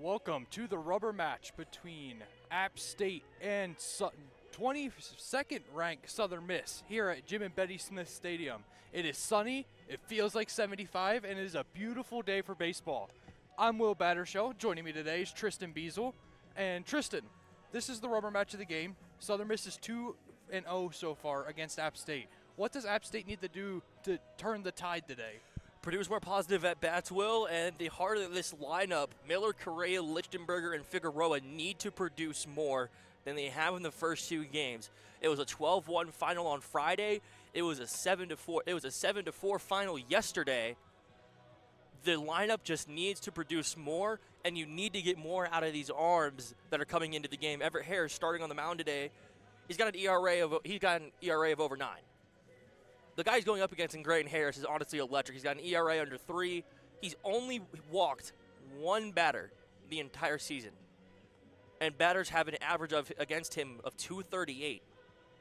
Welcome to the rubber match between App State and 22nd ranked Southern Miss here at Jim and Betty Smith Stadium. It is sunny, it feels like 75, and it is a beautiful day for baseball. I'm Will Battershow. Joining me today is Tristan Beazle. And Tristan, this is the rubber match of the game. Southern Miss is 2-0 so far against App State. What does App State need to do to turn the tide today? Produce more positive at bats, Will, and the heart of this lineup, Miller, Correa, Lichtenberger, and Figueroa need to produce more than they have in the first two games. It was a 12-1 final on Friday. It was a 7-4. It was a 7-4 final yesterday. The lineup just needs to produce more, and you need to get more out of these arms that are coming into the game. Everett Harris starting on the mound today. He's got an ERA of over 9. The guy he's going up against in Grayton Harris is honestly electric. He's got an ERA under 3. He's only walked one batter the entire season. And batters have an average of against him of 238.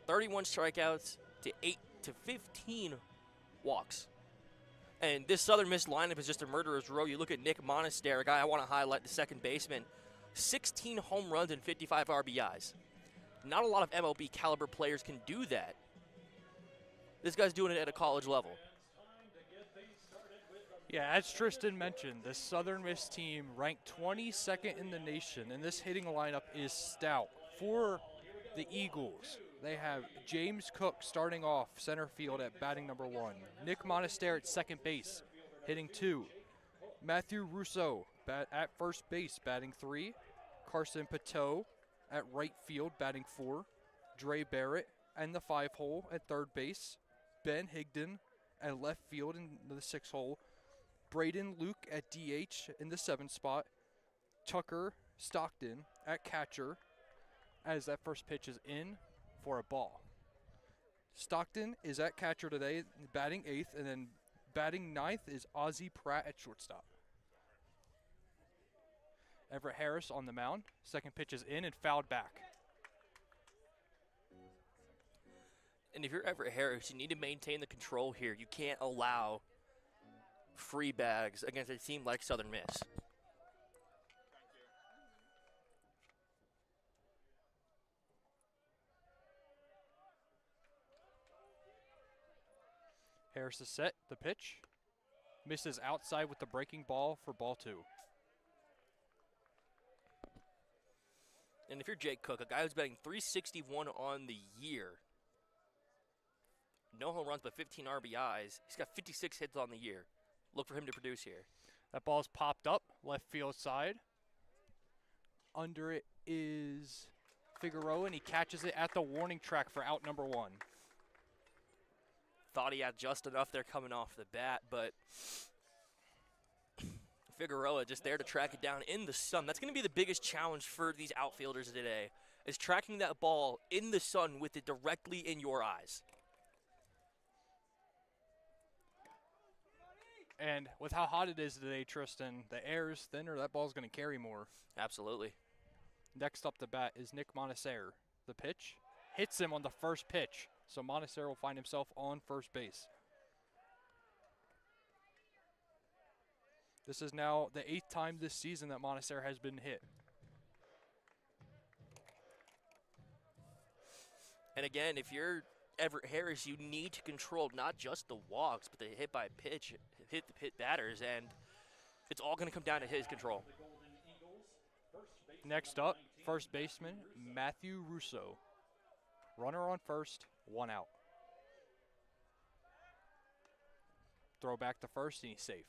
31 strikeouts to 15 walks. And this Southern Miss lineup is just a murderer's row. You look at Nick Monaster, a guy I want to highlight, the second baseman. 16 home runs and 55 RBIs. Not a lot of MLB caliber players can do that. This guy's doing it at a college level. Yeah, as Tristan mentioned, the Southern Miss team ranked 22nd in the nation, and this hitting lineup is stout. For the Eagles, they have James Cook starting off center field at batting number 1. Nick Monaster at second base, hitting 2. Matthew Russo at first base, batting 3. Carson Pateau at right field, batting 4. Dre Barrett and the 5-hole at third base. Ben Higdon at left field in the 6-hole. Braden Luke at DH in the 7th spot. Tucker Stockton at catcher as that first pitch is in for a ball. Stockton is at catcher today, batting 8th, and then batting 9th is Ozzie Pratt at shortstop. Everett Harris on the mound. Second pitch is in and fouled back. And if you're Everett Harris, you need to maintain the control here. You can't allow free bags against a team like Southern Miss. Harris is set. The pitch. Misses outside with the breaking ball for ball 2. And if you're Jake Cook, a guy who's batting .361 on the year, no home runs but 15 RBIs, he's got 56 hits on the year. Look for him to produce here. That ball's popped up, left field side. Under it is Figueroa, and he catches it at the warning track for out number 1. Thought he had just enough there coming off the bat, but Figueroa just there to track it down in the sun. That's going to be the biggest challenge for these outfielders today, is tracking that ball in the sun with it directly in your eyes. And with how hot it is today, Tristan, the air is thinner. That ball's going to carry more. Absolutely. Next up to bat is Nick Monaster. The pitch hits him on the first pitch, so Monaster will find himself on first base. This is now the 8th time this season that Monaster has been hit. And again, if you're Everett Harris, you need to control not just the walks, but the hit by pitch, hit batters, and it's all going to come down to his control. Next up, first baseman Matthew Russo. Runner on first, 1 out. Throw back to first, and he's safe.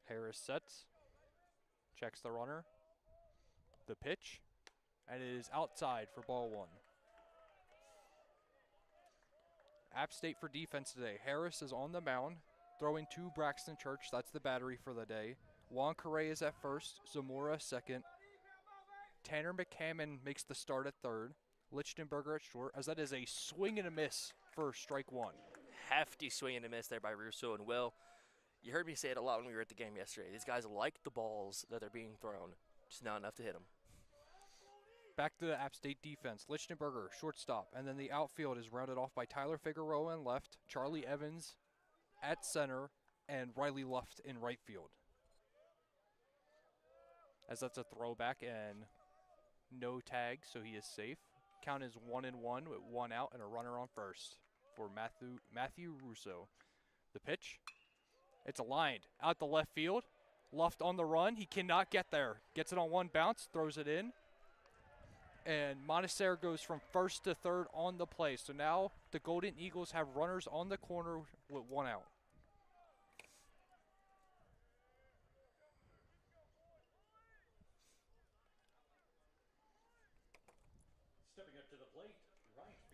Harris sets, checks the runner, the pitch, and it is outside for ball 1. App State for defense today. Harris is on the mound, throwing to Braxton Church. That's the battery for the day. Juan Correa is at first, Zamora second. Tanner McCammon makes the start at third. Lichtenberger at short, as that is a swing and a miss for strike 1. Hefty swing and a miss there by Russo and Will. You heard me say it a lot when we were at the game yesterday. These guys like the balls that are being thrown, just not enough to hit them. Back to the App State defense. Lichtenberger, shortstop. And then the outfield is rounded off by Tyler Figueroa in left, Charlie Evans at center, and Riley Luft in right field. As that's a throwback and no tag, so he is safe. Count is 1-1 with 1 out and a runner on first for Matthew Russo. The pitch, it's a lined out the left field. Luft on the run, he cannot get there. Gets it on one bounce, throws it in. And Montessori goes from first to third on the play. So now the Golden Eagles have runners on the corner with 1 out.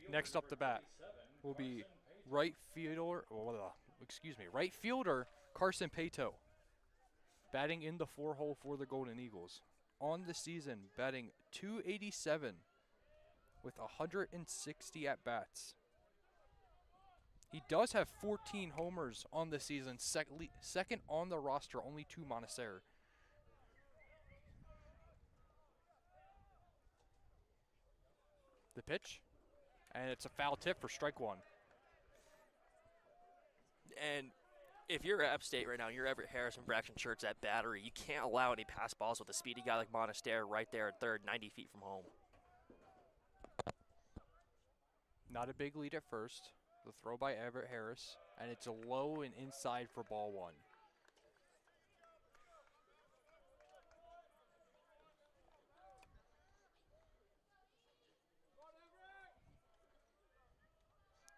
Next up to bat will be right fielder Carson Pato, batting in the 4-hole for the Golden Eagles. On the season, batting .287 with 160 at-bats. He does have 14 homers on the season, second on the roster, only to Montessori. The pitch, and it's a foul tip for strike one. And if you're App State right now, you're Everett Harris and Braxton Church at battery, you can't allow any pass balls with a speedy guy like Montessori right there at third, 90 feet from home. Not a big lead at first. The throw by Everett Harris, and it's a low and inside for ball one.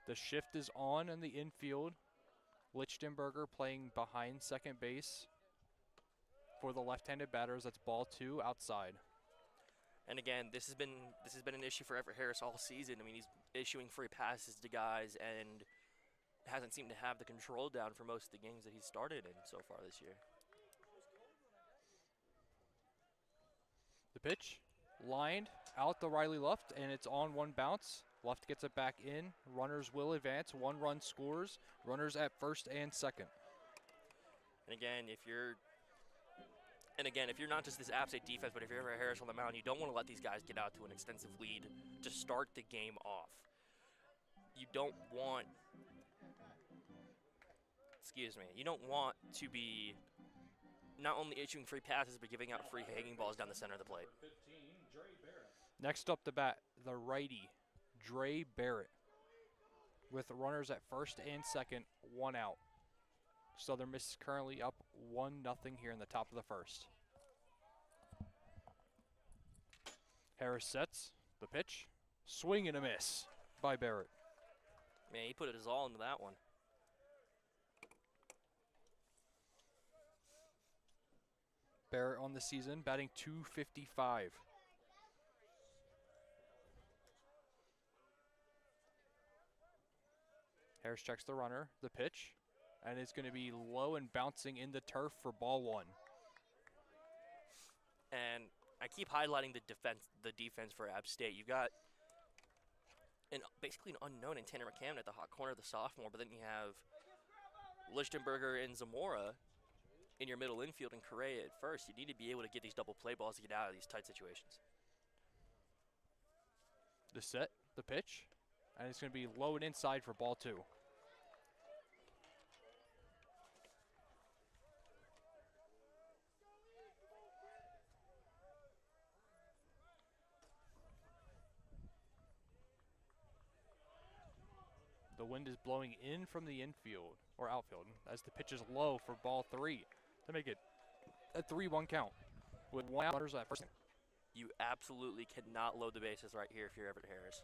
The shift is on in the infield. Lichtenberger playing behind second base for the left-handed batters. That's ball two outside. And again, this has been an issue for Everett Harris all season. I mean, he's issuing free passes to guys and hasn't seemed to have the control down for most of the games that he's started in so far this year. The pitch, lined out the Riley Luft, and it's on one bounce. Luft gets it back in. Runners will advance. 1 run scores. Runners at first and second. And again, if you're not just this App State defense, but if you're Everett Harris on the mound, you don't want to let these guys get out to an extensive lead to start the game off. You don't want to be not only issuing free passes, but giving out free hanging balls down the center of the plate. Next up to bat, the righty, Dre Barrett, with the runners at first and second, 1 out. Southern Miss is currently up 1-0 here in the top of the first. Harris sets the pitch, swing and a miss by Barrett. Man, he put his all into that one. Barrett on the season, batting .255. Harris checks the runner, the pitch, and it's going to be low and bouncing in the turf for ball one. And I keep highlighting the defense for App State. You've got basically an unknown in Tanner McCammon at the hot corner, the sophomore, but then you have Lichtenberger and Zamora in your middle infield and Correa at first. You need to be able to get these double play balls to get out of these tight situations. The set, the pitch, and it's going to be low and inside for ball two. The wind is blowing in from the infield, or outfield, as the pitch is low for ball three to make it a 3-1 count with 1 out runners at first. You absolutely cannot load the bases right here if you're Everett Harris.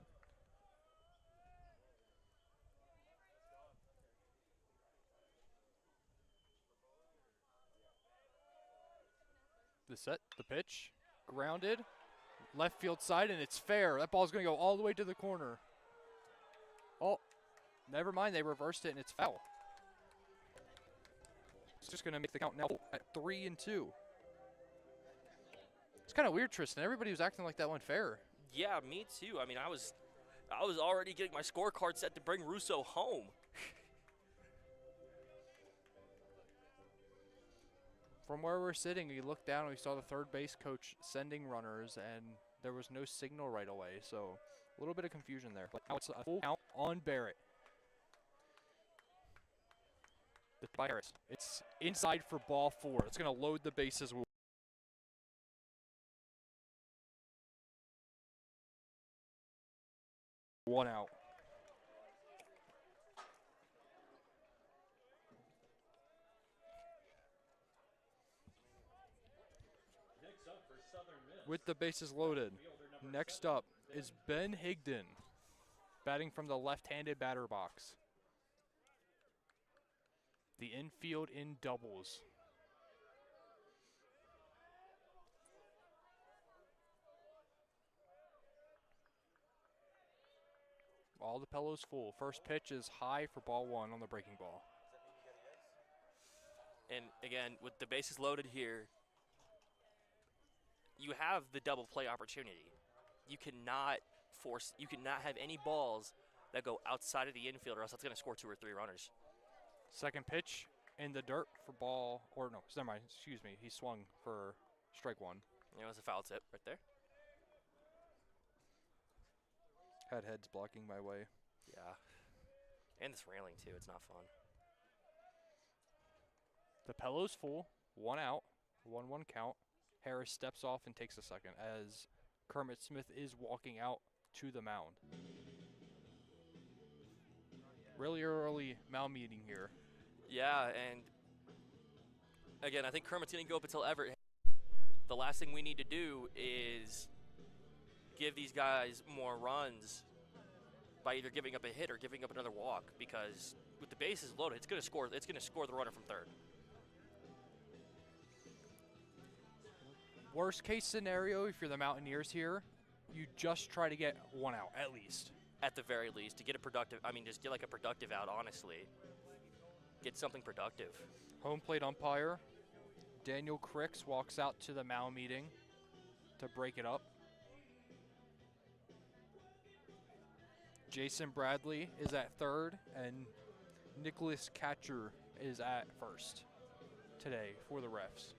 The set, the pitch, grounded, left field side, and it's fair. That ball's going to go all the way to the corner. Oh, never mind, they reversed it, and it's foul. It's just going to make the count now at 3-2. It's kind of weird, Tristan. Everybody was acting like that went fair. Yeah, me too. I mean, I was already getting my scorecard set to bring Russo home. From where we're sitting, we looked down and we saw the third base coach sending runners, and there was no signal right away, so a little bit of confusion there. But now it's a full count on Barrett. By Harris. It's inside for ball 4. It's going to load the bases. One out. With the bases loaded, next up is Ben Higdon, batting from the left-handed batter box. The infield in doubles. All the pillows full. First pitch is high for ball 1 on the breaking ball. And again, with the bases loaded here, you have the double play opportunity. You cannot have any balls that go outside of the infield, or else that's going to score 2 or 3 runners. Second pitch in the dirt for ball, or no, never mind, excuse me. He swung for strike 1. It was a foul tip right there. Had heads blocking my way. Yeah. And this railing, too. It's not fun. The Pello's full. 1 out. 1-1 count. Harris steps off and takes a second as Kermit Smith is walking out to the mound. Really early mound meeting here. Yeah, and again, I think Kermit's going to go up until Everett. The last thing we need to do is give these guys more runs by either giving up a hit or giving up another walk, because with the bases loaded, it's going to score the runner from third. Worst case scenario, if you're the Mountaineers here, you just try to get 1 out at least. At the very least, to get a productive, just get like a productive out, honestly. Get something productive. Home plate umpire, Daniel Cricks, walks out to the mound meeting to break it up. Jason Bradley is at third, and Nicholas Catcher is at first today for the refs.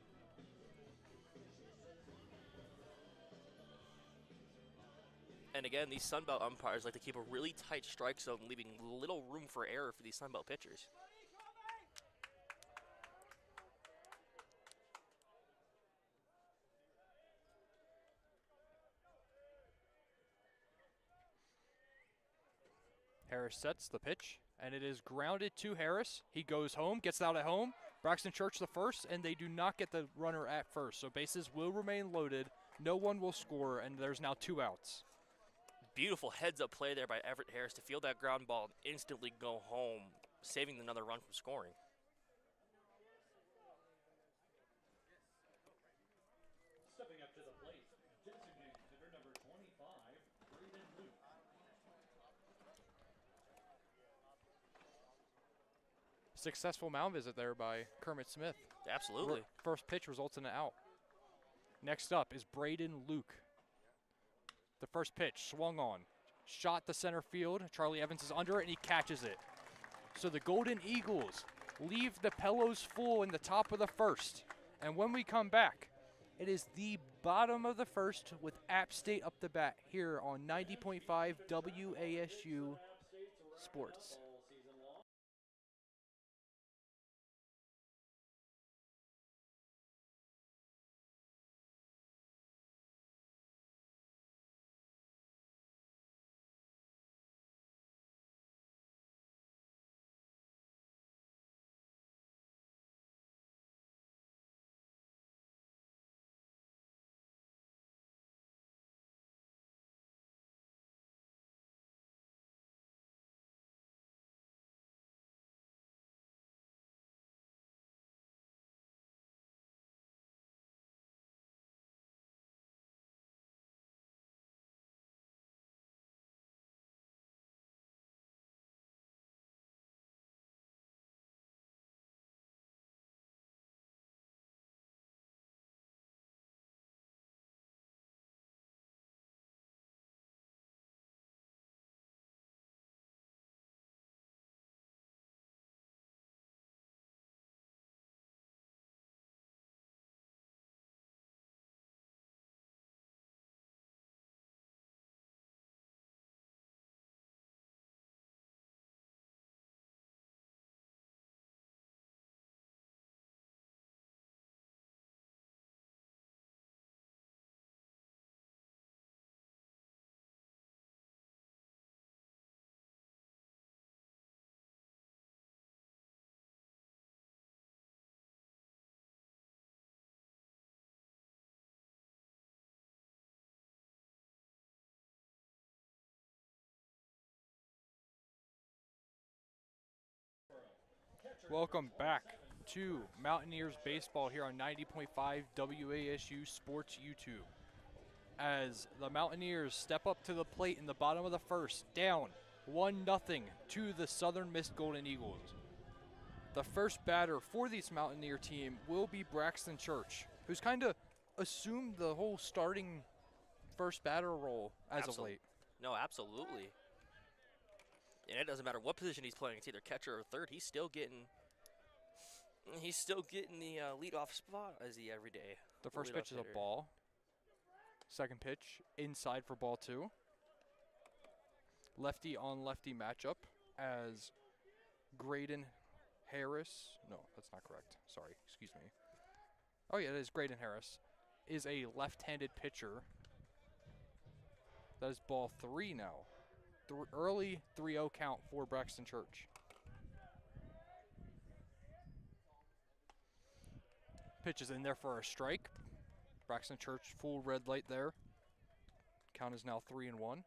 And again, these Sunbelt umpires like to keep a really tight strike zone, leaving little room for error for these Sunbelt pitchers. Harris sets the pitch, and it is grounded to Harris. He goes home, gets out at home. Braxton Church the first, and they do not get the runner at first. So bases will remain loaded. No one will score, and there's now 2 outs. Beautiful heads-up play there by Everett Harris to field that ground ball and instantly go home, saving another run from scoring. Stepping up to the plate, designated hitter number 25, Braden Luke. Successful mound visit there by Kermit Smith. Absolutely. First pitch results in an out. Next up is Braden Luke. The first pitch swung on, shot to center field. Charlie Evans is under it, and he catches it. So the Golden Eagles leave the Pellos full in the top of the first. And when we come back, it is the bottom of the first with App State up the bat here on 90.5 WASU Sports. Welcome back to Mountaineers Baseball here on 90.5 WASU Sports YouTube. As the Mountaineers step up to the plate in the bottom of the first, down 1-0 to the Southern Miss Golden Eagles. The first batter for this Mountaineer team will be Braxton Church, who's kind of assumed the whole starting first batter role as of late. No, absolutely. And it doesn't matter what position he's playing. It's either catcher or third. He's still getting the leadoff spot as he every day. The first pitch is a ball. Second pitch inside for ball 2. Lefty on lefty matchup as Graydon Harris. No, that's not correct. Sorry, excuse me. Oh yeah, it is Graydon Harris. Is a left-handed pitcher. That is ball 3 now. Early 3-0 count for Braxton Church. Pitch is in there for a strike. Braxton Church full red light there. Count is now 3-1.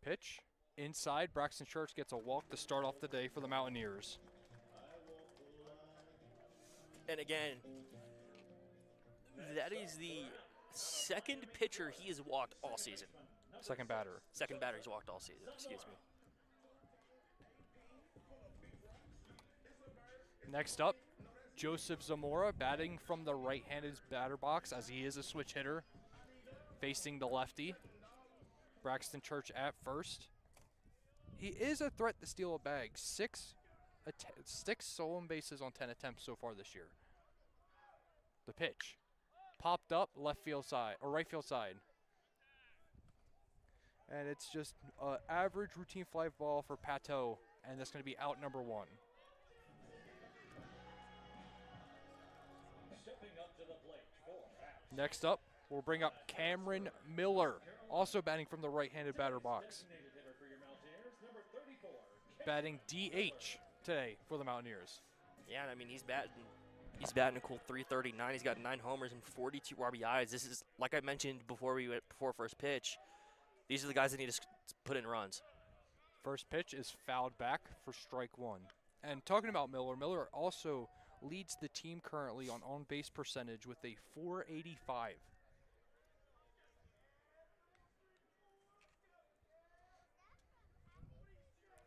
Pitch inside. Braxton Church gets a walk to start off the day for the Mountaineers. And again, that is the second pitcher he has walked all season. Second batter. Second batter he's walked all season, excuse me. Next up, Joseph Zamora batting from the right-handed batter box as he is a switch hitter facing the lefty. Braxton Church at first. He is a threat to steal a bag. Six stolen bases on 10 attempts so far this year. The pitch. Popped up left field side, or right field side. And it's just an average routine fly ball for Pateau, and that's going to be out number 1. Next up, we'll bring up Cameron Miller, also batting from the right-handed batter box. Batting DH today for the Mountaineers. Yeah, I mean, he's batting a cool 339. He's got 9 homers and 42 RBIs. This is, like I mentioned before first pitch, these are the guys that need to put in runs. First pitch is fouled back for strike 1. And talking about Miller, Miller also leads the team currently on on-base percentage with a .485.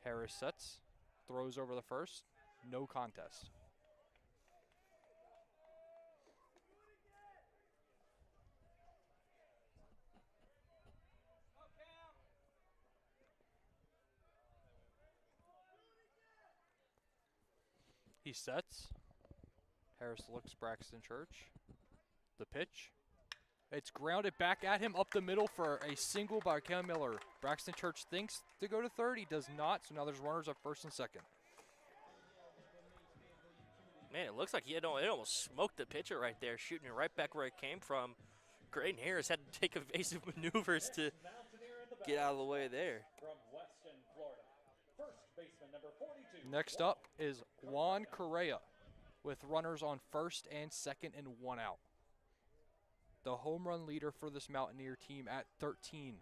Harris sets, throws over the first, no contest. He sets. Harris looks Braxton Church. The pitch. It's grounded back at him up the middle for a single by Cam Miller. Braxton Church thinks to go to third. He does not, so now there's runners at first and second. Man, it looks like it almost smoked the pitcher right there, shooting it right back where it came from. Graydon Harris had to take evasive maneuvers to get out of the way there. From Weston, Florida, first baseman number 42. Next up is Juan Correa with runners on first and second and 1 out. The home run leader for this Mountaineer team at 13.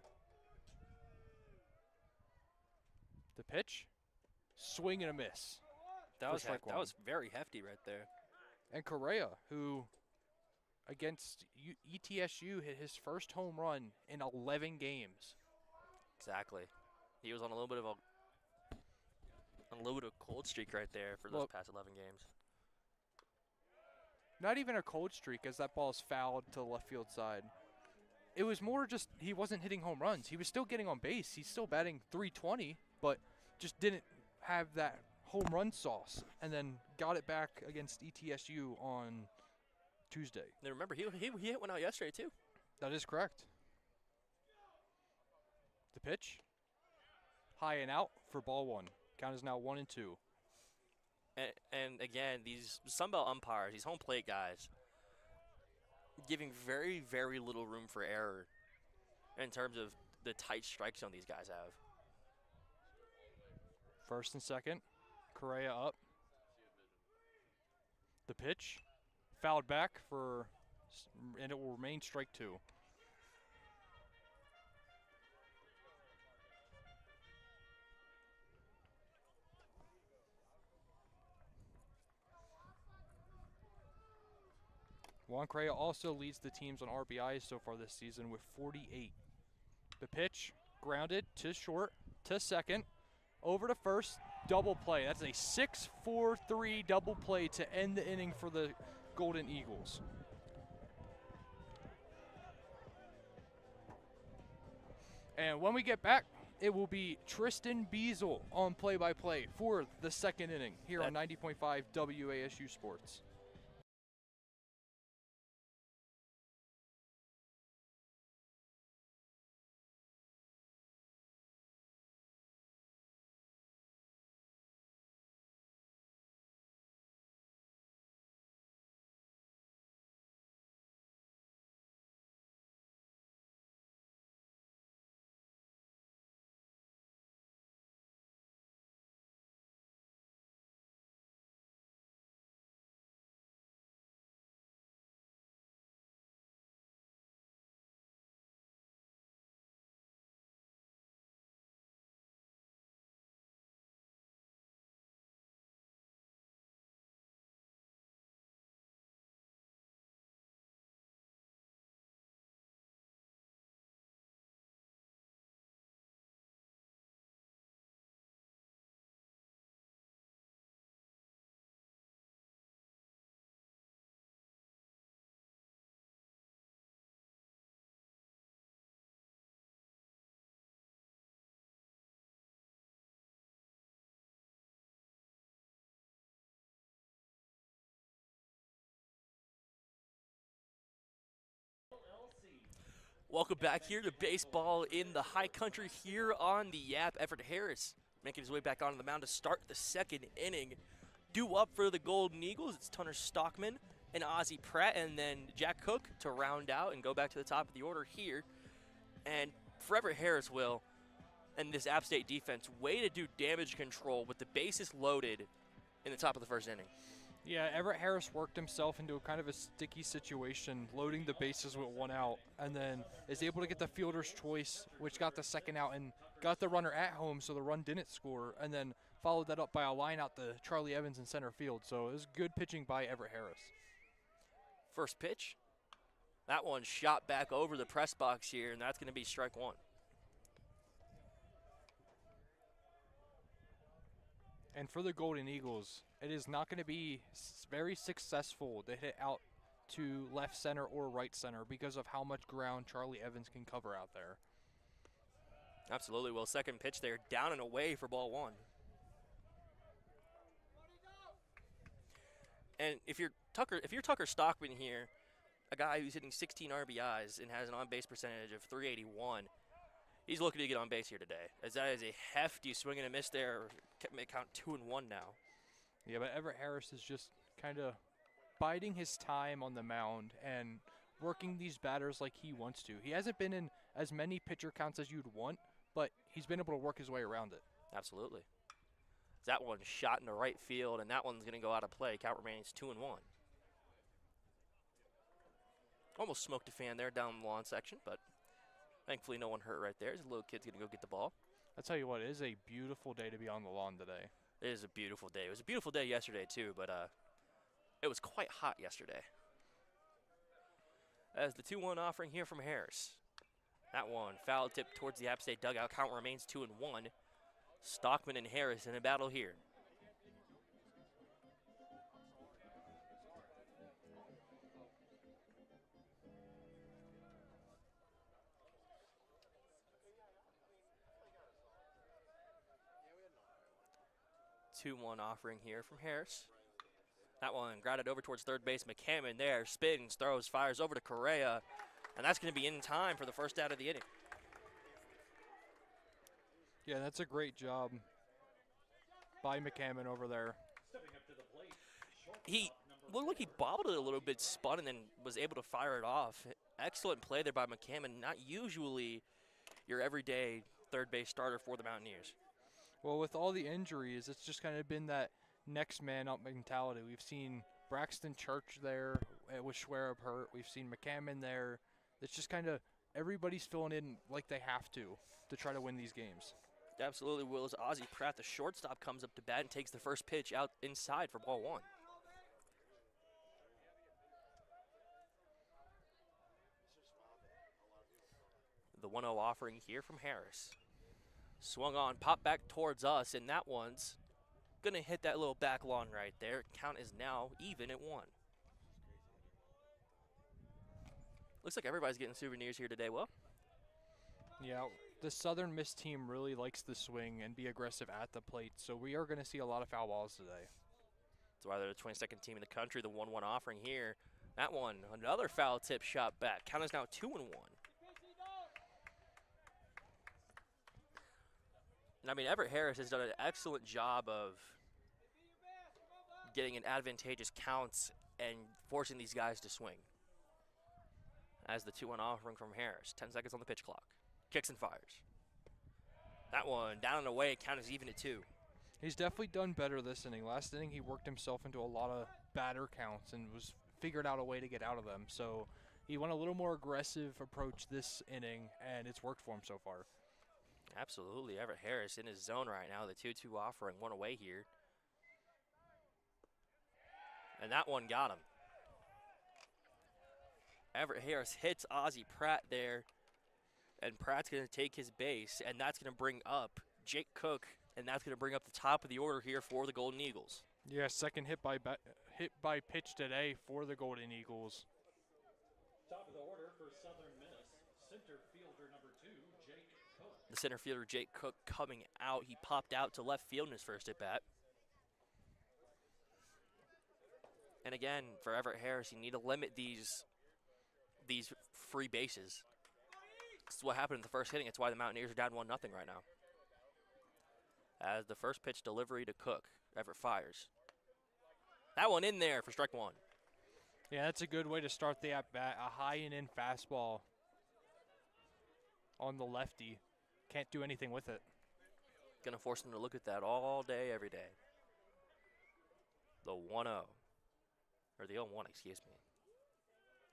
The pitch, swing and a miss. That for was very hefty right there. And Correa, who against ETSU hit his first home run in 11 games. Exactly. He was on a little bit of a cold streak right there for those past 11 games. Not even a cold streak, as that ball is fouled to the left field side. It was more just he wasn't hitting home runs. He was still getting on base. He's still batting .320, but just didn't have that home run sauce, and then got it back against ETSU on Tuesday. And remember, he hit one out yesterday too. That is correct. The pitch, high and out for ball 1. Count is now 1-2. And again, these Sunbelt umpires, these home plate guys, giving very, very little room for error in terms of the tight strike zone these guys have. First and second, Correa up. The pitch, fouled back and it will remain strike 2. Juan Correa also leads the teams on RBIs so far this season with 48. The pitch, grounded to short, to second, over to first, double play. That's a 6-4-3 double play to end the inning for the Golden Eagles. And when we get back, it will be Tristan Beazle on play-by-play for the second inning here on 90.5 WASU Sports. Welcome back here to baseball in the high country here on the Yap. Everett Harris making his way back onto the mound to start the second inning. Due up for the Golden Eagles, it's Tunner Stockman and Ozzie Pratt, and then Jack Cook to round out and go back to the top of the order here. And for Everett Harris, Will, and this App State defense, way to do damage control with the bases loaded in the top of the first inning. Yeah, Everett Harris worked himself into a kind of a sticky situation, loading the bases with one out, and then is able to get the fielder's choice, which got the second out and got the runner at home, so the run didn't score, and then followed that up by a line out to Charlie Evans in center field. So it was good pitching by Everett Harris. First pitch, that one shot back over the press box here, and that's going to be strike one. And for the Golden Eagles, it is not going to be very successful to hit out to left center or right center because of how much ground Charlie Evans can cover out there. Absolutely. Well, second pitch there, down and away for ball one. And if you're Tucker Stockman here, a guy who's hitting 16 RBIs and has an on-base percentage of .381, he's looking to get on base here today, as that is a hefty swing and a miss there. May count 2-1 now. Yeah, but Everett Harris is just kind of biding his time on the mound and working these batters like he wants to. He hasn't been in as many pitcher counts as you'd want, but he's been able to work his way around it. Absolutely. That one shot into right field, and that one's going to go out of play. Count remains 2-1. Almost smoked a fan there down the lawn section, but thankfully no one hurt right there. This little kid's going to go get the ball. I tell you what, it is a beautiful day to be on the lawn today. It is a beautiful day. It was a beautiful day yesterday too, but it was quite hot yesterday. As the 2-1 offering here from Harris. That one foul tip towards the App State dugout. Count remains 2-1. Stockman and Harris in a battle here. Two-one offering here from Harris. That one grounded over towards third base. McCammon there, spins, throws, fires over to Correa, and that's going to be in time for the first out of the inning. Yeah, that's a great job by McCammon over there. He looked like he bobbled it a little bit, spun, and then was able to fire it off. Excellent play there by McCammon. Not usually your everyday third base starter for the Mountaineers. Well, with all the injuries, it's just kind of been that next man up mentality. We've seen Braxton Church there with Schwerup hurt. We've seen McCammon there. It's just kind of everybody's filling in like they have to try to win these games. Absolutely, Will. As Ozzie Pratt, the shortstop, comes up to bat and takes the first pitch out inside for ball one. the 1-0 offering here from Harris. Swung on, pop back towards us, and that one's going to hit that little back lawn right there. Count is now even at 1. Looks like everybody's getting souvenirs here today. Well, Yeah, the Southern Miss team really likes to swing and be aggressive at the plate, so we are going to see a lot of foul balls today. that's why they're the 22nd team in the country. The 1-1 offering here. That one, another foul tip shot back. Count is now 2-1. And I mean, Everett Harris has done an excellent job of getting an advantageous counts and forcing these guys to swing. As the 2-1 offering from Harris. 10 seconds on the pitch clock. Kicks and fires. That one down and away. Count is even at 2. He's definitely done better this inning. Last inning, he worked himself into a lot of batter counts and was figured out a way to get out of them. So he went a little more aggressive approach this inning, and it's worked for him so far. Absolutely. Everett Harris in his zone right now. The 2-2 offering, one away here. And that one got him. Everett Harris hits Ozzie Pratt there. And Pratt's going to take his base, and that's going to bring up Jake Cook, and that's going to bring up the top of the order here for the Golden Eagles. Yeah, second hit by pitch today for the Golden Eagles. Top of the order for Southern Miss, center fielder number 2, Jake Cook. The center fielder, Jake Cook, coming out. He popped out to left field in his first at-bat. And again, for Everett Harris, you need to limit these free bases. This is what happened in the first inning. It's why the Mountaineers are down 1-0 right now. As the first pitch delivery to Cook, Everett fires. That one in there for strike 1. Yeah, that's a good way to start the at-bat. A high and in fastball on the lefty. Can't do anything with it. Gonna force him to look at that all day, every day. The 1-0. Or the 0-1, excuse me.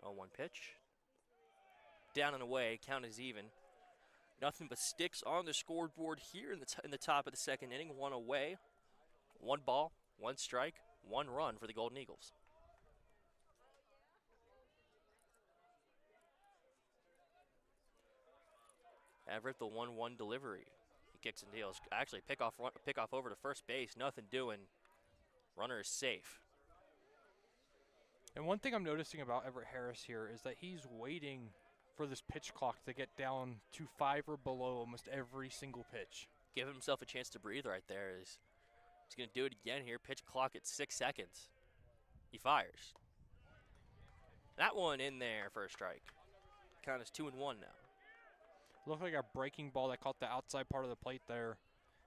0-1 pitch. Down and away, count is even. Nothing but sticks on the scoreboard here in the top of the second inning. 1 away, 1 ball, 1 strike, 1 run for the Golden Eagles. Everett, the 1-1 delivery. He kicks and deals. Actually, pick off over to first base. Nothing doing. Runner is safe. And one thing I'm noticing about Everett Harris here is that he's waiting for this pitch clock to get down to 5 or below almost every single pitch. Give himself a chance to breathe right there. He's going to do it again here. Pitch clock at 6 seconds. He fires. That one in there for a strike. Count is 2-1 now. Looked like a breaking ball that caught the outside part of the plate there.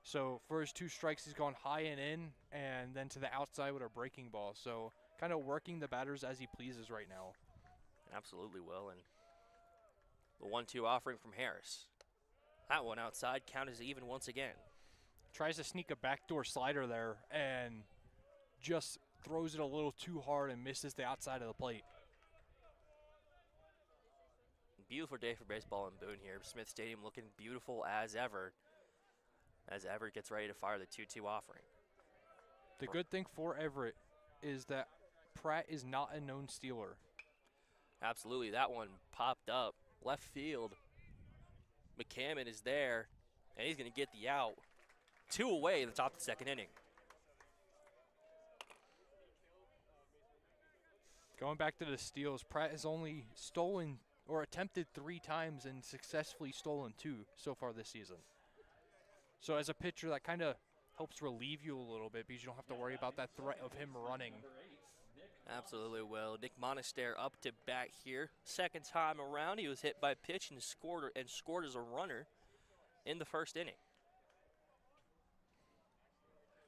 So for his 2 strikes, he's gone high and in, and then to the outside with a breaking ball. So kind of working the batters as he pleases right now. Absolutely will. And the 1-2 offering from Harris. That one outside. Count is even once again. Tries to sneak a backdoor slider there and just throws it a little too hard and misses the outside of the plate. Beautiful day for baseball in Boone here. Smith Stadium looking beautiful as ever. As Everett gets ready to fire the 2-2 offering. The good thing for Everett is that Pratt is not a known stealer. Absolutely. That one popped up. Left field. McCammon is there, and he's going to get the out. 2 away in the top of the second inning. Going back to the steals, Pratt has only stolen or attempted 3 times and successfully stolen 2 so far this season. So as a pitcher, that kind of helps relieve you a little bit because you don't have to worry about that threat of him running. Absolutely will. Nick Monaster up to bat here. Second time around, he was hit by pitch and scored as a runner in the first inning.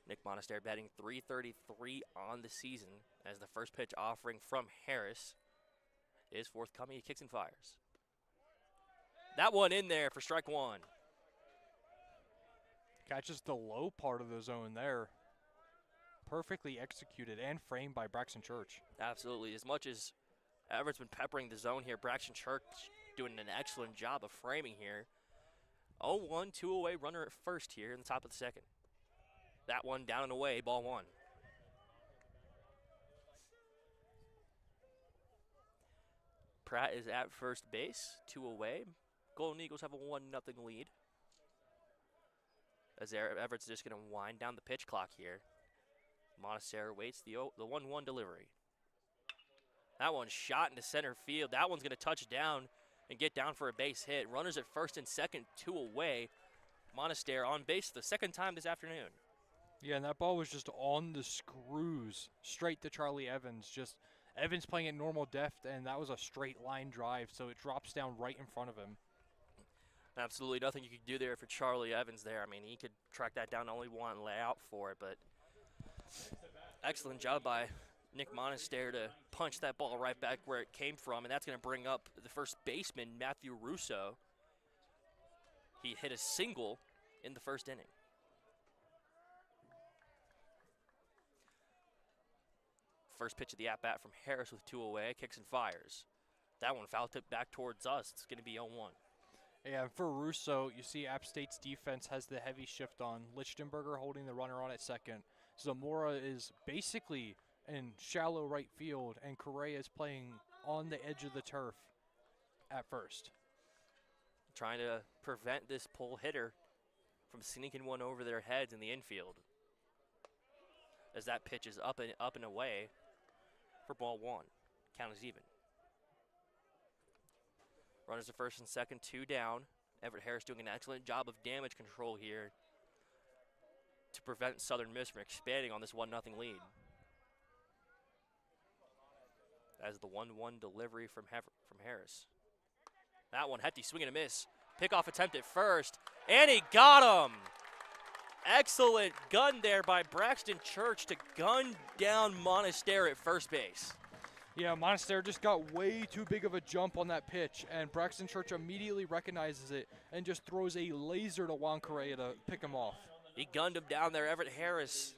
Nick Monaster batting .333 on the season as the first pitch offering from Harris is forthcoming. He kicks and fires. That one in there for strike 1. Catches the low part of the zone there. Perfectly executed and framed by Braxton Church. Absolutely. As much as Everett's been peppering the zone here, Braxton Church doing an excellent job of framing here. 0-1, 2 away, runner at first here in the top of the second. That one down and away, ball 1. Pratt is at first base, 2 away. Golden Eagles have a 1-0 lead. As Everett's just going to wind down the pitch clock here. Montessori waits the 1-1 delivery. That one's shot into center field. That one's going to touch down and get down for a base hit. Runners at first and second, 2 away. Montessori on base the second time this afternoon. Yeah, and that ball was just on the screws, straight to Charlie Evans. Just Evans playing at normal depth, and that was a straight line drive, so it drops down right in front of him. Absolutely nothing you could do there for Charlie Evans there. I mean, he could track that down only one and lay out for it, but excellent job by Nick Monaster to punch that ball right back where it came from, and that's going to bring up the first baseman, Matthew Russo. He hit a single in the first inning. First pitch of the at-bat from Harris with 2 away, kicks and fires. That one foul tip back towards us. It's going to be 0-1. Yeah, and for Russo, you see App State's defense has the heavy shift on. Lichtenberger holding the runner on at second. Zamora is basically in shallow right field, and Correa is playing on the edge of the turf at first. Trying to prevent this pull hitter from sneaking one over their heads in the infield. As that pitch is up and away for ball 1. Count is even. Runners at first and second, 2 down. Everett Harris doing an excellent job of damage control here to prevent Southern Miss from expanding on this 1-0 lead. As the 1-1 delivery from Harris. That one, hefty swing and a miss. Pickoff attempt at first, and he got him! Excellent gun there by Braxton Church to gun down Monaster at first base. Yeah, Monaster just got way too big of a jump on that pitch, and Braxton Church immediately recognizes it and just throws a laser to Juan Correa to pick him off. He gunned him down there. Everett Harris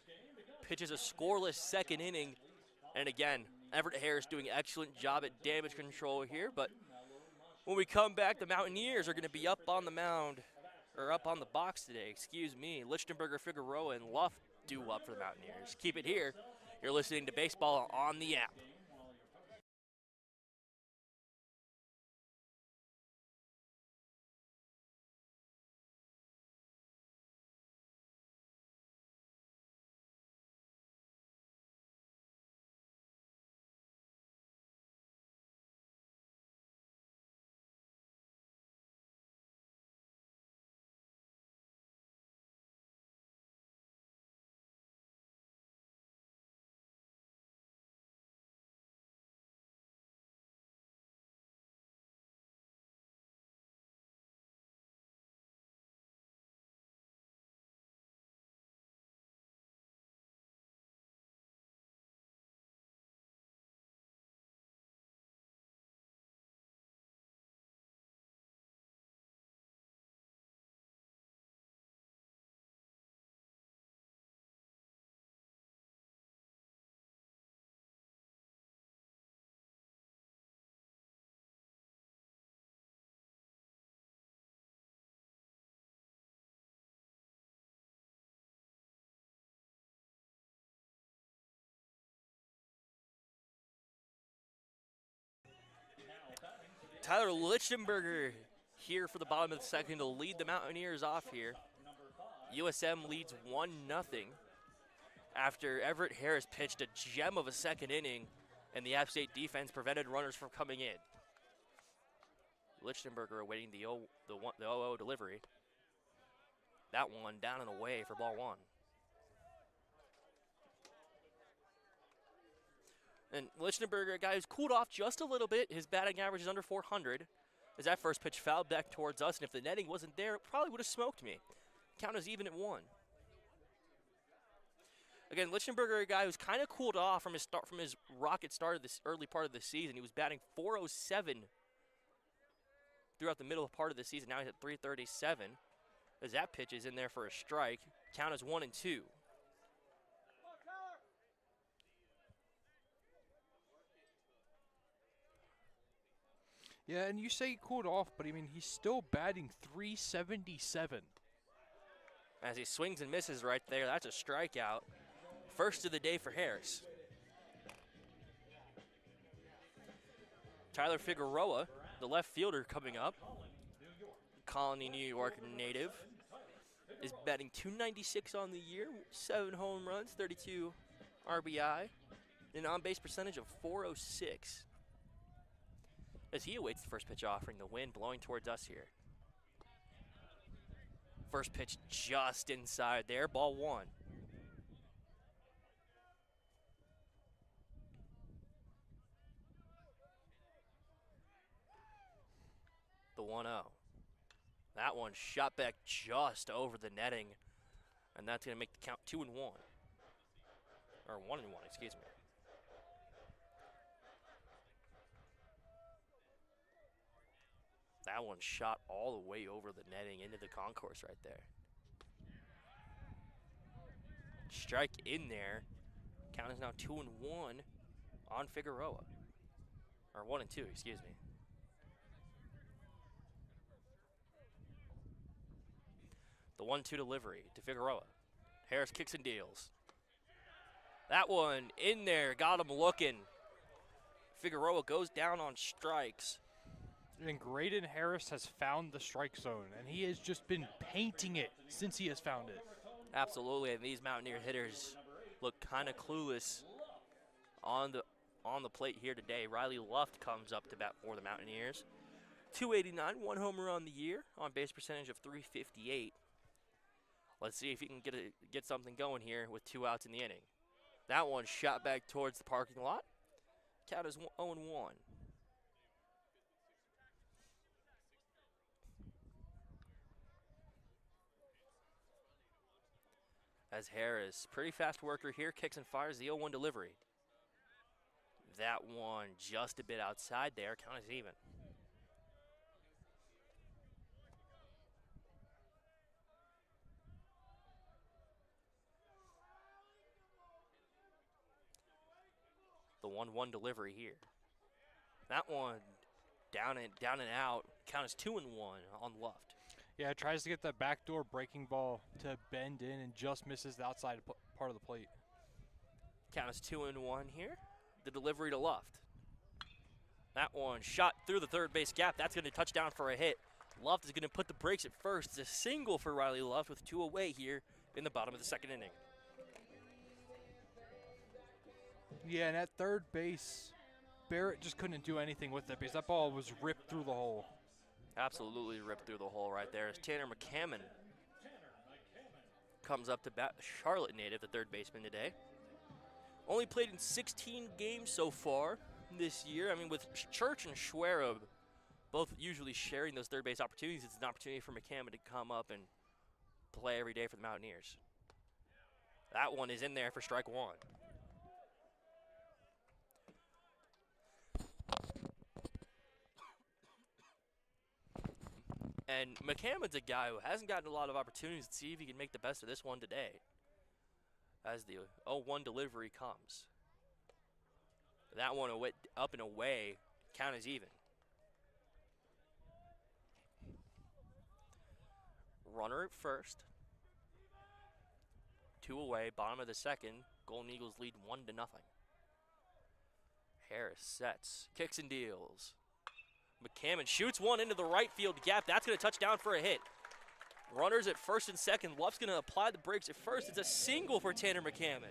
pitches a scoreless second inning, and again, Everett Harris doing an excellent job at damage control here, but when we come back, the Mountaineers are going to be up on the mound, or up on the box today, excuse me. Lichtenberger, Figueroa, and Luff do up for the Mountaineers. Keep it here. You're listening to Baseball on the App. Tyler Lichtenberger here for the bottom of the second to lead the Mountaineers off here. USM leads 1-0 after Everett Harris pitched a gem of a second inning and the App State defense prevented runners from coming in. Lichtenberger awaiting the 0-0 delivery. That one down and away for ball 1. And Lichtenberger, a guy who's cooled off just a little bit. His batting average is under 400. As that first pitch fouled back towards us, and if the netting wasn't there, it probably would have smoked me. Count is even at 1. Again, Lichtenberger, a guy who's kind of cooled off from his rocket start of this early part of the season. He was batting .407 throughout the middle part of the season. Now he's at .337. As that pitch is in there for a strike. Count is 1-2. Yeah, and you say he cooled off, but I mean, he's still batting .377. As he swings and misses right there, that's a strikeout. First of the day for Harris. Tyler Figueroa, the left fielder, coming up. Colony, New York native. Is batting .296 on the year, 7 home runs, 32 RBI, an on-base percentage of .406. As he awaits the first pitch offering, the wind blowing towards us here. First pitch just inside there, ball 1. The 1-0. That one shot back just over the netting, and that's going to make the count 2-1. Or 1-1, excuse me. That one shot all the way over the netting into the concourse right there. Strike in there. Count is now 2-1 on Figueroa. Or 1-2, excuse me. The 1-2 delivery to Figueroa. Harris kicks and deals. That one in there, got him looking. Figueroa goes down on strikes. And Graydon Harris has found the strike zone, and he has just been painting it since he has found it. Absolutely, and these Mountaineer hitters look kind of clueless on the plate here today. Riley Luft comes up to bat for the Mountaineers. .289, 1 homer on the year, on base percentage of .358. Let's see if he can get something going here with 2 outs in the inning. That one shot back towards the parking lot. Count is 0-1. As Harris, pretty fast worker here, kicks and fires the 0-1 delivery. That one just a bit outside there, count is even. The 1-1 delivery here. That one down and out, count is 2-1 on Luft. Yeah, tries to get that backdoor breaking ball to bend in and just misses the outside part of the plate. Count is 2-1 here. The delivery to Luft. That one shot through the third base gap. That's going to touch down for a hit. Luft is going to put the brakes at first. It's a single for Riley Luft with 2 away here in the bottom of the 2nd inning. Yeah, and at third base, Barrett just couldn't do anything with it because that ball was ripped through the hole. Absolutely ripped through the hole right there as Tanner McCammon comes up to bat. Charlotte native, the third baseman today. Only played in 16 games so far this year. I mean, with Church and Schwerer both usually sharing those third base opportunities, it's an opportunity for McCammon to come up and play every day for the Mountaineers. That one is in there for strike 1. And McCammon's a guy who hasn't gotten a lot of opportunities to see if he can make the best of this one today as the 0-1 delivery comes. That one up and away, count is even. Runner at first. 2 away, bottom of the 2nd. Golden Eagles lead 1-0. Harris sets, kicks and deals. McCammon shoots one into the right field gap. That's going to touch down for a hit. Runners at first and second. Luft's going to apply the brakes at first. It's a single for Tanner McCammon.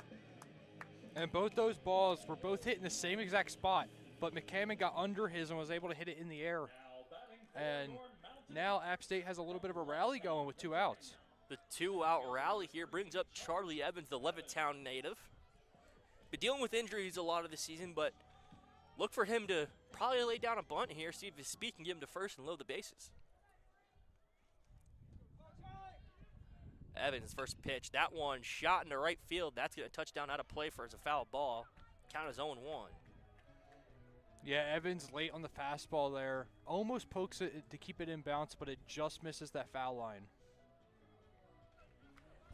And both those balls were both hit in the same exact spot, but McCammon got under his and was able to hit it in the air. And now App State has a little bit of a rally going with 2 outs. The 2-out rally here brings up Charlie Evans, the Levittown native. Been dealing with injuries a lot of the season, but look for him to probably lay down a bunt here, see if his speed can get him to first and load the bases. Evans, first pitch. That one shot into right field. That's going to touch down out of play for as a foul ball. Count is 0-1. Yeah, Evans late on the fastball there. Almost pokes it to keep it in bounce, but it just misses that foul line.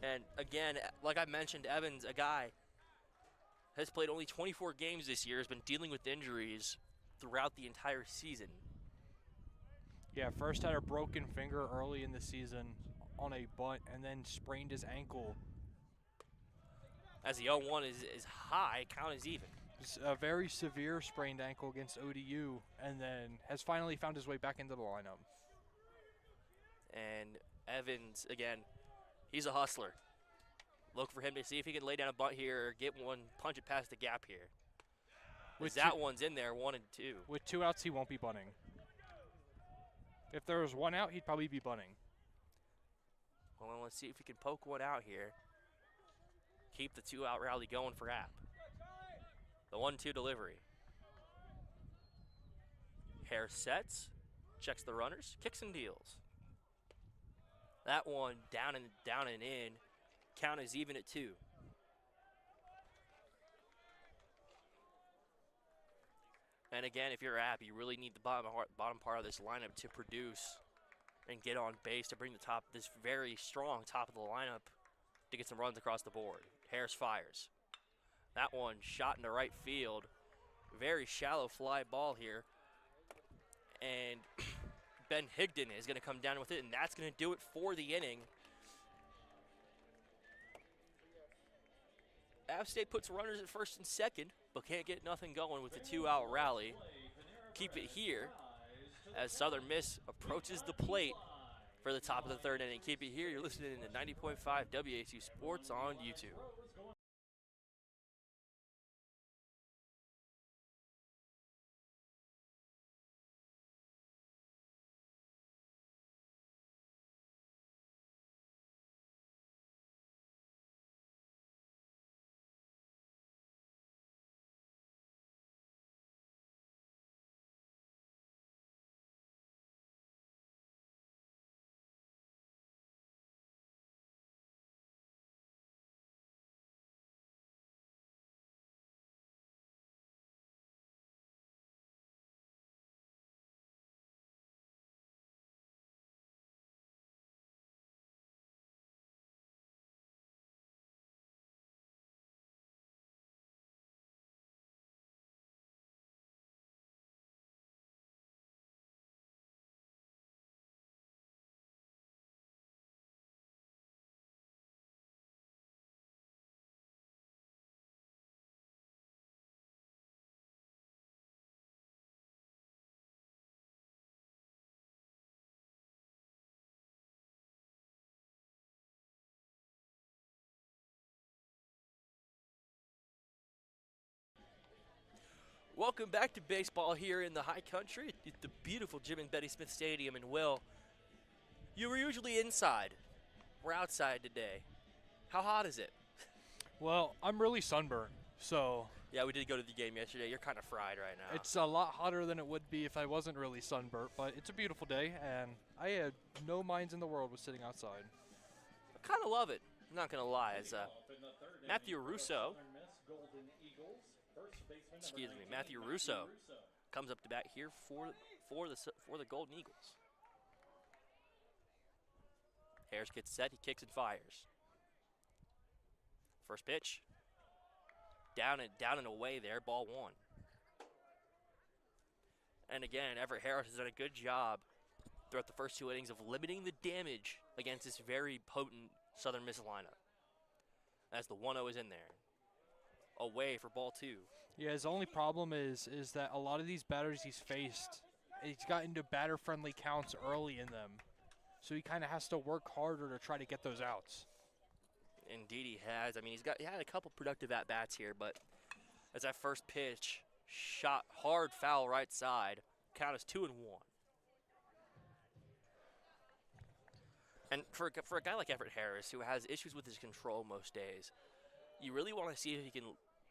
And again, like I mentioned, Evans, a guy, has played only 24 games this year, has been dealing with injuries throughout the entire season. Yeah, first had a broken finger early in the season on a bunt and then sprained his ankle. As the 0-1 is high, count is even. It's a very severe sprained ankle against ODU and then has finally found his way back into the lineup. And Evans, again, he's a hustler. Look for him to see if he can lay down a bunt here or get one, punch it past the gap here. With That one's in there, 1 and 2. With 2 outs, he won't be bunting. If there was 1 out, he'd probably be bunting. Well, let's see if we can poke one out here. Keep the 2-out rally going for App. The 1-2 delivery. Harris sets, checks the runners, kicks and deals. That one down and in. Count is even at 2. And again, if you're App, you really need the bottom part of this lineup to produce and get on base to bring this very strong top of the lineup to get some runs across the board. Harris fires. That one shot into right field. Very shallow fly ball here. And Ben Higdon is going to come down with it, and that's going to do it for the inning. App State puts runners at first and second, but can't get nothing going with the 2-out rally. Keep it here as Southern Miss approaches the plate for the top of the 3rd inning. Keep it here. You're listening to 90.5 WACU Sports on YouTube. Welcome back to baseball here in the high country at the beautiful Jim and Betty Smith Stadium in Will. You were usually inside. We're outside today. How hot is it? Well, I'm really sunburned, so Yeah, we did go to the game yesterday. You're kind of fried right now. it's a lot hotter than it would be if I wasn't really sunburnt, but it's a beautiful day, and I had no minds in the world with sitting outside. I kind of love it. I'm not going to lie. It's Matthew Russo. Matthew Russo comes up to bat here for the Golden Eagles. Harris gets set. He kicks and fires. First pitch. Down and away there. Ball 1. And again, Everett Harris has done a good job throughout the first 2 innings of limiting the damage against this very potent Southern Miss lineup. As the 1-0 is in there. Away for ball 2. Yeah, his only problem is that a lot of these batters he's faced, he's got into batter-friendly counts early in them. So he kind of has to work harder to try to get those outs. Indeed he has. I mean, he had a couple productive at-bats here, but as that first pitch shot hard foul right side, count is 2-1. And for a guy like Everett Harris, who has issues with his control most days, you really want to see if he can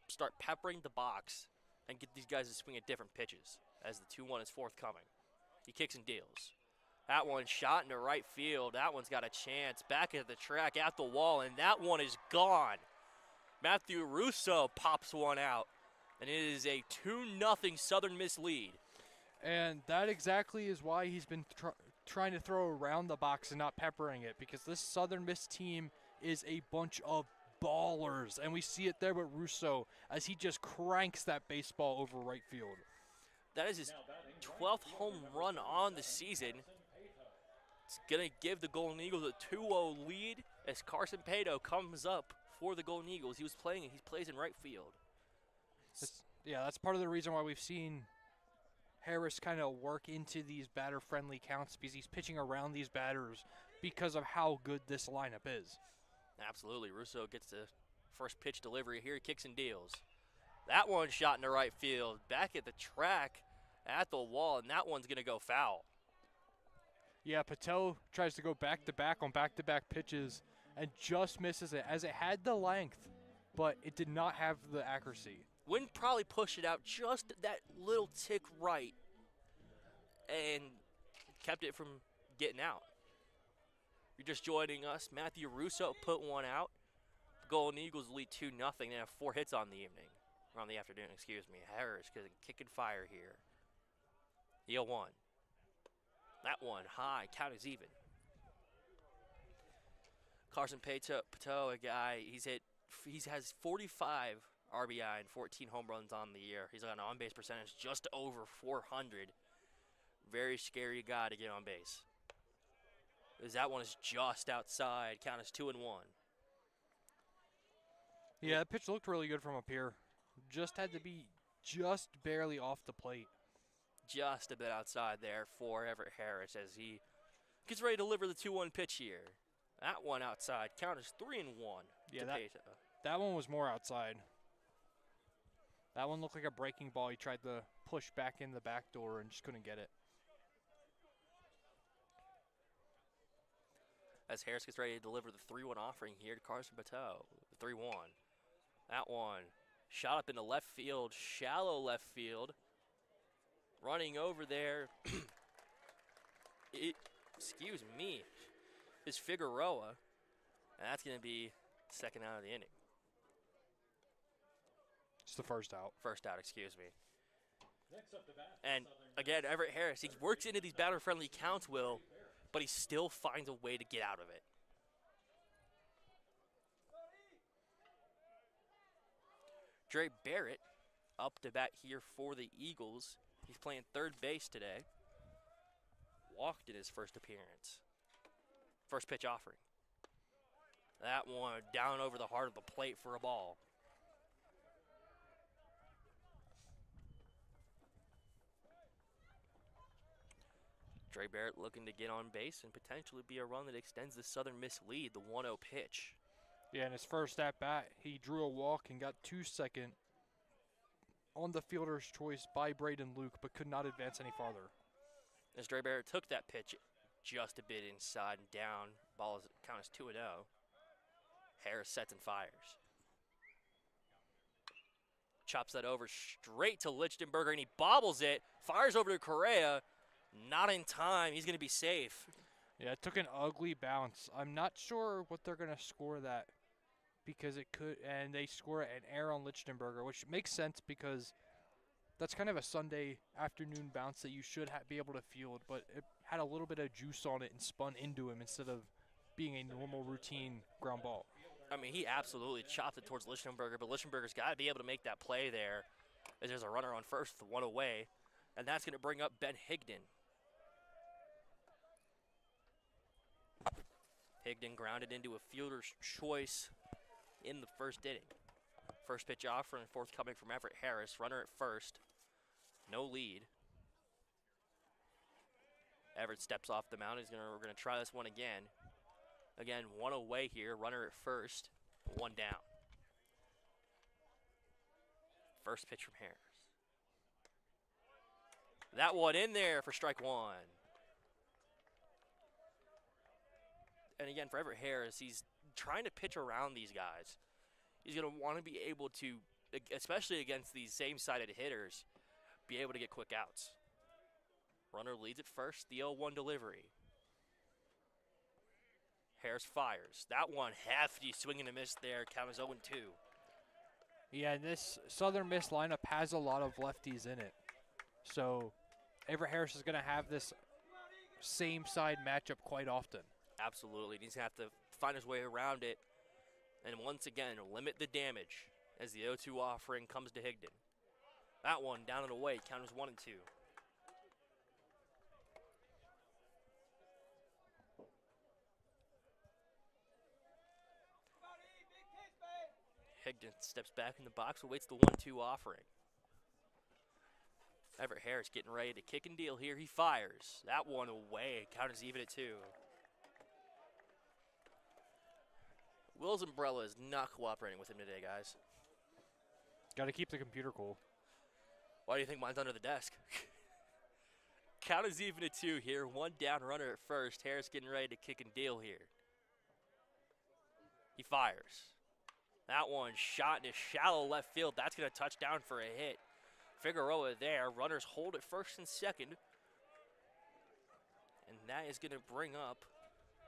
start peppering the box and get these guys to swing at different pitches as the 2-1 is forthcoming. He kicks and deals. That one shot into right field. That one's got a chance. Back at the track, at the wall, and that one is gone. Matthew Russo pops one out, and it is a 2-0 Southern Miss lead. And that exactly is why he's been trying to throw around the box and not peppering it, because this Southern Miss team is a bunch of ballers, and we see it there with Russo as he just cranks that baseball over right field. That is his 12th home run on the season. It's going to give the Golden Eagles a 2-0 lead as Carson Pato comes up for the Golden Eagles. He plays in right field. Yeah, that's part of the reason why we've seen Harris kind of work into these batter-friendly counts because he's pitching around these batters because of how good this lineup is. Absolutely. Russo gets the first pitch delivery here. He kicks and deals. That one shot into right field. Back at the track at the wall, and that one's going to go foul. Yeah, Patel tries to go back-to-back on back-to-back pitches and just misses it, as it had the length, but it did not have the accuracy. Wind probably pushed it out just that little tick right and kept it from getting out. You're just joining us. Matthew Russo put one out. The Golden Eagles lead 2-0. They have 4 hits on the evening, or on the afternoon, excuse me. Harris can kick and fire here. The 0-1. That one high, count is even. Carson Pateau, a guy, he has 45 RBI and 14 home runs on the year. He's got an on-base percentage just over 400. Very scary guy to get on base. As that one is just outside, count is 2-1. Yeah, that pitch looked really good from up here. Just had to be just barely off the plate. Just a bit outside there for Everett Harris as he gets ready to deliver the 2-1 pitch here. That one outside, count is 3-1. Yeah, that one was more outside. That one looked like a breaking ball. He tried to push back in the back door and just couldn't get it. As Harris gets ready to deliver the 3-1 offering here to Carson Pateau. The 3-1. That one shot up into left field, shallow left field. Running over there, excuse me, is Figueroa. And that's going to be second out of the inning. It's the first out. First out, excuse me. Next up to bat. And again, Everett Harris, he works into these batter-friendly counts, Will, but he still finds a way to get out of it. Dre Barrett up to bat here for the Eagles. He's playing third base today. Walked in his first appearance. First pitch offering. That one down over the heart of the plate for a ball. Dre Barrett looking to get on base and potentially be a run that extends the Southern Miss lead, the 1-0 pitch. Yeah, in his first at-bat, he drew a walk and got 2 second on the fielder's choice by Braden Luke, but could not advance any farther. As Dre Barrett took that pitch just a bit inside and down, ball is count is 2-0. Harris sets and fires. Chops that over straight to Lichtenberger, and he bobbles it, fires over to Correa. Not in time. He's going to be safe. Yeah, it took an ugly bounce. I'm not sure what they're going to score that, because it could, and they score an error on Lichtenberger, which makes sense because that's kind of a Sunday afternoon bounce that you should be able to field, but it had a little bit of juice on it and spun into him instead of being a normal routine ground ball. I mean, he absolutely chopped it towards Lichtenberger, but Lichtenberger's got to be able to make that play there as there's a runner on first, one away, and that's going to bring up Ben Higdon. Higdon grounded into a fielder's choice in the first inning. First pitch offer and forthcoming from Everett Harris. Runner at first. No lead. Everett steps off the mound. We're gonna try this one again. Again, one away here. Runner at first. One down. First pitch from Harris. That one in there for strike one. And again, for Everett Harris, he's trying to pitch around these guys. He's going to want to be able to, especially against these same-sided hitters, be able to get quick outs. Runner leads at first, the 0-1 delivery. Harris fires. That one hefty swing and a miss there. Count is 0-2. Yeah, this Southern Miss lineup has a lot of lefties in it. So Everett Harris is going to have this same side matchup quite often. Absolutely. He's going to have to find his way around it. And once again, limit the damage as the 0-2 offering comes to Higdon. That one down and away. Count is 1-2. Higdon steps back in the box, awaits the 1-2 offering. Everett Harris getting ready to kick and deal here. He fires. That one away. Count is even at 2. Will's umbrella is not cooperating with him today, guys. Got to keep the computer cool. Why do you think mine's under the desk? Count is even at 2 here. 1 down runner at first. Harris getting ready to kick and deal here. He fires. That one shot into shallow left field. That's going to touch down for a hit. Figueroa there. Runners hold at first and second. And that is going to bring up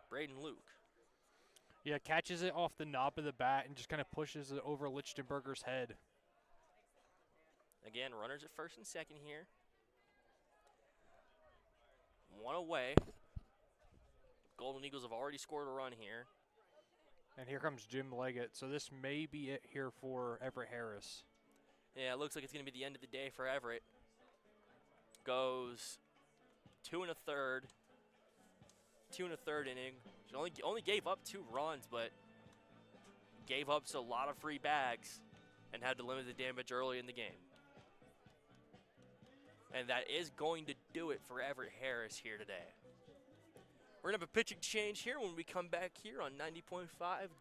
Braden Luke. Yeah, catches it off the knob of the bat and just kind of pushes it over Lichtenberger's head. Again, runners at first and second here. 1 away. Golden Eagles have already scored a run here. And here comes Jim Leggett. So this may be it here for Everett Harris. Yeah, it looks like it's going to be the end of the day for Everett. Goes 2 1/3. 2 1/3 inning. Only gave up 2 runs, but gave up a lot of free bags and had to limit the damage early in the game. And that is going to do it for Everett Harris here today. We're going to have a pitching change here when we come back here on 90.5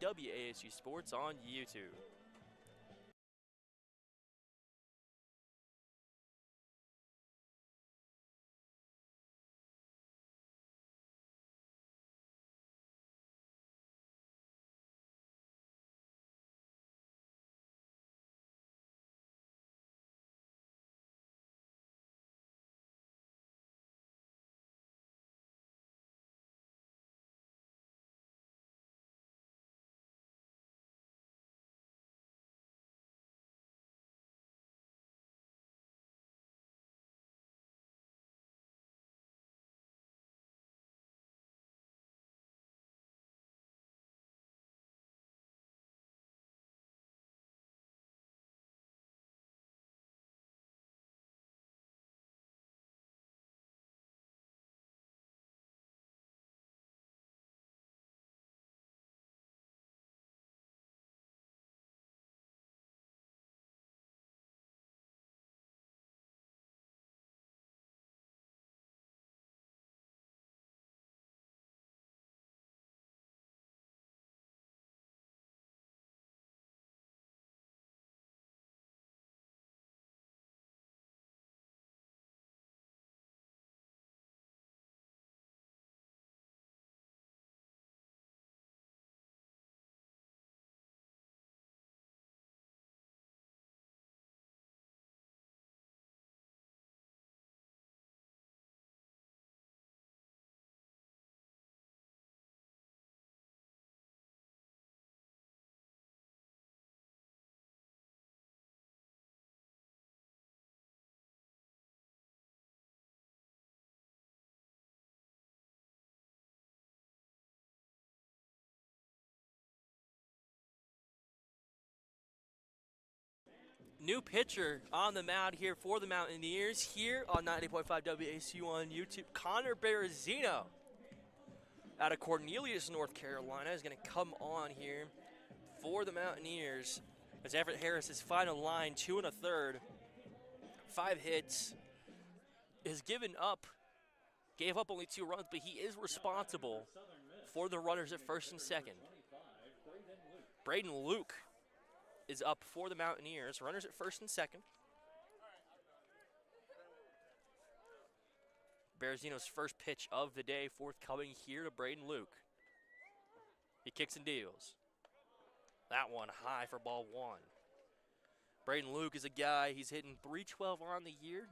WASU Sports on YouTube. New pitcher on the mound here for the Mountaineers here on 90.5 WACU on YouTube. Connor Berezino out of Cornelius, North Carolina is going to come on here for the Mountaineers as Everett Harris's final line, 2 1/3, 5 hits, gave up only 2 runs, but he is responsible for the runners at first and second. Braden Luke is up for the Mountaineers. Runners at first and second. Berezino's first pitch of the day forthcoming here to Braden Luke. He kicks and deals. That one high for ball 1. Braden Luke is a guy, he's hitting .312 on the year,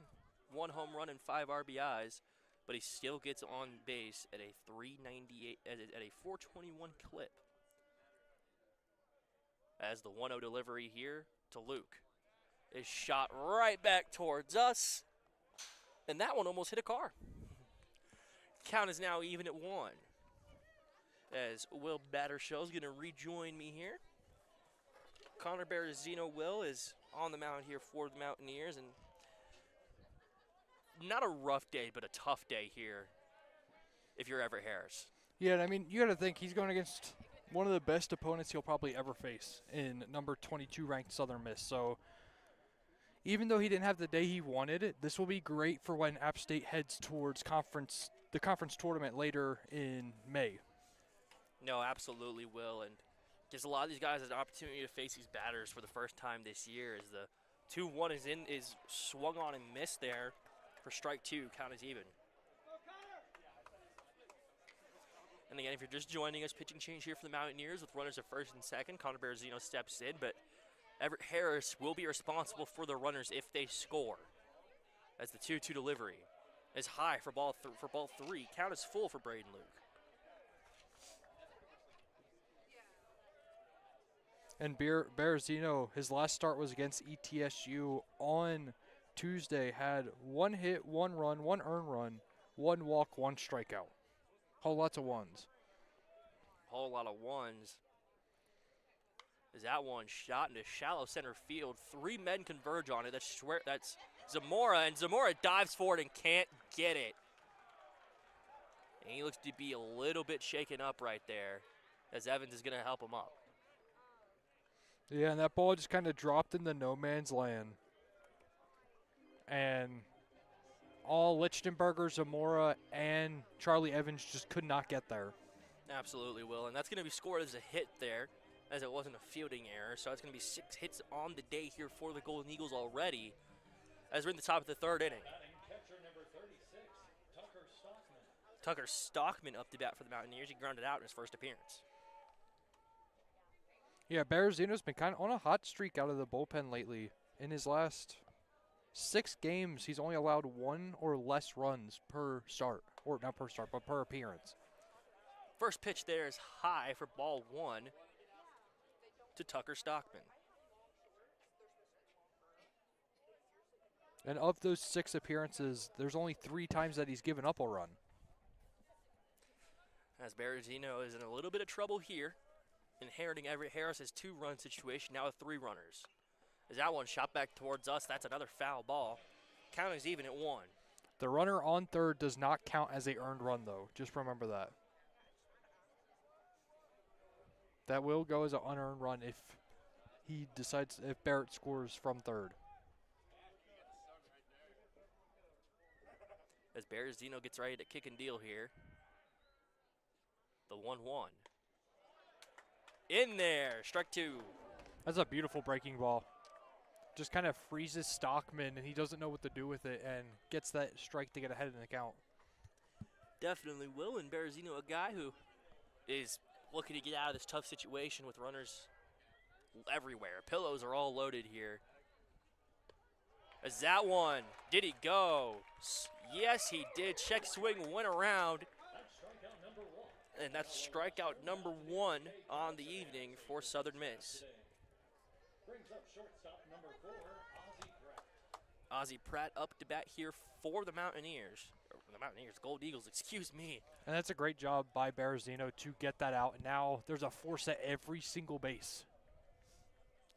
1 home run and 5 RBIs, but he still gets on base at a .398, at a .421 clip. As the 1-0 delivery here to Luke is shot right back towards us. And that one almost hit a car. Count is now even at 1. As Will Battershaw is going to rejoin me here. Connor Berezino, Will, is on the mound here for the Mountaineers. And not a rough day, but a tough day here if you're Everett Harris. Yeah, and I mean, you got to think he's going against one of the best opponents he'll probably ever face in number 22 ranked Southern Miss. So even though he didn't have the day he wanted, this will be great for when App State heads towards the conference tournament later in May. No, absolutely will, and gives a lot of these guys an opportunity to face these batters for the first time this year. As the 2-1 is swung on and missed there for strike 2. Count is even. And again, if you're just joining us, pitching change here for the Mountaineers with runners at first and second. Connor Berezino steps in, but Everett Harris will be responsible for the runners if they score. As the 2-2 delivery is high for ball 3. Count is full for Braden Luke. And Berezino, his last start was against ETSU on Tuesday, had 1 hit, 1 run, 1 earned run, 1 walk, 1 strikeout. Whole lots of ones. Whole lot of ones. Is that one shot into shallow center field? 3 men converge on it. That's Zamora, and Zamora dives forward and can't get it. And he looks to be a little bit shaken up right there, as Evans is going to help him up. Yeah, and that ball just kind of dropped into no man's land. And all Lichtenberger, Zamora, and Charlie Evans just could not get there. Absolutely will, and that's going to be scored as a hit there, as it wasn't a fielding error. So it's going to be 6 hits on the day here for the Golden Eagles already, as we're in the top of the 3rd inning. Batting catcher number 36, Tucker Stockman. Tucker Stockman up to bat for the Mountaineers. He grounded out in his first appearance. Yeah, Berezino's been kind of on a hot streak out of the bullpen lately. In his last 6 games, he's only allowed 1 or less runs per start. Or not per start, but per appearance. First pitch there is high for ball 1 to Tucker Stockman. And of those 6 appearances, there's only 3 times that he's given up a run. As Berezino is in a little bit of trouble here, inheriting Everett Harris's 2-run situation, now with 3 runners. As that one shot back towards us, that's another foul ball. Count is even at 1. The runner on third does not count as a earned run, though. Just remember that. That will go as an unearned run if if Barrett scores from third. As Berezino gets ready to kick and deal here. The 1-1. In there, strike 2. That's a beautiful breaking ball. Just kind of freezes Stockman, and he doesn't know what to do with it, and gets that strike to get ahead in the count. Definitely will, and Berezino, a guy who is looking to get out of this tough situation with runners everywhere. Pillows are all loaded here. As that one, did he go? Yes, he did. Check swing went around. And that's strikeout number 1 on the evening for Southern Miss. Brings up shortstop number 4, Ozzie Pratt. Ozzie Pratt up to bat here for the Mountaineers. Gold Eagles, excuse me. And that's a great job by Berezino to get that out. And now there's a force at every single base.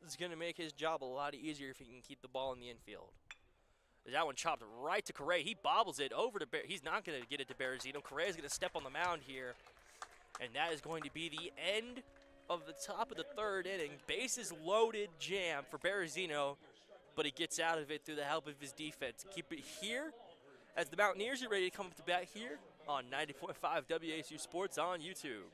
This is going to make his job a lot easier if he can keep the ball in the infield. That one chopped right to Correa. He bobbles it over to He's not going to get it to Berezino. Correa's going to step on the mound here. And that is going to be the end of the top of the 3rd inning. Bases loaded jam for Berezino, but he gets out of it through the help of his defense. Keep it here as the Mountaineers are ready to come up to bat here on 90.5 WASU Sports on YouTube.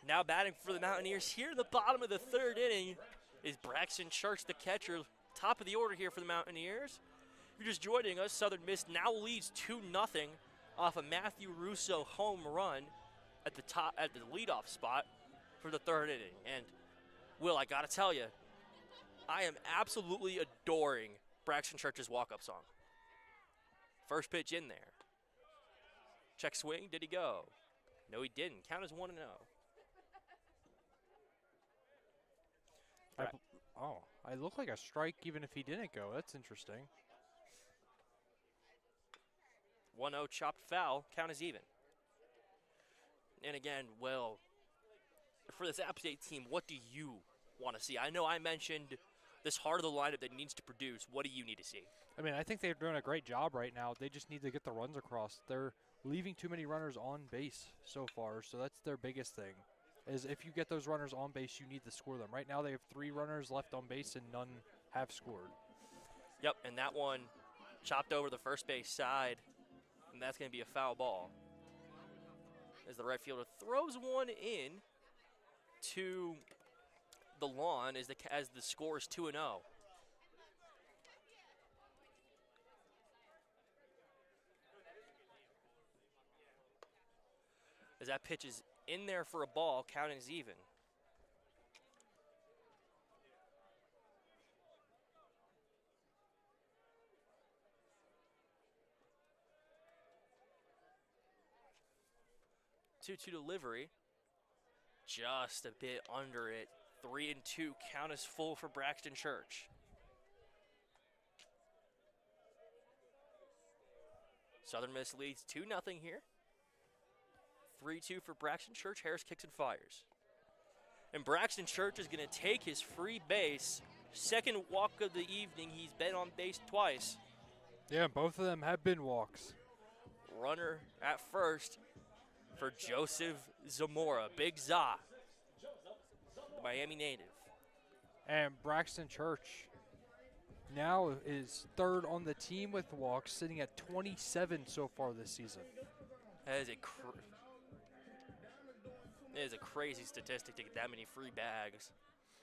Now batting for the Mountaineers here in the bottom of the third inning is Braxton Church, the catcher. Top of the order here for the Mountaineers. If you're just joining us, Southern Miss now leads 2-0 off a Matthew Russo home run at the leadoff spot for the third inning. And Will, I gotta tell you, I am absolutely adoring Braxton Church's walk-up song. First pitch in there. Check swing, did he go? No, he didn't. Count as 1-0. I look like a strike even if he didn't go. That's interesting. 1-0 chopped foul, count is even. And again, well, for this App State team, what do you want to see? I know I mentioned this heart of the lineup that needs to produce. What do you need to see? I mean, I think they're doing a great job right now. They just need to get the runs across. They're leaving too many runners on base so far, so that's their biggest thing. Is if you get those runners on base, you need to score them. Right now they have 3 runners left on base and none have scored. Yep, and that one chopped over the first base side, and that's going to be a foul ball. As the right fielder throws one in to the lawn as the score is 2-0. As that pitch is in there for a ball, counting is even. Two delivery, just a bit under it. 3-2, count is full for Braxton Church. Southern Miss leads 2-0 here. 3-2 for Braxton Church. Harris kicks and fires. And Braxton Church is going to take his free base. Second walk of the evening. He's been on base twice. Yeah, both of them have been walks. Runner at first for Joseph Zamora. Big Za, the Miami native. And Braxton Church now is third on the team with walks, sitting at 27 so far this season. That is a crazy statistic to get that many free bags.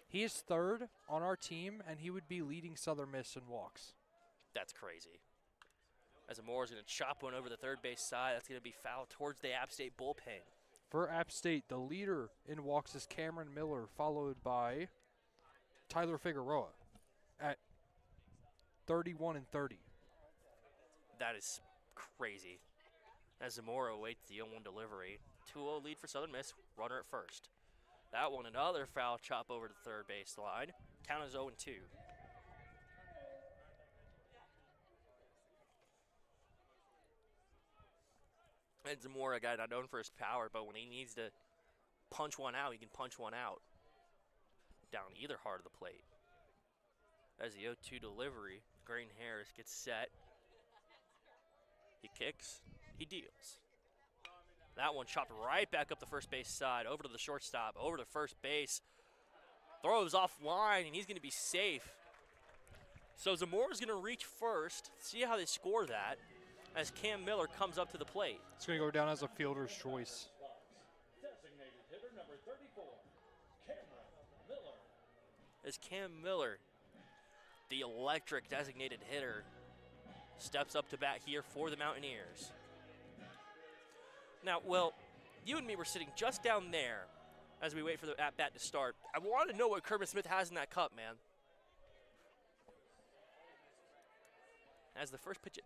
He is third on our team, and he would be leading Southern Miss in walks. That's crazy. As Zamora's going to chop one over the third base side. That's going to be foul towards the App State bullpen. For App State, the leader in walks is Cameron Miller, followed by Tyler Figueroa at 31 and 30. That is crazy. As Zamora awaits the 0-1 delivery. 2-0 lead for Southern Miss, runner at first. That one, another foul chop over to the third base line. Count is 0-2. And Zamora, a guy not known for his power, but when he needs to punch one out, he can punch one out down either heart of the plate. As the 0-2 delivery, Green Harris gets set. He kicks, he deals. That one chopped right back up the first base side, over to the shortstop, over to first base. Throws offline, and he's going to be safe. So Zamora's going to reach first, see how they score that, as Cam Miller comes up to the plate. It's going to go down as a fielder's choice. Designated hitter number 34, Cameron Miller. As Cam Miller, the electric designated hitter, steps up to bat here for the Mountaineers. Now, well, you and me were sitting just down there as we wait for the at-bat to start. I want to know what Kermit Smith has in that cup, man. As the first pitch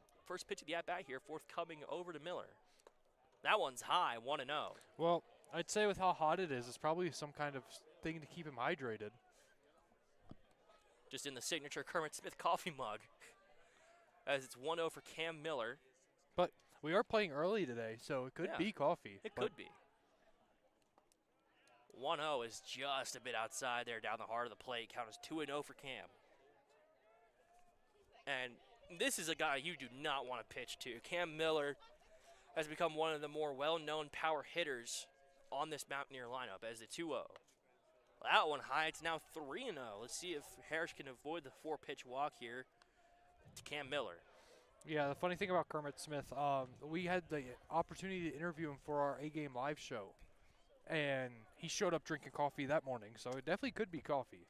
of the at-bat here, forthcoming over to Miller. That one's high, 1-0. Well, I'd say with how hot it is, it's probably some kind of thing to keep him hydrated. Just in the signature Kermit Smith coffee mug. As it's 1-0 for Cam Miller. But we are playing early today, so it could be coffee. It could be. 1-0 is just a bit outside there down the heart of the plate. Count is 2-0 for Cam. And this is a guy you do not want to pitch to. Cam Miller has become one of the more well-known power hitters on this Mountaineer lineup as the 2-0. That one high, it's now 3-0. Let's see if Harris can avoid the 4-pitch walk here to Cam Miller. Yeah, the funny thing about Kermit Smith, we had the opportunity to interview him for our A-Game live show. and he showed up drinking coffee that morning, so it definitely could be coffee.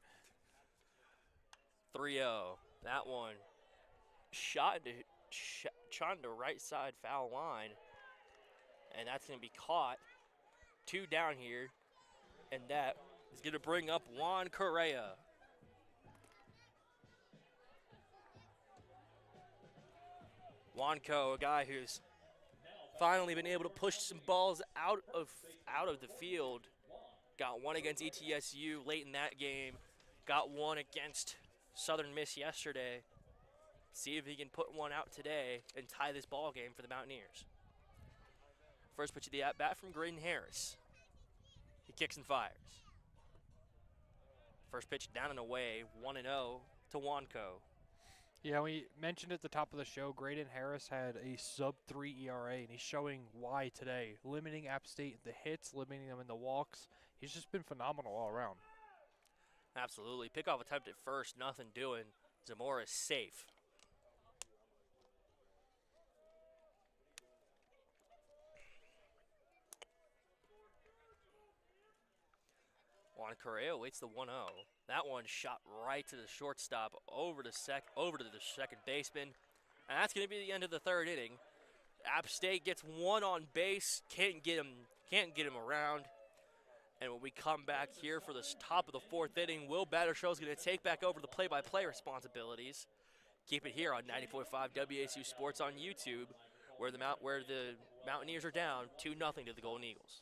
3-0. That one shot to right side foul line, and that's going to be caught. 2 down here, and that is going to bring up Juan Correa. Juanco, a guy who's finally been able to push some balls out of the field. Got one against ETSU late in that game. Got one against Southern Miss yesterday. See if he can put one out today and tie this ball game for the Mountaineers. First pitch of the at-bat from Graydon Harris. He kicks and fires. First pitch down and away, 1-0 to Juanco. Yeah, we mentioned at the top of the show, Graydon Harris had a sub-3 ERA, and he's showing why today. Limiting App State in the hits, limiting them in the walks. He's just been phenomenal all around. Absolutely. Pickoff attempt at first, nothing doing. Zamora is safe. Juan Correa waits the 1-0. That one shot right to the shortstop, over to the second baseman. And that's going to be the end of the third inning. App State gets one on base, can't get him around. And when we come back here for the top of the fourth inning, Will Battershaw is going to take back over the play-by-play responsibilities. Keep it here on 94.5 WSU Sports on YouTube, where the Mountaineers are down 2-0 to the Golden Eagles.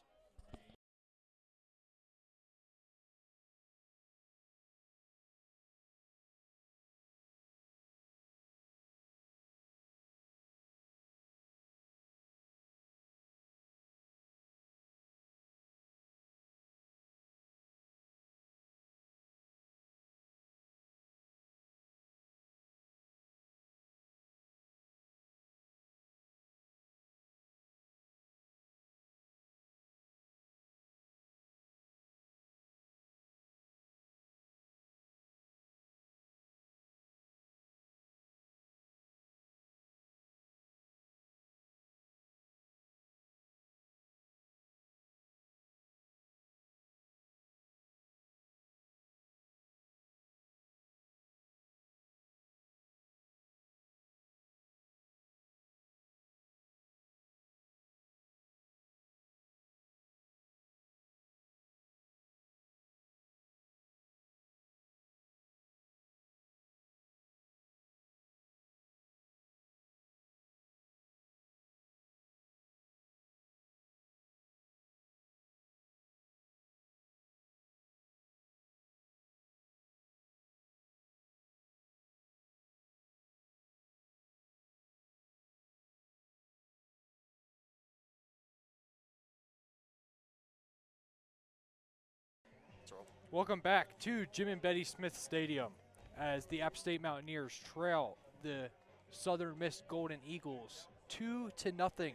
Welcome back to Jim and Betty Smith Stadium as the App State Mountaineers trail the Southern Miss Golden Eagles 2-0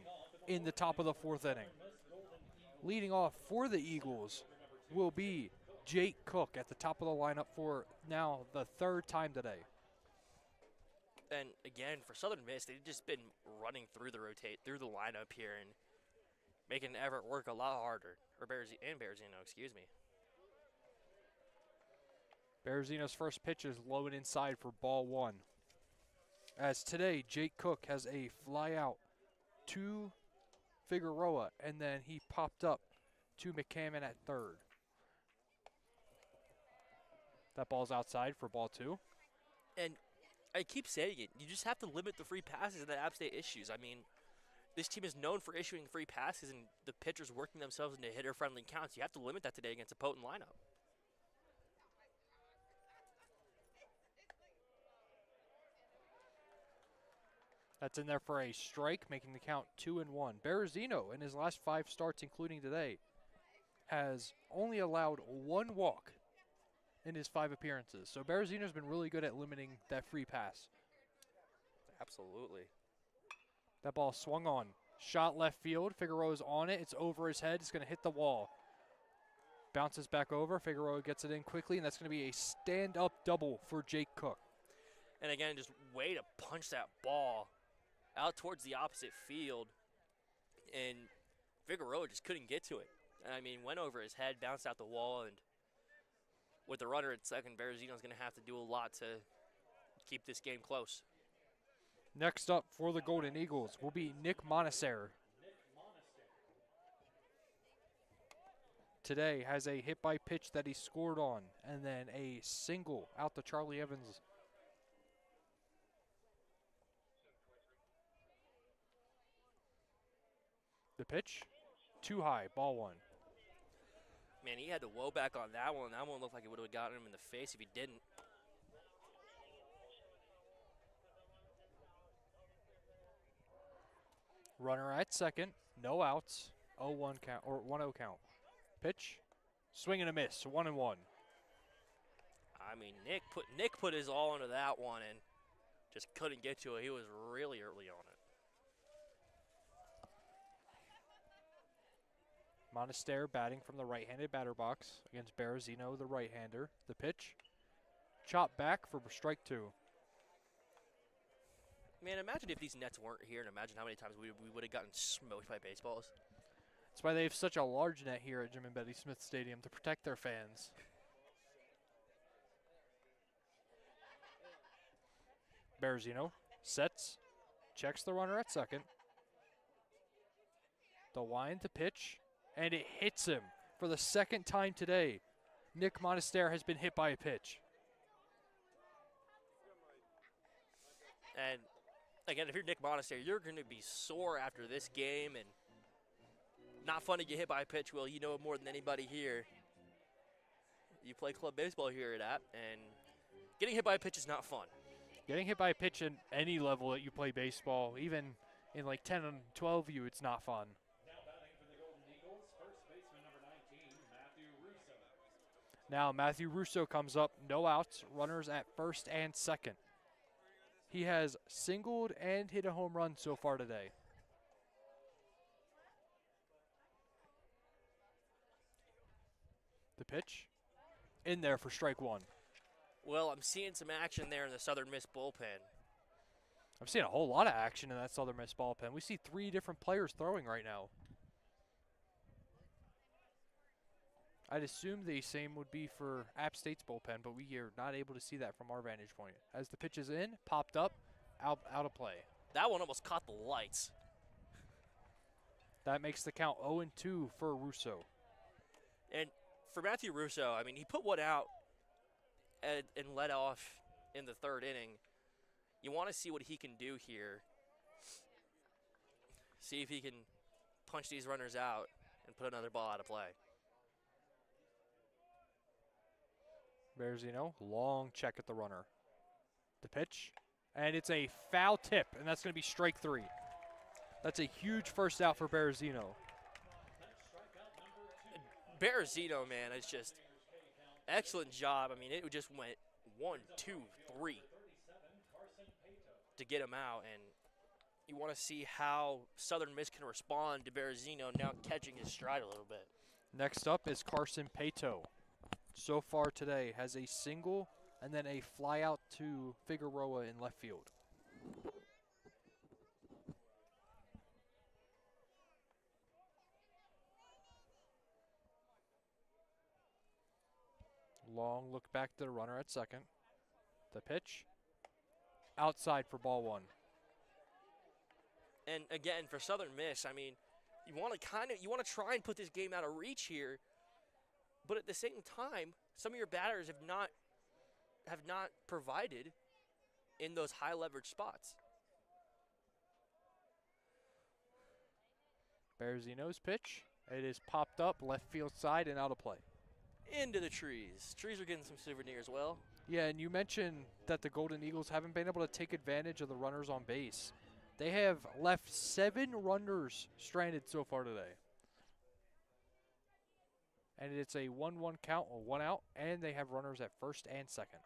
in the top of the fourth inning. Leading off for the Eagles will be Jake Cook at the top of the lineup for now the third time today. And again, for Southern Miss, they've just been running through the lineup here and making Everett work a lot harder. Berezino, excuse me. Berezino's first pitch is low and inside for ball one. As today, Jake Cook has a fly out to Figueroa, and then he popped up to McCammon at third. That ball's outside for ball two. And I keep saying it, you just have to limit the free passes and the App State issues. I mean, this team is known for issuing free passes and the pitchers working themselves into hitter-friendly counts. You have to limit that today against a potent lineup. That's in there for a strike, making the count 2-1. Berezino, in his last 5 starts, including today, has only allowed 1 walk in his 5 appearances. So Berezino's been really good at limiting that free pass. Absolutely. That ball swung on. Shot left field. Figueroa's on it. It's over his head. It's going to hit the wall. Bounces back over. Figueroa gets it in quickly, and that's going to be a stand-up double for Jake Cook. And again, just way to punch that ball out towards the opposite field. And Figueroa just couldn't get to it. I mean, went over his head, bounced out the wall, and with the runner at second, Berezino's going to have to do a lot to keep this game close. Next up for the Golden Eagles will be Nick Monacer. Today has a hit by pitch that he scored on, and then a single out to Charlie Evans. The pitch, too high, ball one. Man, he had to woe back on that one. That one looked like it would have gotten him in the face if he didn't. Runner at second, no outs, 0-1 count or 1-0 count. Pitch, swing and a miss, 1-1. I mean, Nick put his all into that one and just couldn't get to it. He was really early on it. Monaster batting from the right-handed batter box against Berezino, the right-hander. The pitch, chop back for strike two. Man, imagine if these nets weren't here, and imagine how many times we would have gotten smoked by baseballs. That's why they have such a large net here at Jim and Betty Smith Stadium, to protect their fans. Berezino sets, checks the runner at second. The wind to pitch, and it hits him for the second time today. Nick Monaster has been hit by a pitch. And again, if you're Nick Monaster, you're going to be sore after this game, and not fun to get hit by a pitch. Well, you know it more than anybody here. You play club baseball here at App, and getting hit by a pitch is not fun. Getting hit by a pitch at any level that you play baseball, even in like 10 and 12U, it's not fun. Now batting for the Golden Eagles, first baseman number 19, Matthew Russo. Now Matthew Russo comes up, no outs, runners at first and second. He has singled and hit a home run so far today. The pitch, in there for strike one. Well, I'm seeing some action there in the Southern Miss bullpen. I'm seeing a whole lot of action in that Southern Miss bullpen. We see 3 different players throwing right now. I'd assume the same would be for App State's bullpen, but we are not able to see that from our vantage point. As the pitch is in, popped up, out of play. That one almost caught the lights. That makes the count 0-2 for Russo. And for Matthew Russo, I mean, he put one out and led off in the third inning. You want to see what he can do here. See if he can punch these runners out and put another ball out of play. Berezino, long check at the runner. The pitch, and it's a foul tip, and that's going to be strike 3. That's a huge first out for Berezino. Berezino, man, it's just excellent job. I mean, it just went 1, 2, 3 to get him out, and you want to see how Southern Miss can respond to Berezino now catching his stride a little bit. Next up is Carson Pato. So far today has a single and then a fly out to Figueroa in left field. Long look back to the runner at second. The pitch, outside for ball one. And again, for Southern Miss, I mean, you want to try and put this game out of reach here, but at the same time, some of your batters have not provided in those high leverage spots. Berezino's pitch. It is popped up left field side and out of play. Into the trees. Trees are getting some souvenirs, well. Yeah, and you mentioned that the Golden Eagles haven't been able to take advantage of the runners on base. They have left 7 runners stranded so far today. And it's a 1-1 count or 1 out, and they have runners at first and second.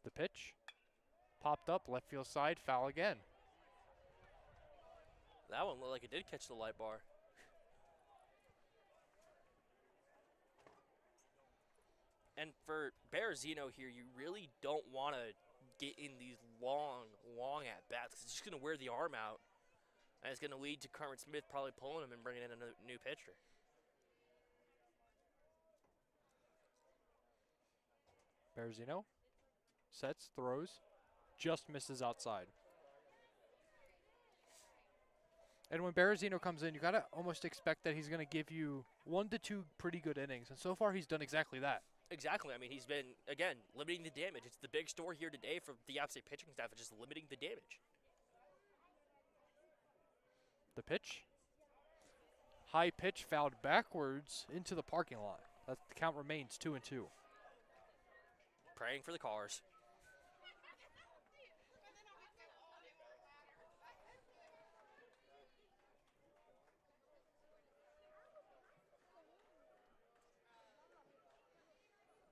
The pitch, popped up, left field side, foul again. That one looked like it did catch the light bar. And for Berezino here, you really don't want to get in these long at-bats because it's just going to wear the arm out. And it's going to lead to Kermit Smith probably pulling him and bringing in a new pitcher. Berezino sets, throws, just misses outside. And when Berezino comes in, you got to almost expect that he's going to give you 1 to 2 pretty good innings. And so far, he's done exactly that. Exactly. I mean, he's been, again, limiting the damage. It's the big story here today for the App State pitching staff, is just limiting the damage. The pitch. High pitch fouled backwards into the parking lot. The count remains 2-2. Praying for the cars.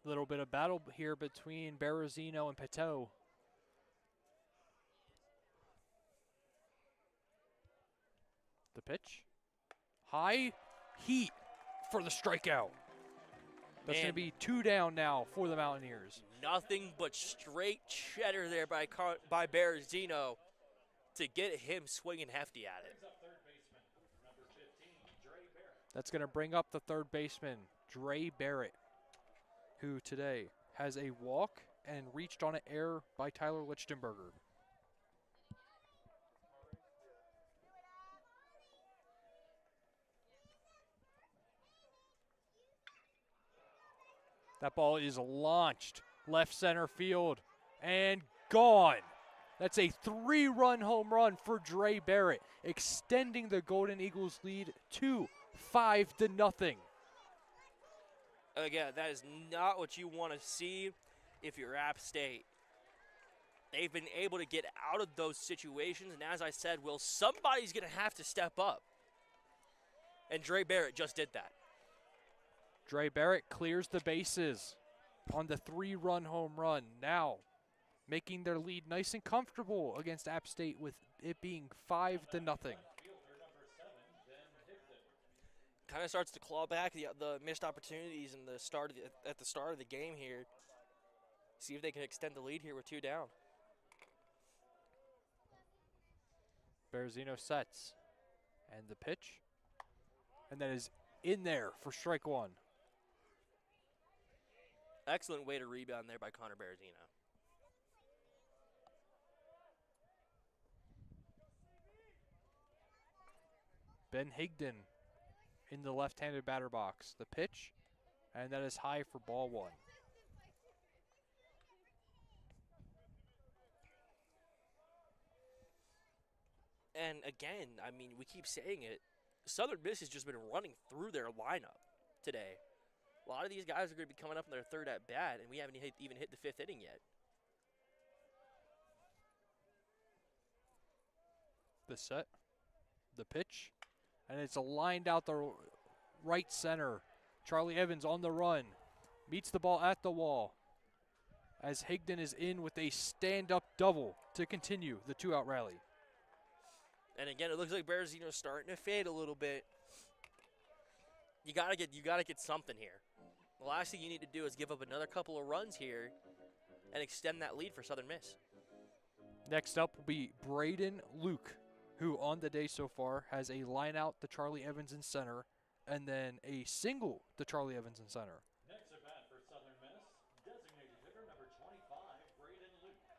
Little bit of battle here between Berezino and Peteau. The pitch. High heat for the strikeout. That's going to be 2 down now for the Mountaineers. Nothing but straight cheddar there by Berezino to get him swinging hefty at it. That's going to bring up the third baseman, Dre Barrett, who today has a walk and reached on an error by Tyler Lichtenberger. That ball is launched left center field and gone. That's a 3-run home run for Dre Barrett, extending the Golden Eagles lead to 5-0. Again, that is not what you want to see if you're App State. They've been able to get out of those situations, and as I said, somebody's going to have to step up. And Dre Barrett just did that. Dre Barrett clears the bases on the 3-run home run, now making their lead nice and comfortable against App State with it being 5-0. Kind of starts to claw back the missed opportunities in at the start of the game here. See if they can extend the lead here with 2 down. Berezino sets, and the pitch, and that is in there for strike 1. Excellent way to rebound there by Connor Berezino. Ben Higdon in the left-handed batter box. The pitch, and that is high for ball 1. And again, I mean, we keep saying it, Southern Miss has just been running through their lineup today. A lot of these guys are going to be coming up in their 3rd at bat, and we haven't even hit the 5th inning yet. The set, the pitch, and it's lined out the right center. Charlie Evans on the run, meets the ball at the wall as Higdon is in with a stand-up double to continue the 2-out rally. And again, it looks like Berezino's starting to fade a little bit. You gotta get something here. The last thing you need to do is give up another couple of runs here and extend that lead for Southern Miss. Next up will be Braden Luke, who on the day so far has a line out to Charlie Evans in center and then a single to Charlie Evans in center. Next at bat for Southern Miss, designated hitter number 25, Braden Luke.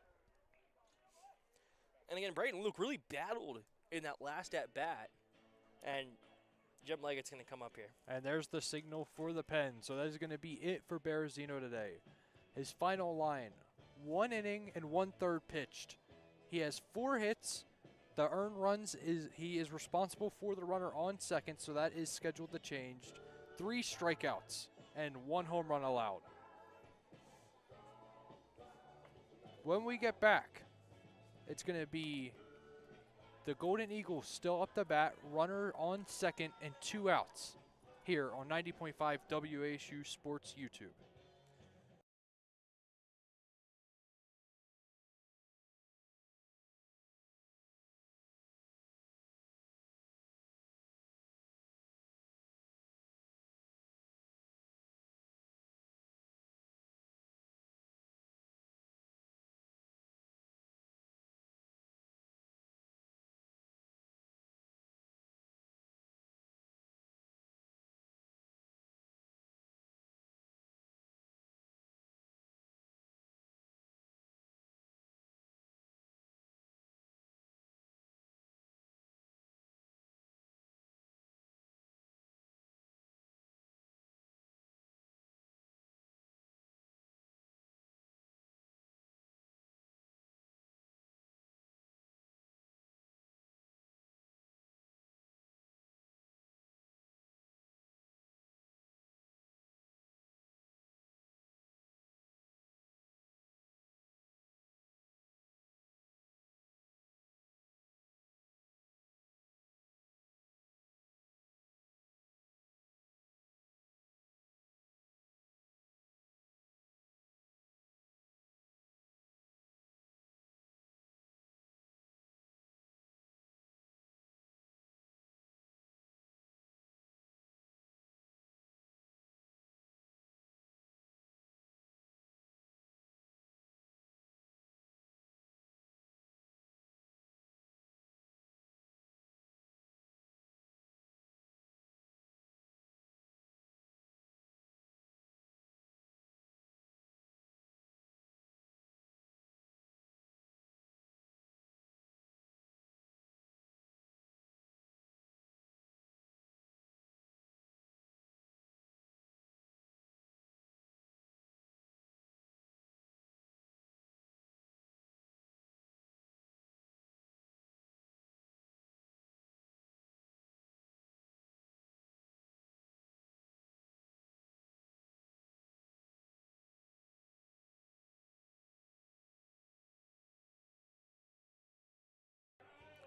And again, Braden Luke really battled in that last at bat, and Jim Leggett's going to come up here. And there's the signal for the pen. So that is going to be it for Berezino today. His final line, 1 inning and 1/3 pitched. He has 4 hits. The earned runs he is responsible for the runner on second, so that is scheduled to change. 3 strikeouts and 1 home run allowed. When we get back, it's going to be the Golden Eagles still up the bat, runner on second, and 2 outs here on 90.5 WASU Sports YouTube.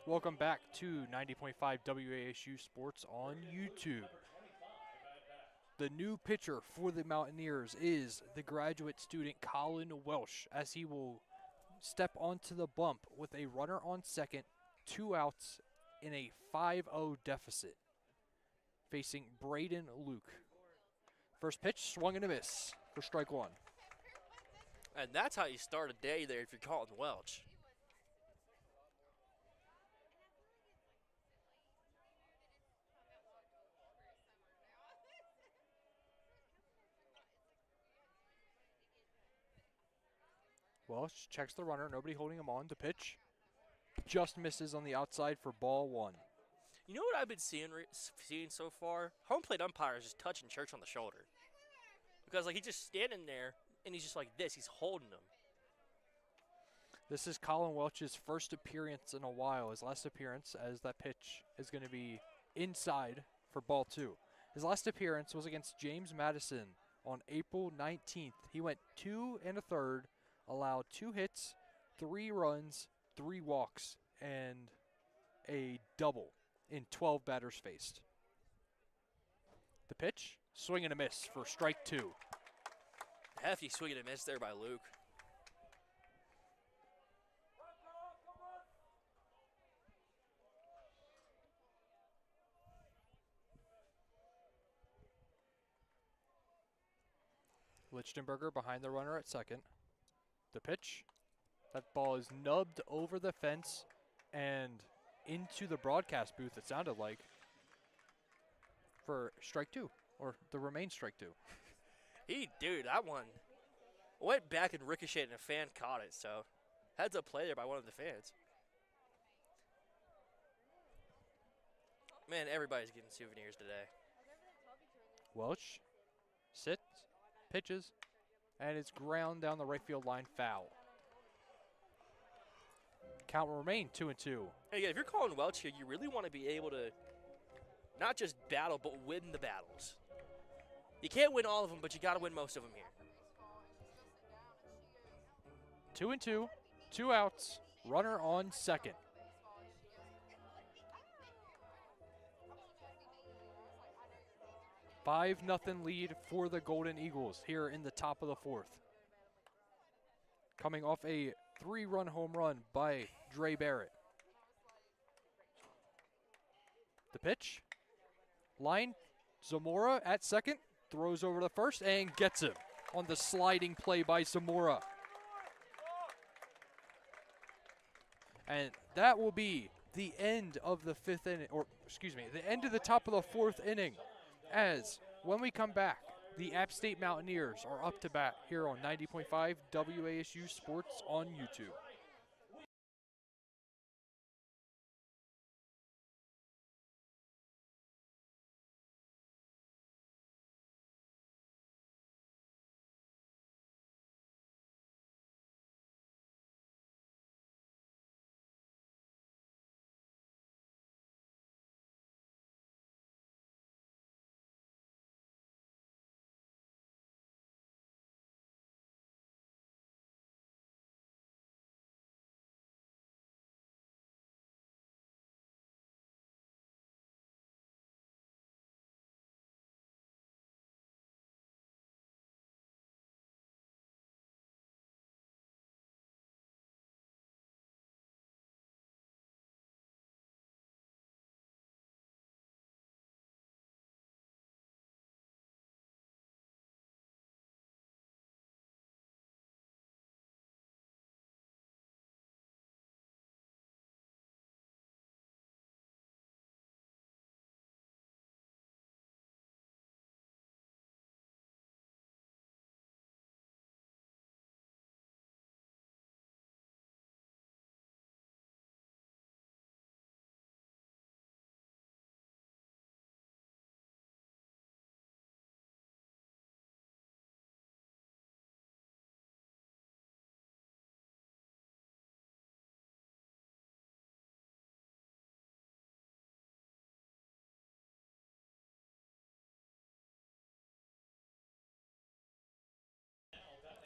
Welcome back to 90.5 WASU Sports on YouTube. The new pitcher for the Mountaineers is the graduate student Colin Welsh, as he will step onto the bump with a runner on second, 2 outs in a 5-0 deficit, facing Braden Luke. First pitch, swung and a miss for strike one. And that's how you start a day there if you're Colin Welch. Welsh checks the runner, nobody holding him on. The pitch just misses on the outside for ball one. You know what I've been seeing so far? Home plate umpires just touching Church on the shoulder. Because like he's just standing there and he's just like this. He's holding him. This is Colin Welch's first appearance in a while. His last appearance, as that pitch is going to be inside for ball two. His last appearance was against James Madison on April 19th. He went 2 1/3, allowed 2 hits, 3 runs, 3 walks, and a double in 12 batters faced. The pitch, swing and a miss for strike two. Hefty swing and a miss there by Luke. Lichtenberger behind the runner at second. The pitch. That ball is nubbed over the fence and into the broadcast booth, it sounded like, for strike two, or the remain strike two. Dude, that one went back and ricocheted and a fan caught it, so heads up play there by one of the fans. Man, everybody's getting souvenirs today. Welch sits, pitches, and it's ground down the right field line, foul. Count will remain 2-2. Hey, again, if you're calling Welch here, you really want to be able to not just battle, but win the battles. You can't win all of them, but you got to win most of them here. 2-2, 2 outs, runner on second. Five nothing lead for the Golden Eagles here in the top of the fourth. Coming off a 3-run home run by Dre Barrett. The pitch. Line. Zamora at second. Throws over to first and gets him on the sliding play by Zamora. And that will be the end of the fifth inning, or excuse me, the end of the top of the fourth inning. As when we come back, the App State Mountaineers are up to bat here on 90.5 WASU Sports on YouTube.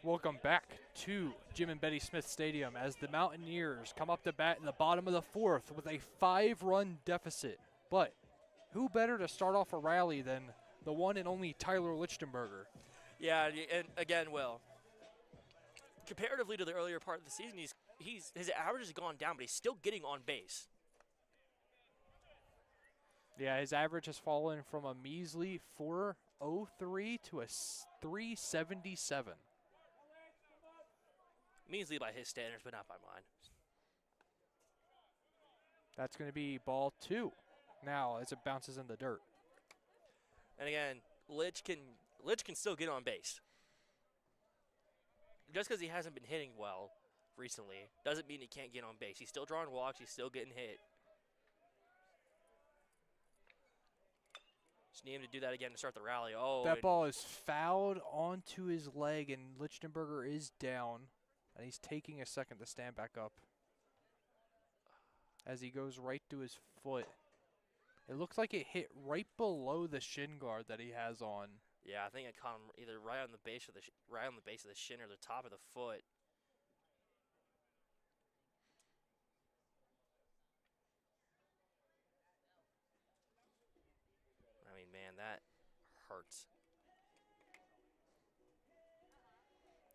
Welcome back to Jim and Betty Smith Stadium as the Mountaineers come up to bat in the bottom of the fourth with a 5-run deficit. But who better to start off a rally than the one and only Tyler Lichtenberger? Yeah, and again, Will, comparatively to the earlier part of the season, his average has gone down, but he's still getting on base. Yeah, his average has fallen from a measly 403 to a 377. Measly by his standards, but not by mine. That's going to be ball 2 now as it bounces in the dirt. And again, Lich can still get on base. Just because he hasn't been hitting well recently doesn't mean he can't get on base. He's still drawing walks. He's still getting hit. Just need him to do that again to start the rally. Oh, That ball is fouled onto his leg, and Lichtenberger is down, and he's taking a second to stand back up as he goes right to his foot. It looks like it hit right below the shin guard that he has on. yeah, I think it caught him either right on the base of the shin or the top of the foot. I mean, man, that hurts.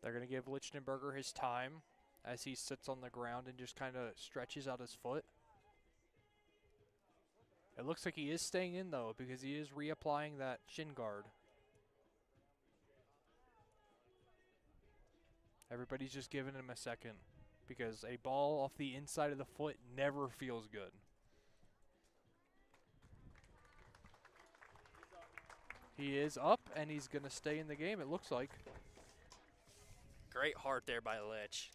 They're going to give Lichtenberger his time as he sits on the ground and just kind of stretches out his foot. It looks like he is staying in, though, because he is reapplying that shin guard. Everybody's just giving him a second because a ball off the inside of the foot never feels good. He is up, and he's going to stay in the game, it looks like. Great heart there by Lich.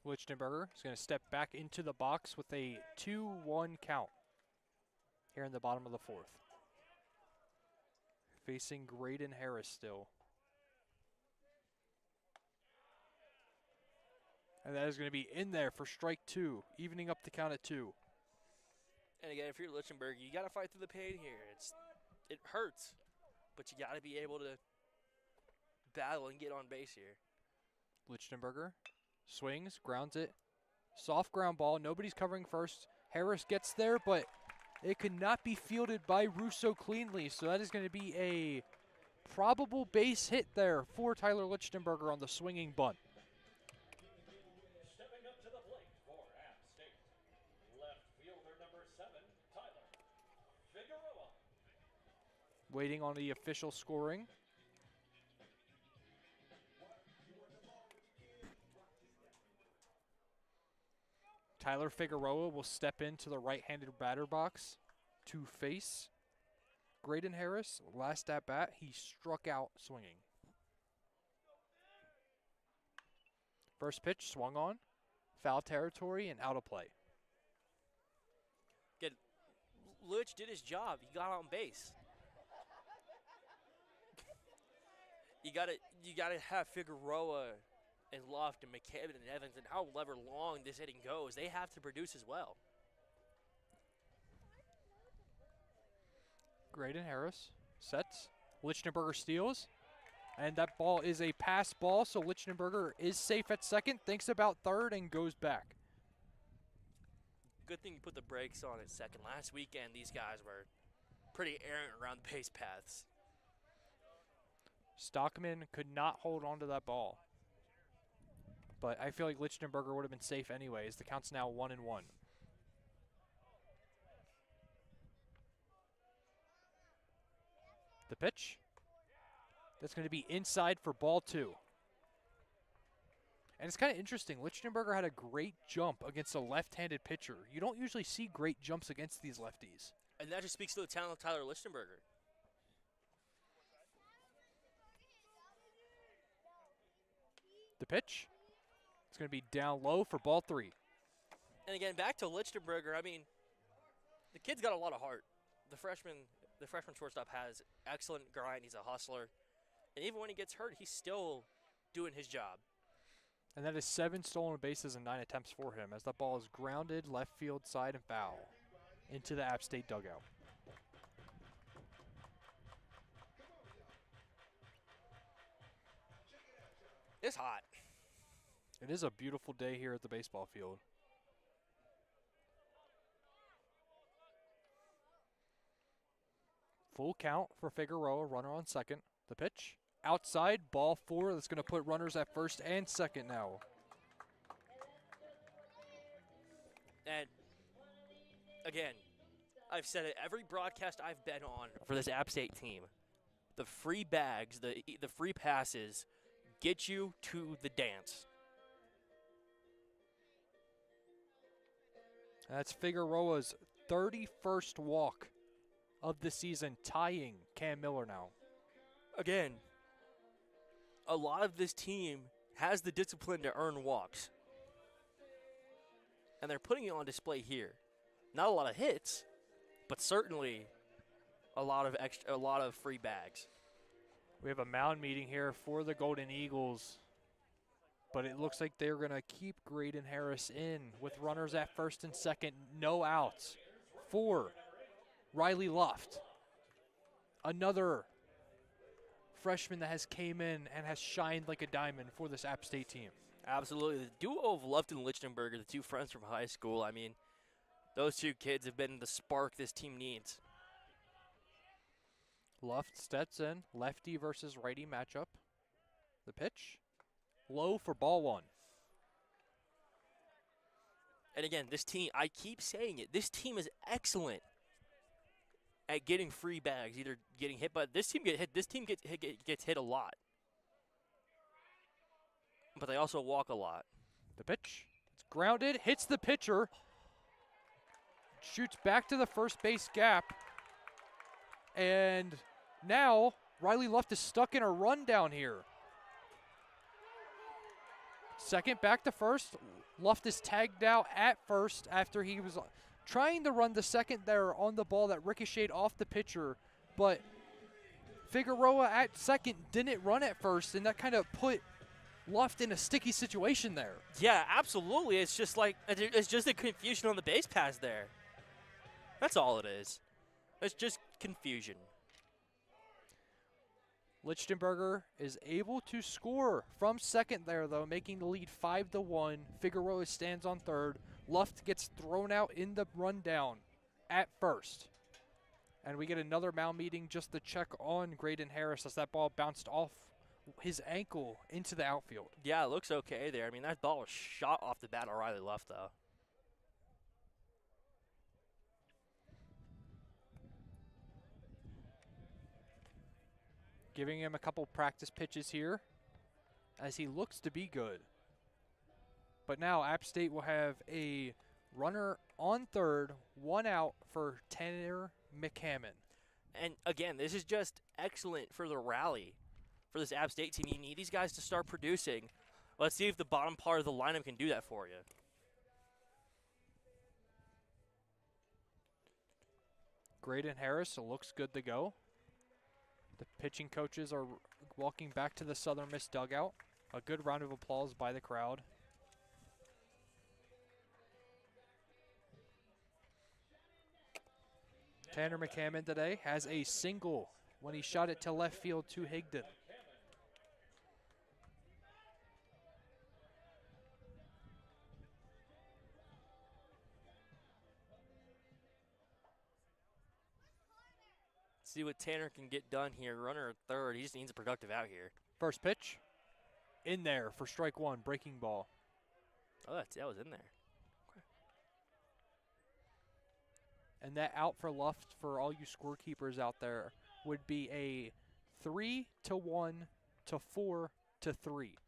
Lichtenberger is going to step back into the box with a 2-1 count here in the bottom of the fourth. Facing Graydon Harris still. And that is going to be in there for strike 2, evening up the count at 2. And again, if you're Lichtenberg, you got to fight through the pain here. It hurts, but you got to be able to battle and get on base here. Lichtenberger swings, grounds it. Soft ground ball. Nobody's covering first. Harris gets there, but it could not be fielded by Russo cleanly. So that is going to be a probable base hit there for Tyler Lichtenberger on the swinging bunt. Stepping up to the plate for App State, left fielder number 7, Tyler Figueroa. Waiting on the official scoring. Tyler Figueroa will step into the right-handed batter box to face Graydon Harris. Last at bat, he struck out swinging. First pitch swung on, foul territory and out of play. Lich did his job. He got on base. You gotta have Figueroa and Luft and McCabe and Evans, and however long this inning goes, they have to produce as well. Graydon Harris sets. Lichtenberger steals. And that ball is a pass ball, so Lichtenberger is safe at second, thinks about third, and goes back. Good thing you put the brakes on at second. Last weekend, these guys were pretty errant around the base paths. Stockman could not hold on to that ball. But I feel like Lichtenberger would have been safe anyways. The count's now 1-1. The pitch. That's going to be inside for ball 2. And it's kind of interesting. Lichtenberger had a great jump against a left-handed pitcher. You don't usually see great jumps against these lefties. And that just speaks to the talent of Tyler Lichtenberger. The pitch. It's going to be down low for ball 3. And again, back to Lichtenberger, I mean, The kid's got a lot of heart. The freshman shortstop has excellent grind. He's a hustler. And even when he gets hurt, he's still doing his job. And that is 7 stolen bases and 9 attempts for him as that ball is grounded left field side and foul into the App State dugout. It's hot. It is a beautiful day here at the baseball field. Full count for Figueroa, runner on second. The pitch, outside, ball 4. That's going to put runners at first and second now. And again, I've said it every broadcast I've been on for this App State team. The free bags, the free passes get you to the dance. That's Figueroa's 31st walk of the season, tying Cam Miller now. Again, a lot of this team has the discipline to earn walks. And they're putting it on display here. Not a lot of hits, but certainly a lot of free bags. We have a mound meeting here for the Golden Eagles, but it looks like they're going to keep Graydon Harris in with runners at first and second, no outs for Riley Luft, another freshman that has came in and has shined like a diamond for this App State team. Absolutely. The duo of Luft and Lichtenberger, the two friends from high school, I mean, those two kids have been the spark this team needs. Luft steps in, lefty versus righty matchup. The pitch, low for ball 1. And again, this team, I keep saying it, this team is excellent at getting free bags, either getting hit, but this team gets hit a lot. But they also walk a lot. The pitch, it's grounded, hits the pitcher, shoots back to the first base gap, and now Riley Luft is stuck in a rundown here. Second back to first. Luft is tagged out at first after he was trying to run the second there on the ball that ricocheted off the pitcher, but Figueroa at second didn't run at first, and that kind of put Luft in a sticky situation there. Yeah, absolutely. It's just a confusion on the base pass there. That's all it is. It's just confusion. Lichtenberger is able to score from second there, though, making the lead 5-1. Figueroa stands on third. Luft gets thrown out in the rundown at first. And we get another mound meeting just to check on Graydon Harris as that ball bounced off his ankle into the outfield. Yeah, it looks okay there. I mean, that ball was shot off the bat of Riley Luft, though. Giving him a couple practice pitches here as he looks to be good. But now App State will have a runner on third, 1 out for Tanner McCammon. And again, this is just excellent for the rally for this App State team. You need these guys to start producing. Let's see if the bottom part of the lineup can do that for you. Graydon Harris looks good to go. The pitching coaches are walking back to the Southern Miss dugout. A good round of applause by the crowd. Tanner McCammon today has a single when he shot it to left field to Higdon. See what Tanner can get done here. Runner at third. He just needs a productive out here. First pitch, in there for strike 1, breaking ball. Oh, that was in there. Okay. And that out for Luft for all you scorekeepers out there would be a 3-1 to 4-3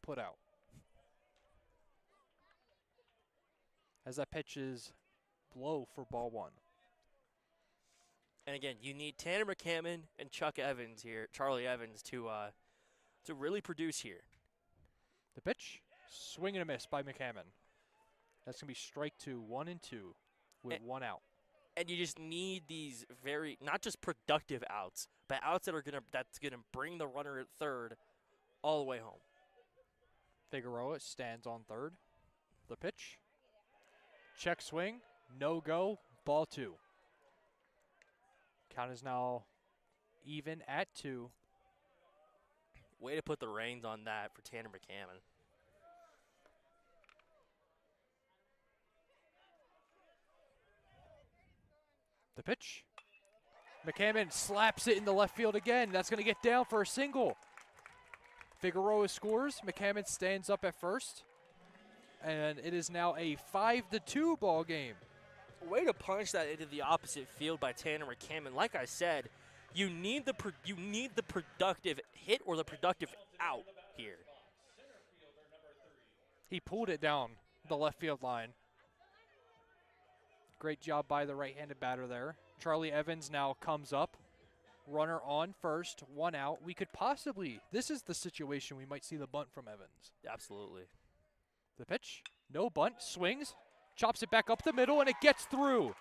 put out. As that pitch is low for ball 1. And again, you need Tanner McCammon and Chuck Evans here, Charlie Evans, to really produce here. The pitch, swing and a miss by McCammon. That's going to be strike 2, 1-2 with 1 out. And you just need these very, not just productive outs, but outs that's gonna bring the runner at third all the way home. Figueroa stands on third. The pitch. Check swing. No go. Ball 2. Count is now even at 2. Way to put the reins on that for Tanner McCammon. The pitch. McCammon slaps it in the left field again. That's going to get down for a single. Figueroa scores. McCammon stands up at first. And it is now a 5-2 ball game. Way to punch that into the opposite field by Tanner McCammon. Like I said, you need the productive hit or the productive out here. He pulled it down the left field line. Great job by the right-handed batter there. Charlie Evans now comes up. Runner on first, 1 out. We could possibly, this is the situation we might see the bunt from Evans. Absolutely. The pitch, no bunt, swings, chops it back up the middle, and it gets through.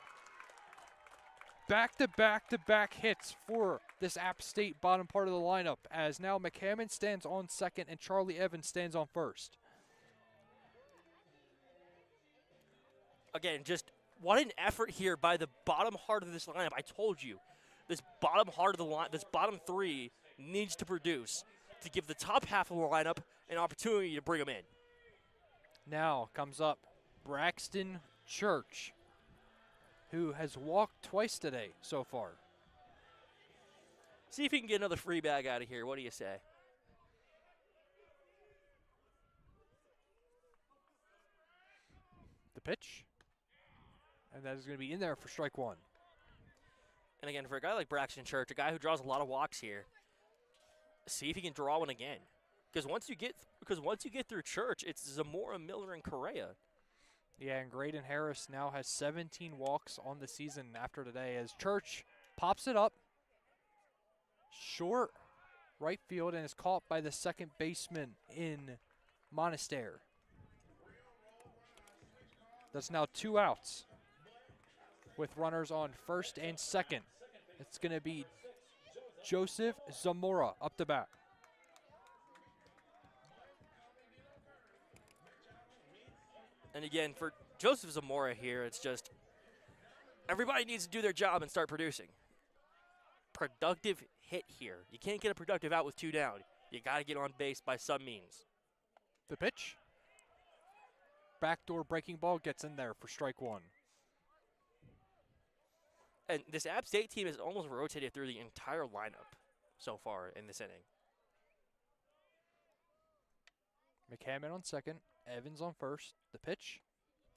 Back-to-back-to-back hits for this App State bottom part of the lineup, as now McCammon stands on second and Charlie Evans stands on first. Again, just what an effort here by the bottom part of this lineup. I told you, this bottom part of the line, this bottom 3 needs to produce to give the top half of the lineup an opportunity to bring them in. Now comes up Braxton Church, who has walked twice today so far. See if you can get another free bag out of here. What do you say? The pitch. And that is going to be in there for strike 1. And again, for a guy like Braxton Church, a guy who draws a lot of walks here, see if he can draw one again. Because once you get through Church, it's Zamora, Miller, and Correa. Yeah, and Graydon Harris now has 17 walks on the season after today as Church pops it up short right field and is caught by the second baseman in Monaster. That's now 2 outs with runners on first and second. It's going to be Joseph Zamora up to bat. And again, for Joseph Zamora here, it's just everybody needs to do their job and start producing. Productive hit here. You can't get a productive out with 2 down. You got to get on base by some means. The pitch. Backdoor breaking ball gets in there for strike 1. And this App State team has almost rotated through the entire lineup so far in this inning. McCammon on second, Evans on first. The pitch,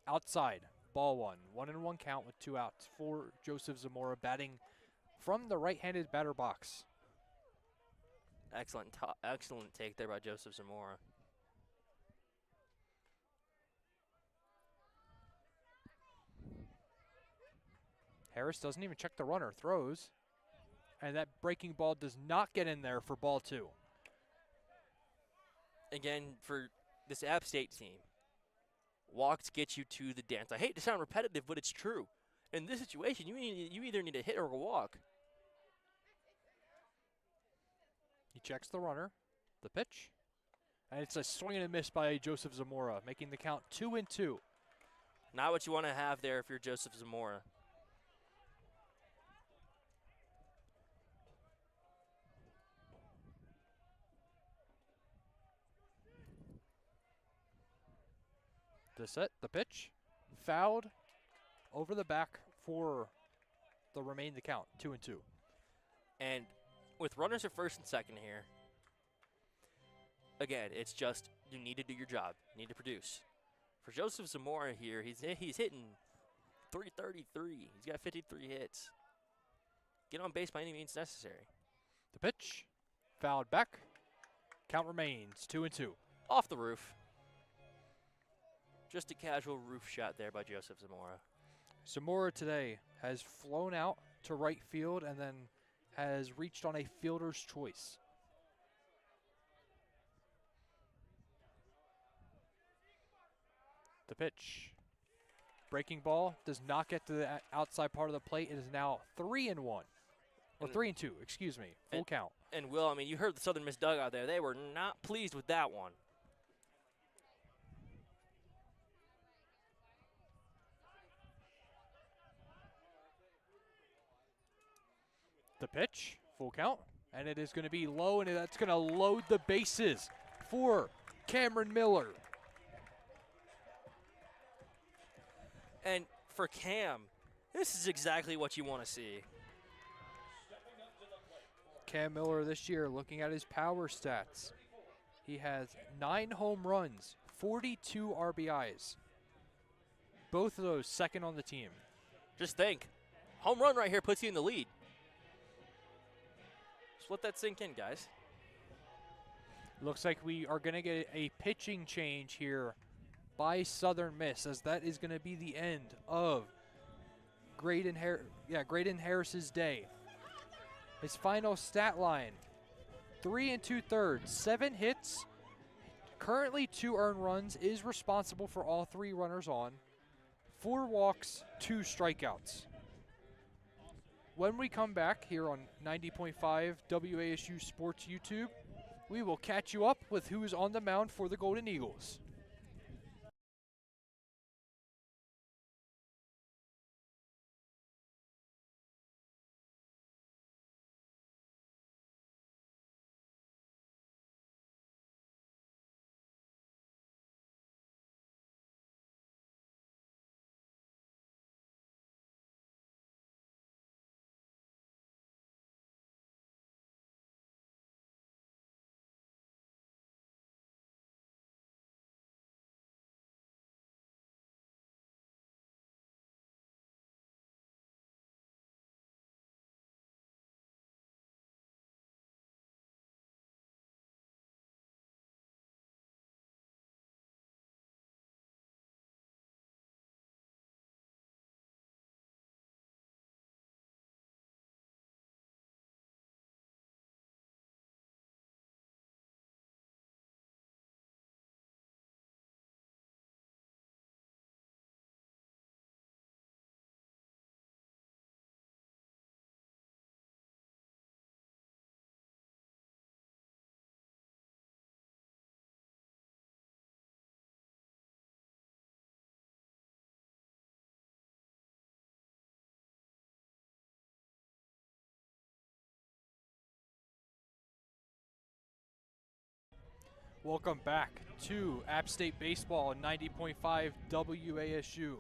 outside, ball 1. 1-1 count with 2 outs for Joseph Zamora batting from the right-handed batter box. Excellent take there by Joseph Zamora. Harris doesn't even check the runner, throws, and that breaking ball does not get in there for ball 2. Again, for this App State team, walks get you to the dance. I hate to sound repetitive, but it's true. In this situation, you either need a hit or a walk. He checks the runner, the pitch, and it's a swing and a miss by Joseph Zamora, making the count 2-2. Not what you want to have there if you're Joseph Zamora. To set the pitch, fouled over the back for the remain the count, 2-2. And with runners at first and second here, again, it's just you need to do your job. You need to produce. For Joseph Zamora here, he's hitting 333. He's got 53 hits. Get on base by any means necessary. The pitch, fouled back. Count remains 2-2. Off the roof. Just a casual roof shot there by Joseph Zamora. Zamora today has flown out to right field and then has reached on a fielder's choice. The pitch. Breaking ball does not get to the outside part of the plate. It is now 3-1. Or 3-2, excuse me. Full count. And Will, I mean, you heard the Southern Miss dugout there. They were not pleased with that one. The pitch, full count. And it is going to be low, and that's going to load the bases for Cameron Miller. And for Cam, this is exactly what you want to see. Cam Miller this year, looking at his power stats, he has 9 home runs, 42 RBIs. Both of those second on the team. Just think, home run right here puts you in the lead. Just let that sink in, guys. Looks like we are going to get a pitching change here by Southern Miss, as that is going to be the end of Graydon Harris's day. His final stat line, 3 2/3, 7 hits, currently 2 earned runs, is responsible for all 3 runners on, 4 walks, 2 strikeouts. When we come back here on 90.5 WASU Sports YouTube, we will catch you up with who is on the mound for the Golden Eagles. Welcome back to App State Baseball on 90.5 WASU.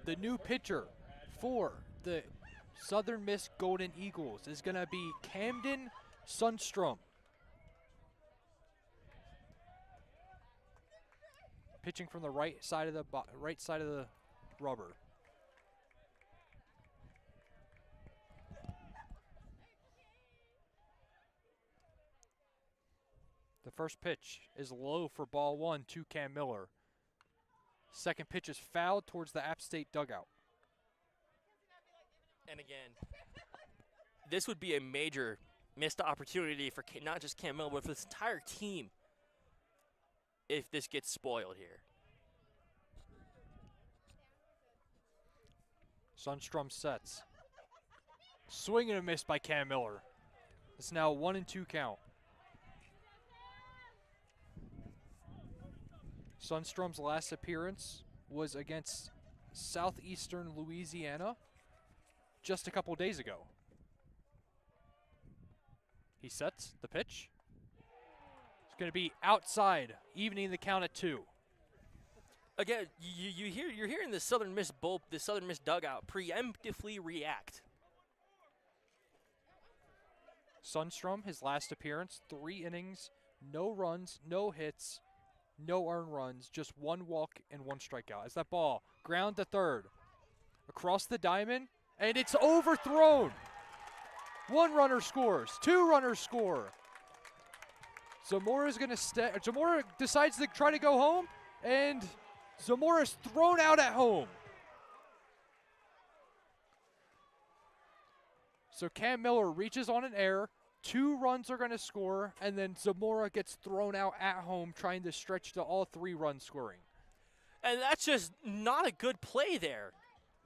The new pitcher for the Southern Miss Golden Eagles is going to be Camden Sundstrom. Pitching from the right side of the rubber. The first pitch is low for ball 1 to Cam Miller. Second pitch is fouled towards the App State dugout. And again, this would be a major missed opportunity for not just Cam Miller, but for this entire team if this gets spoiled here. Sundstrom sets. Swing and a miss by Cam Miller. It's now 1-2 count. Sundstrom's last appearance was against Southeastern Louisiana just a couple days ago. He sets the pitch. It's going to be outside, evening the count at 2. Again, you're hearing the Southern Miss dugout preemptively react. Sundstrom, his last appearance, 3 innings, no runs, no hits, no earned runs, just 1 walk and 1 strikeout. As that ball ground to third, across the diamond, and it's overthrown. 1 runner scores, 2 runners score. Zamora's going to Zamora decides to try to go home, and Zamora's thrown out at home. So Cam Miller reaches on an error. 2 runs are going to score, and then Zamora gets thrown out at home trying to stretch to all 3 runs scoring. And that's just not a good play there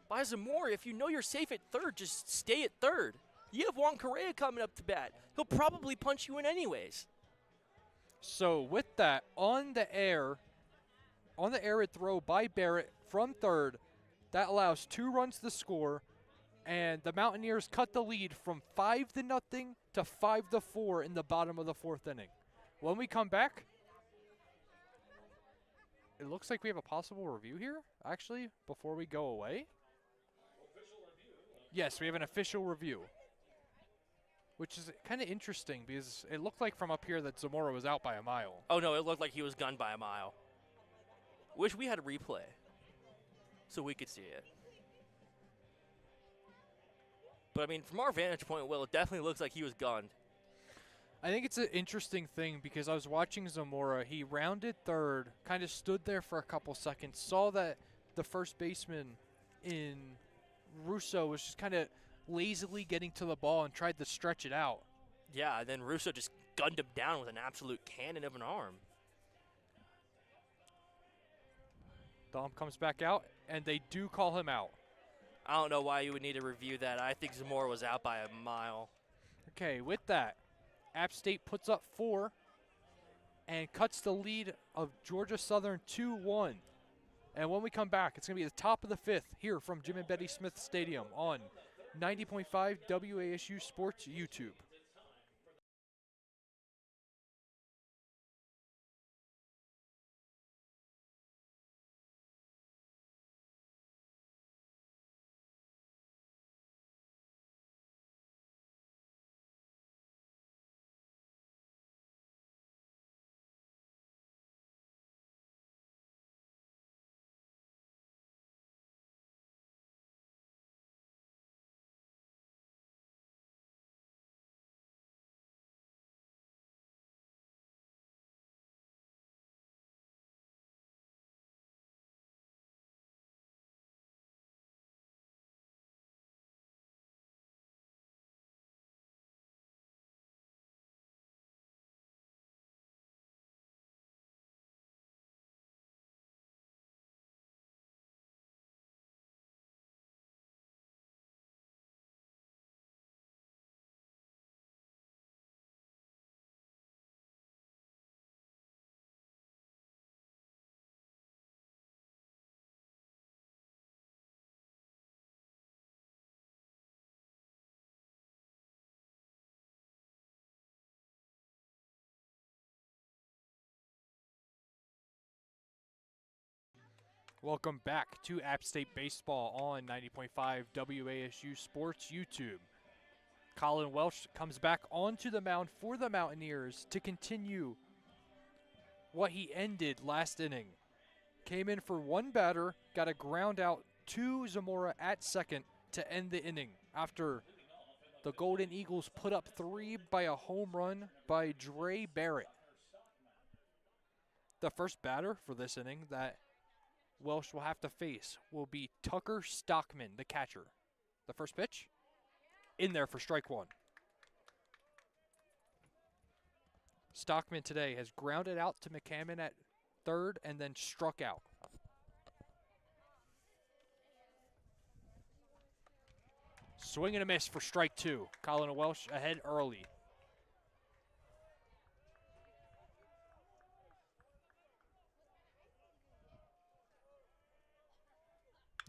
by Zamora. If you know you're safe at third, just stay at third. You have Juan Correa coming up to bat. He'll probably punch you in anyways. So with that, on the air throw by Barrett from third, that allows 2 runs to score, and the Mountaineers cut the lead from 5-0 to 5-4 in the bottom of the 4th inning. When we come back, it looks like we have a possible review here, actually, before we go away. Yes, we have an official review, which is kind of interesting because it looked like from up here that Zamora was out by a mile. Oh, no, it looked like he was gunned by a mile. Wish we had a replay so we could see it. But, I mean, from our vantage point, Will, it definitely looks like he was gunned. I think it's an interesting thing because I was watching Zamora. He rounded third, kind of stood there for a couple seconds, saw that the first baseman in Russo was just kind of lazily getting to the ball and tried to stretch it out. Yeah, and then Russo just gunned him down with an absolute cannon of an arm. Dom comes back out, and they do call him out. I don't know why you would need to review that. I think Zamora was out by a mile. Okay, with that, App State puts up 4 and cuts the lead of Georgia Southern 2-1. And when we come back, it's going to be the top of the 5th here from Jim and Betty Smith Stadium on 90.5 WASU Sports YouTube. Welcome back to App State Baseball on 90.5 WASU Sports YouTube. Colin Welsh comes back onto the mound for the Mountaineers to continue what he ended last inning. Came in for 1 batter, got a ground out to Zamora at second to end the inning after the Golden Eagles put up 3 by a home run by Dre Barrett. The first batter for this inning that Welsh will have to face will be Tucker Stockman, the catcher. The first pitch, in there for strike 1. Stockman today has grounded out to McCammon at third and then struck out. Swing and a miss for strike 2. Colin Welsh ahead early.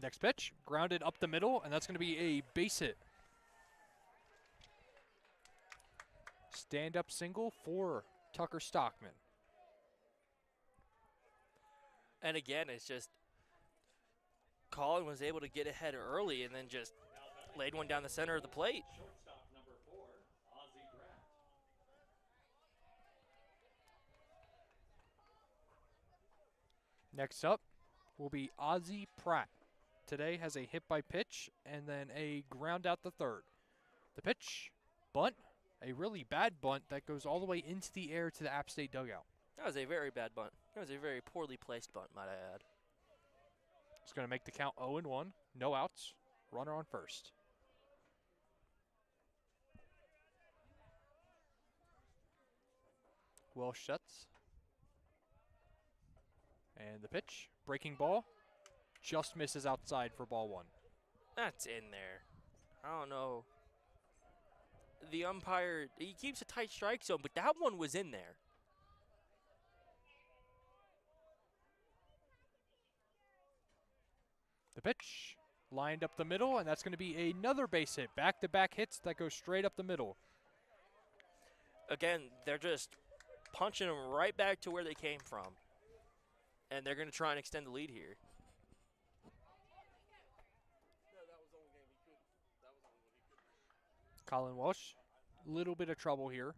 Next pitch, grounded up the middle, and that's going to be a base hit. Stand-up single for Tucker Stockman. And again, it's just Colin was able to get ahead early and then just laid one down the center of the plate. Shortstop number 4, Ozzie Pratt. Next up will be Ozzie Pratt. Today has a hit by pitch and then a ground out the third. The pitch, bunt, a really bad bunt that goes all the way into the air to the App State dugout. That was a very bad bunt. That was a very poorly placed bunt, might I add. It's going to make the count 0-1, no outs, runner on first. Welsh sets. And the pitch, Breaking ball just misses outside for ball one. That's in there. I don't know. The umpire, he keeps a tight strike zone, but that one was in there. The pitch lined up the middle, and that's going to be another base hit. Back-to-back hits that go straight up the middle. Again, they're just punching them right back to where they came from. And they're going to try and extend the lead here. Colin Walsh, little bit of trouble here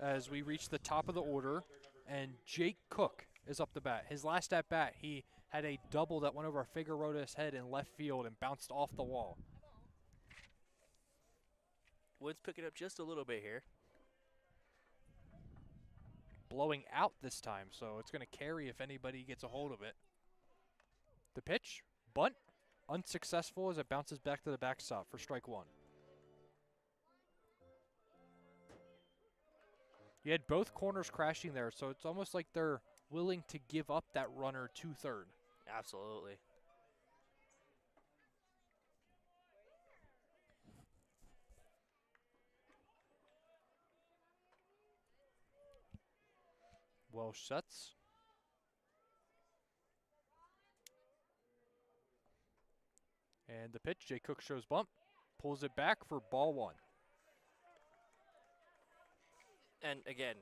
as we reach the top of the order, and Jake Cook is up the bat. His last at bat, he had a double that went over Figueroa's head in left field and bounced off the wall. Woods picking up just a little bit here. Blowing out this time, so it's going to carry if anybody gets a hold of it. The pitch, bunt, unsuccessful as it bounces back to the backstop for strike one. You had both corners crashing there, so it's almost like they're willing to give up that runner to third. Absolutely. Welsh sets. And the pitch, Jay Cook shows bump, pulls it back for ball one. And again,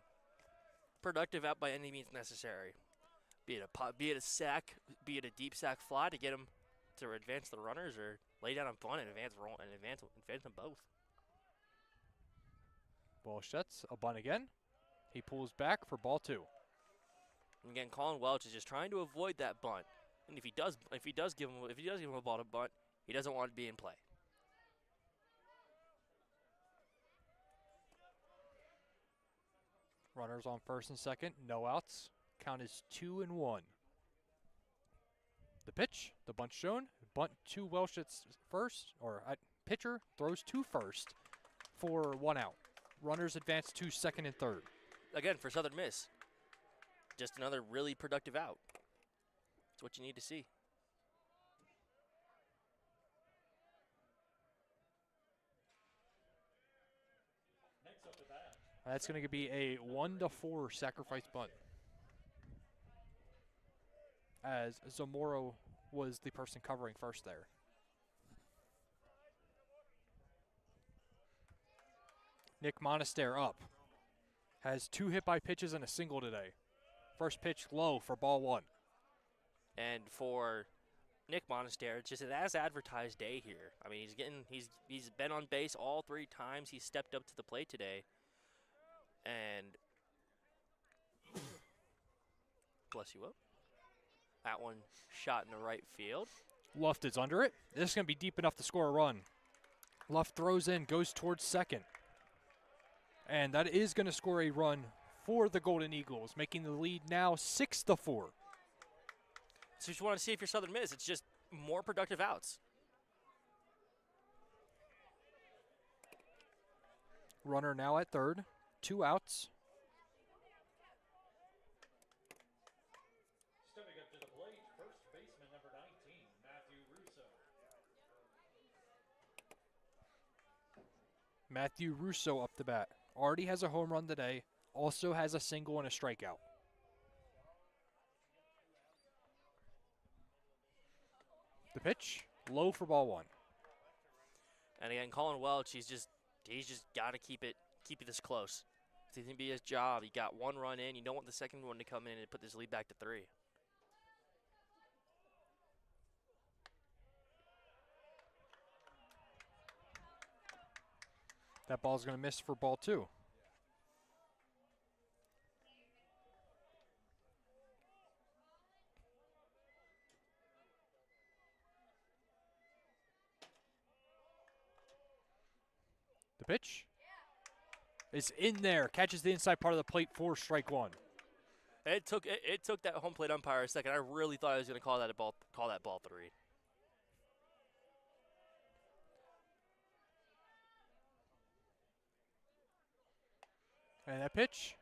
productive out by any means necessary. Be it a sack, be it a deep sack fly to get them to advance the runners, or lay down a bunt and advance them both. Welsh sets, a bunt again. He pulls back for ball two. And again, Colin Welch is just trying to avoid that bunt. And if he does give him a ball to bunt, he doesn't want to be in play. Runners on first and second, no outs. Count is 2-1. The pitch, the bunt shown. Bunt to Welsh at first, or pitcher throws to first for 1 out. Runners advance to second and third. Again, for Southern Miss, just another really productive out. That's what you need to see. Next up to bat. That's going to be a 1-4 sacrifice bunt, as Zamoro was the person covering first there. Nick Monaster up. Has 2 hit-by pitches and a single today. First pitch low for ball one. And for Nick Monaster, it's just an as advertised day here. I mean, he's been on base all 3 times. He's stepped up to the plate today. And bless you up. That one shot in the right field. Luft is under it. This is going to be deep enough to score a run. Luft throws in, goes towards second. And that is going to score a run for the Golden Eagles, making the lead now 6-4. So if you want to see if you're Southern Miss, it's just more productive outs. Runner now at third, 2 outs. Stepping up to the plate, first baseman number 19, Matthew Russo. Matthew Russo up the bat. Already has a home run today. Also has a single and a strikeout. The pitch, low for ball one. And again, Colin Welch, he's just got to keep it this close. It's going to be his job. He got 1 run in. You don't want the second one to come in and put this lead back to 3. That ball's going to miss for ball two. The pitch is in there. Catches the inside part of the plate for strike one. It took that home plate umpire a second. I really thought I was going to call that ball 3. And that pitch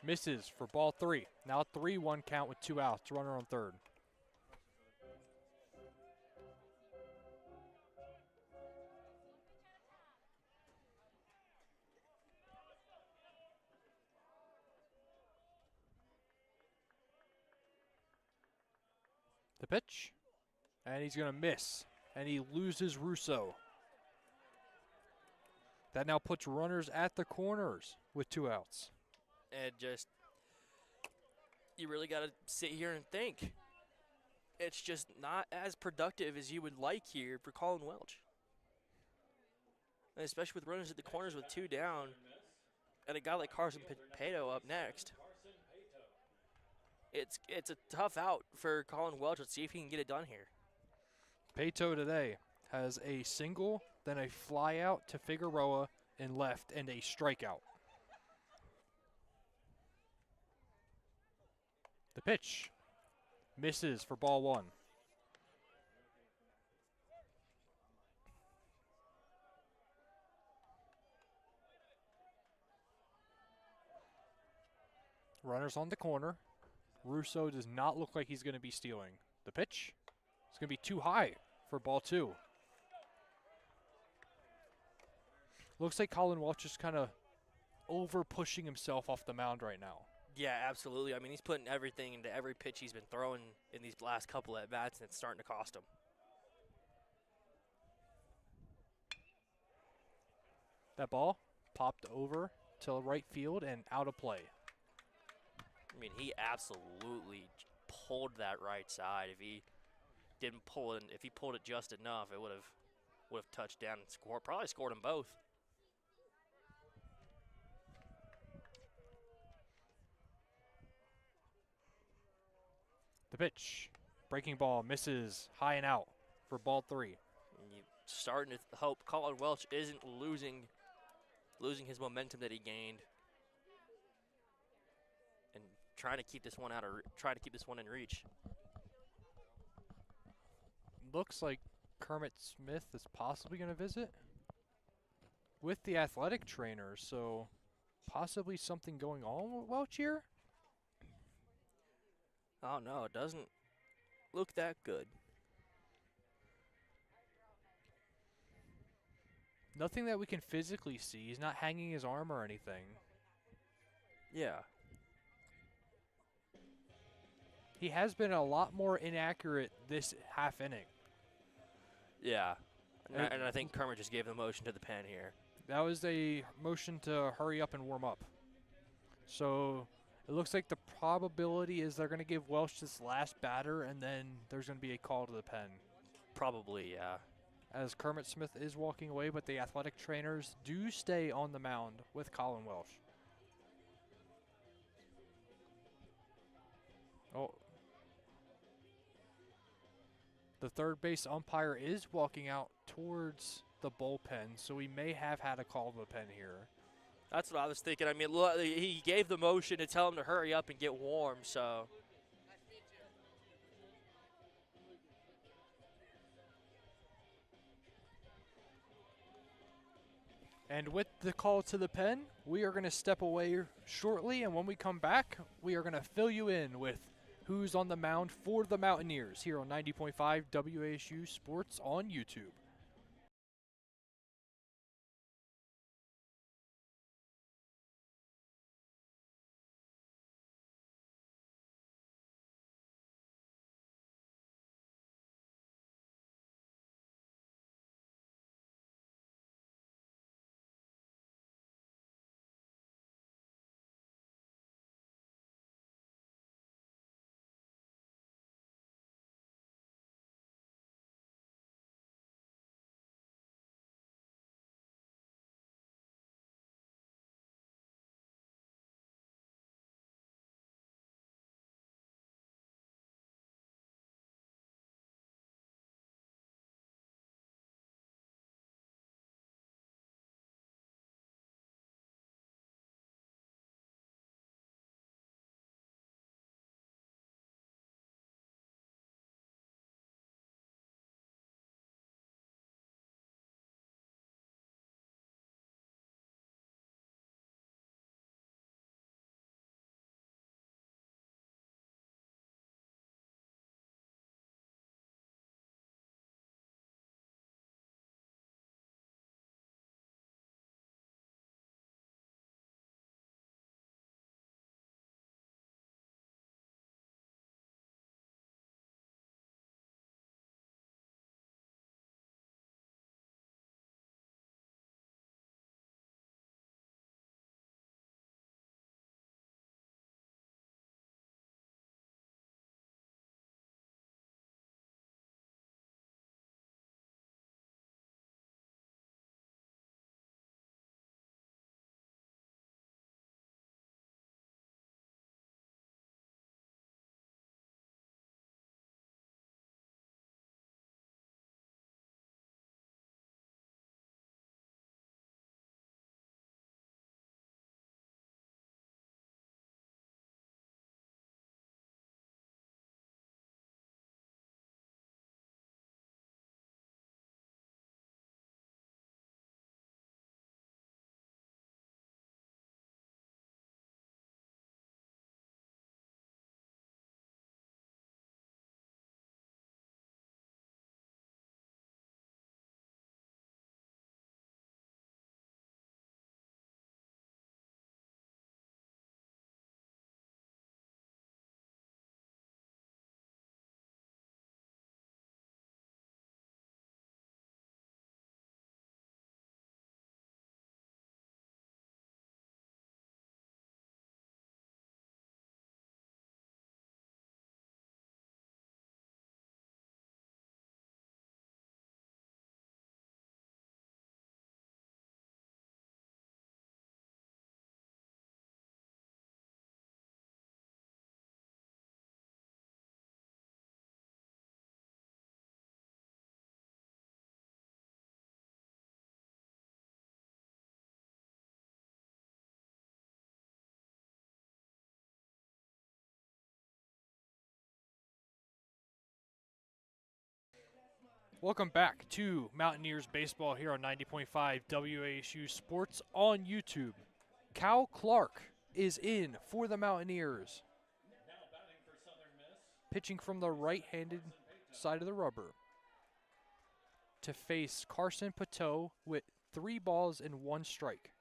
Misses for ball 3. Now 3-1 count with 2 outs. Runner on third. The pitch. And he's going to miss. And he loses Russo. That now puts runners at the corners with 2 outs. And just, you really got to sit here and think. It's just not as productive as you would like here for Colin Welch. And especially with runners at the corners with 2 down, and a guy like Carson Pato up next. It's a tough out for Colin Welch. Let's see if he can get it done here. Pato today has a single, then a fly out to Figueroa in left, and a strikeout. The pitch misses for ball 1. Runners on the corner. Russo does not look like he's going to be stealing. The pitch is going to be too high for ball 2. Looks like Colin Welch is kind of over pushing himself off the mound right now. Yeah, absolutely. I mean, he's putting everything into every pitch he's been throwing in these last couple at bats, and it's starting to cost him. That ball popped over to right field and out of play. I mean, he absolutely pulled that right side. If he didn't pull it, if he pulled it just enough, it would have touched down and scored. Probably scored them both. The pitch, breaking ball, misses high and out for ball 3. And you starting to hope Colin Welch isn't losing his momentum that he gained, and trying to keep this one in reach. Looks like Kermit Smith is possibly going to visit with the athletic trainer, so possibly something going on with Welch here. Oh no, it doesn't look that good. Nothing that we can physically see. He's not hanging his arm or anything. Yeah. He has been a lot more inaccurate this half inning. Yeah. And I think Kermit just gave the motion to the pen here. That was a motion to hurry up and warm up. So it looks like the probability is they're going to give Welch this last batter, and then there's going to be a call to the pen. Probably, yeah. As Kermit Smith is walking away, but the athletic trainers do stay on the mound with Colin Welch. Oh. The third base umpire is walking out towards the bullpen, so we may have had a call to the pen here. That's what I was thinking. I mean, he gave the motion to tell him to hurry up and get warm, so. And with the call to the pen, we are going to step away shortly, and when we come back, we are going to fill you in with who's on the mound for the Mountaineers here on 90.5 WASU Sports on YouTube. Welcome back to Mountaineers Baseball here on 90.5 WASU Sports on YouTube. Cal Clark is in for the Mountaineers. Pitching from the right-handed side of the rubber to face Carson Pateau with 3 balls and 1 strike.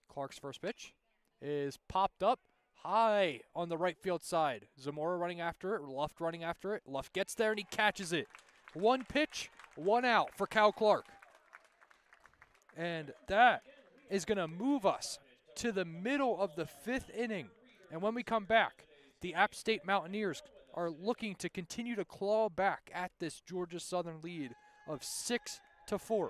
Clark's first pitch is popped up high on the right field side. Zamora running after it, Luft running after it. Luft gets there and he catches it. 1 pitch, 1 out for Cal Clark. And that is going to move us to the middle of the 5th inning. And when we come back, the App State Mountaineers are looking to continue to claw back at this Georgia Southern lead of 6-4.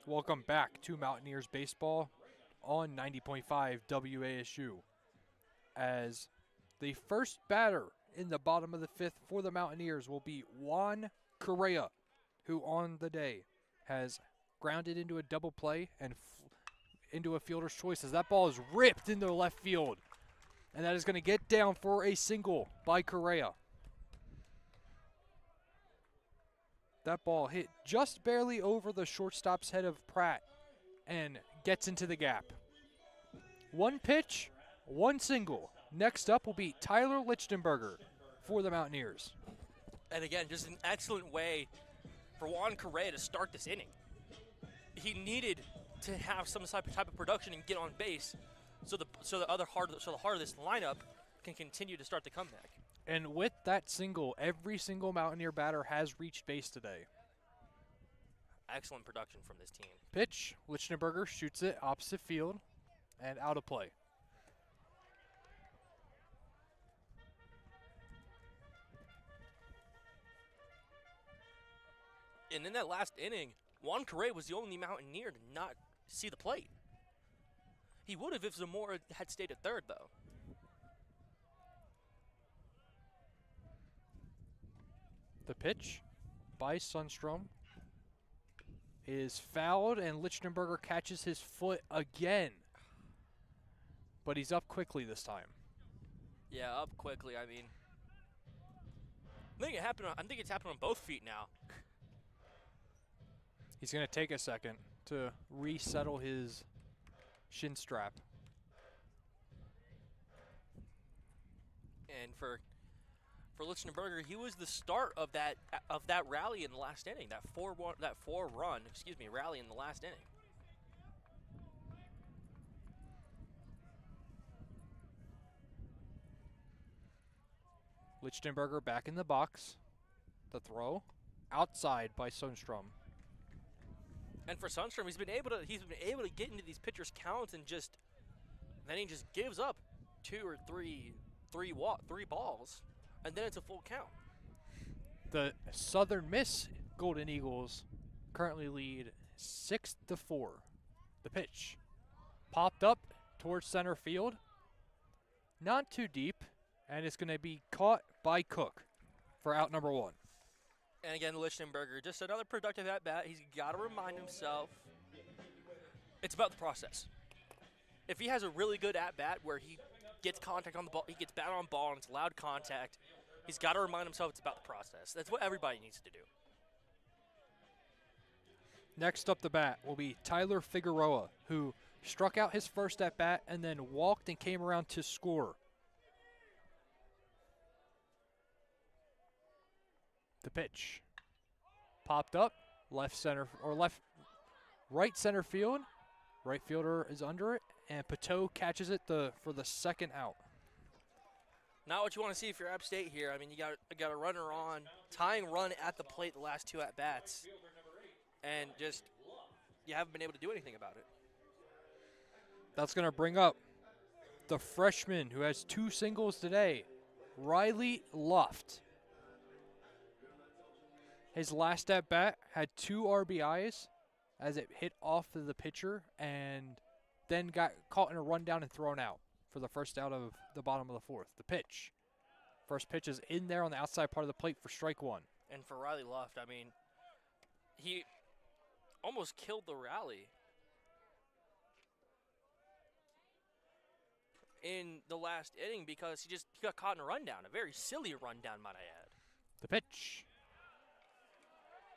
Welcome back to Mountaineers Baseball on 90.5 WASU. As the first batter in the bottom of the 5th for the Mountaineers will be Juan Correa, who on the day has grounded into a double play and into a fielder's choice as that ball is ripped into left field. And that is going to get down for a single by Correa. That ball hit just barely over the shortstop's head of Pratt and gets into the gap. 1 pitch, 1 single. Next up will be Tyler Lichtenberger for the Mountaineers. And again, just an excellent way for Juan Correa to start this inning. He needed to have some type of production and get on base so the heart of this lineup can continue to start the comeback. And with that single, every single Mountaineer batter has reached base today. Excellent production from this team. Pitch, Lichtenberger shoots it opposite field and out of play. And in that last inning, Juan Correa was the only Mountaineer to not see the plate. He would have if Zamora had stayed at third, though. The pitch by Sundstrom is fouled, and Lichtenberger catches his foot again. But he's up quickly this time. Yeah, up quickly. I mean, I think it's happened on both feet now. He's going to take a second to resettle his shin strap. And for Lichtenberger, he was the start of that rally in the last inning, that 4-run rally in the last inning. Lichtenberger back in the box. The throw outside by Sundstrom. And for Sundstrom, he's been able to get into these pitchers' counts and then he just gives up 2 or 3 balls, and then it's a full count. The Southern Miss Golden Eagles currently lead 6-4. The pitch popped up towards center field. Not too deep, and it's going to be caught by Cook for out number 1. And again, Lichtenberger, just another productive at-bat. He's got to remind himself It's about the process. If he has a really good at-bat where he gets contact on the ball, he gets bat on ball, and it's loud contact, he's got to remind himself it's about the process. That's what everybody needs to do. Next up the bat will be Tyler Figueroa, who struck out his first at-bat and then walked and came around to score. The pitch. Popped up, right center field. Right fielder is under it, and Pateau catches it for the second out. Not what you want to see if you're App State here. I mean, you got a runner on, tying run at the plate the last 2 at-bats, and just you haven't been able to do anything about it. That's going to bring up the freshman who has 2 singles today, Riley Luft. His last at-bat had 2 RBIs as it hit off of the pitcher and then got caught in a rundown and thrown out for the first out of the bottom of the 4th. The pitch. First pitch is in there on the outside part of the plate for strike 1. And for Riley Luft, I mean, he almost killed the rally in the last inning because he got caught in a rundown, a very silly rundown, might I add. The pitch.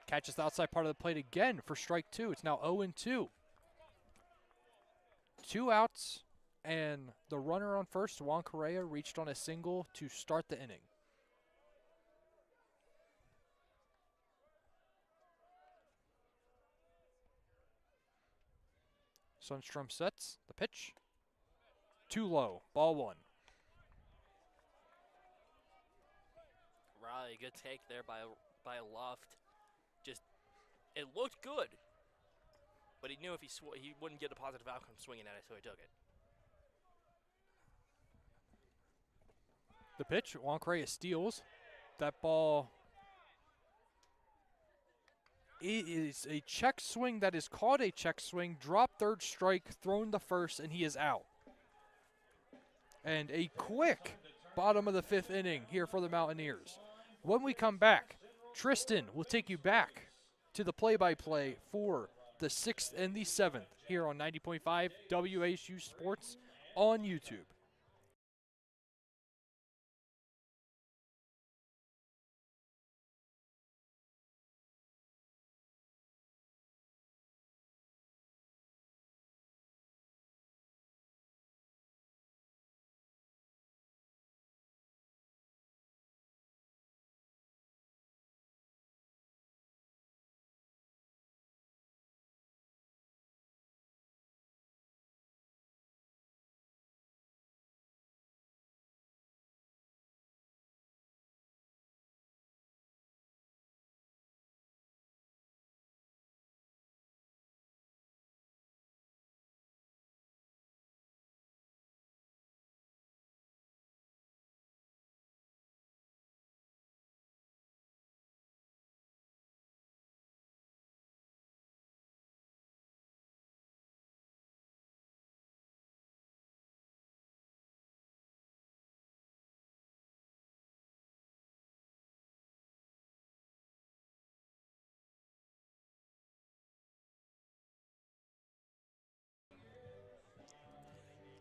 Catches the outside part of the plate again for strike 2. It's now 0-2. 2 outs, and the runner on first, Juan Correa, reached on a single to start the inning. Sundstrom sets the pitch. Too low. Ball 1. Riley, good take there by Luft. It looked good, but he knew if he wouldn't get a positive outcome swinging at it, so he took it. The pitch, Juan Correa steals. That ball is a check swing that is called a check swing. Drop third strike, thrown to first, and he is out. And a quick bottom of the 5th inning here for the Mountaineers. When we come back, Tristan will take you back to the play-by-play for the 6th and the 7th here on 90.5 WASU Sports on YouTube.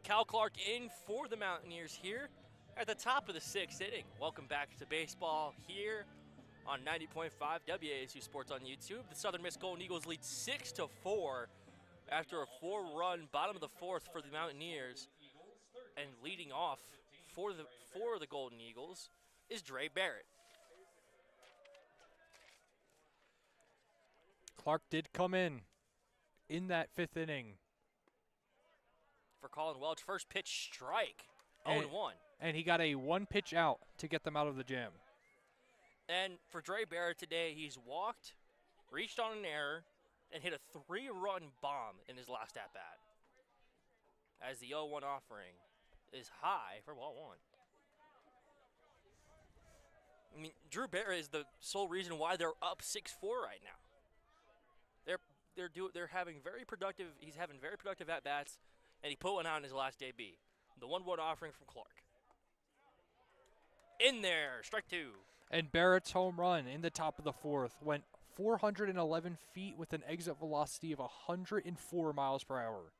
Cal Clark in for the Mountaineers here at the top of the 6th inning. Welcome back to baseball here on 90.5 WASU Sports on YouTube. The Southern Miss Golden Eagles lead 6-4 after a 4-run bottom of the 4th for the Mountaineers. And leading off for the Golden Eagles is Dre Barrett. Clark did come in that 5th inning. For Colin Welch, first pitch strike, 0-1. And he got a 1-pitch out to get them out of the jam. And for Dre Barrett today, he's walked, reached on an error, and hit a 3-run bomb in his last at-bat. As the 0-1 offering is high for ball 1. I mean, Drew Barrett is the sole reason why they're up 6-4 right now. They're having very productive. He's having very productive at-bats. And he put one out in his last debut. The 1-1 offering from Clark. In there, strike 2. And Barrett's home run in the top of the 4th went 411 feet with an exit velocity of 104 miles per hour.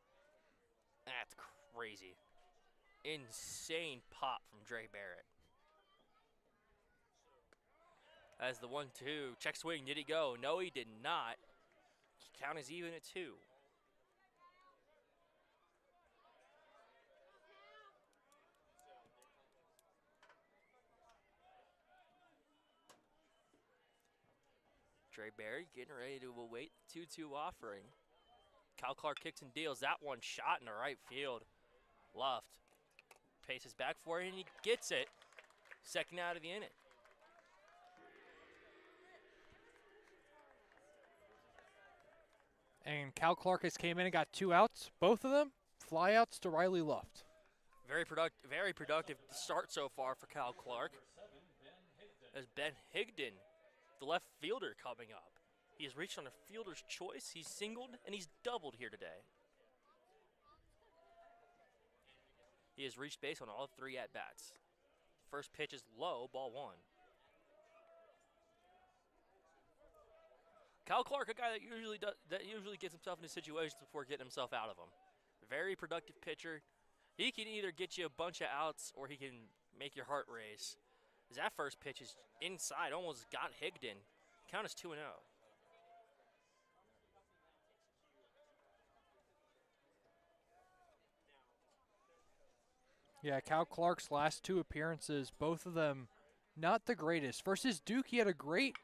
That's crazy. Insane pop from Dre Barrett. As the 1-2, check swing, did he go? No, he did not. Count is even at 2. Dre Barrett getting ready to await the 2-2 offering. Kyle Clark kicks and deals. That one shot in the right field. Left. Paces back for it, and he gets it. Second out of the inning. And Cal Clark has came in and got 2 outs. Both of them flyouts to Riley Luft. Very productive start so far for Kyle Clark. As Ben Higdon, the left fielder, coming up. He has reached on a fielder's choice. He's singled and he's doubled here today. He has reached base on all 3 at-bats. First pitch is low, ball 1. Kyle Clark, a guy that usually gets himself into situations before getting himself out of them. Very productive pitcher. He can either get you a bunch of outs or he can make your heart race. As that first pitch is inside, almost got Higdon. Count is 2-0. Yeah, Cal Clark's last 2 appearances, both of them not the greatest. Versus Duke, he had a great.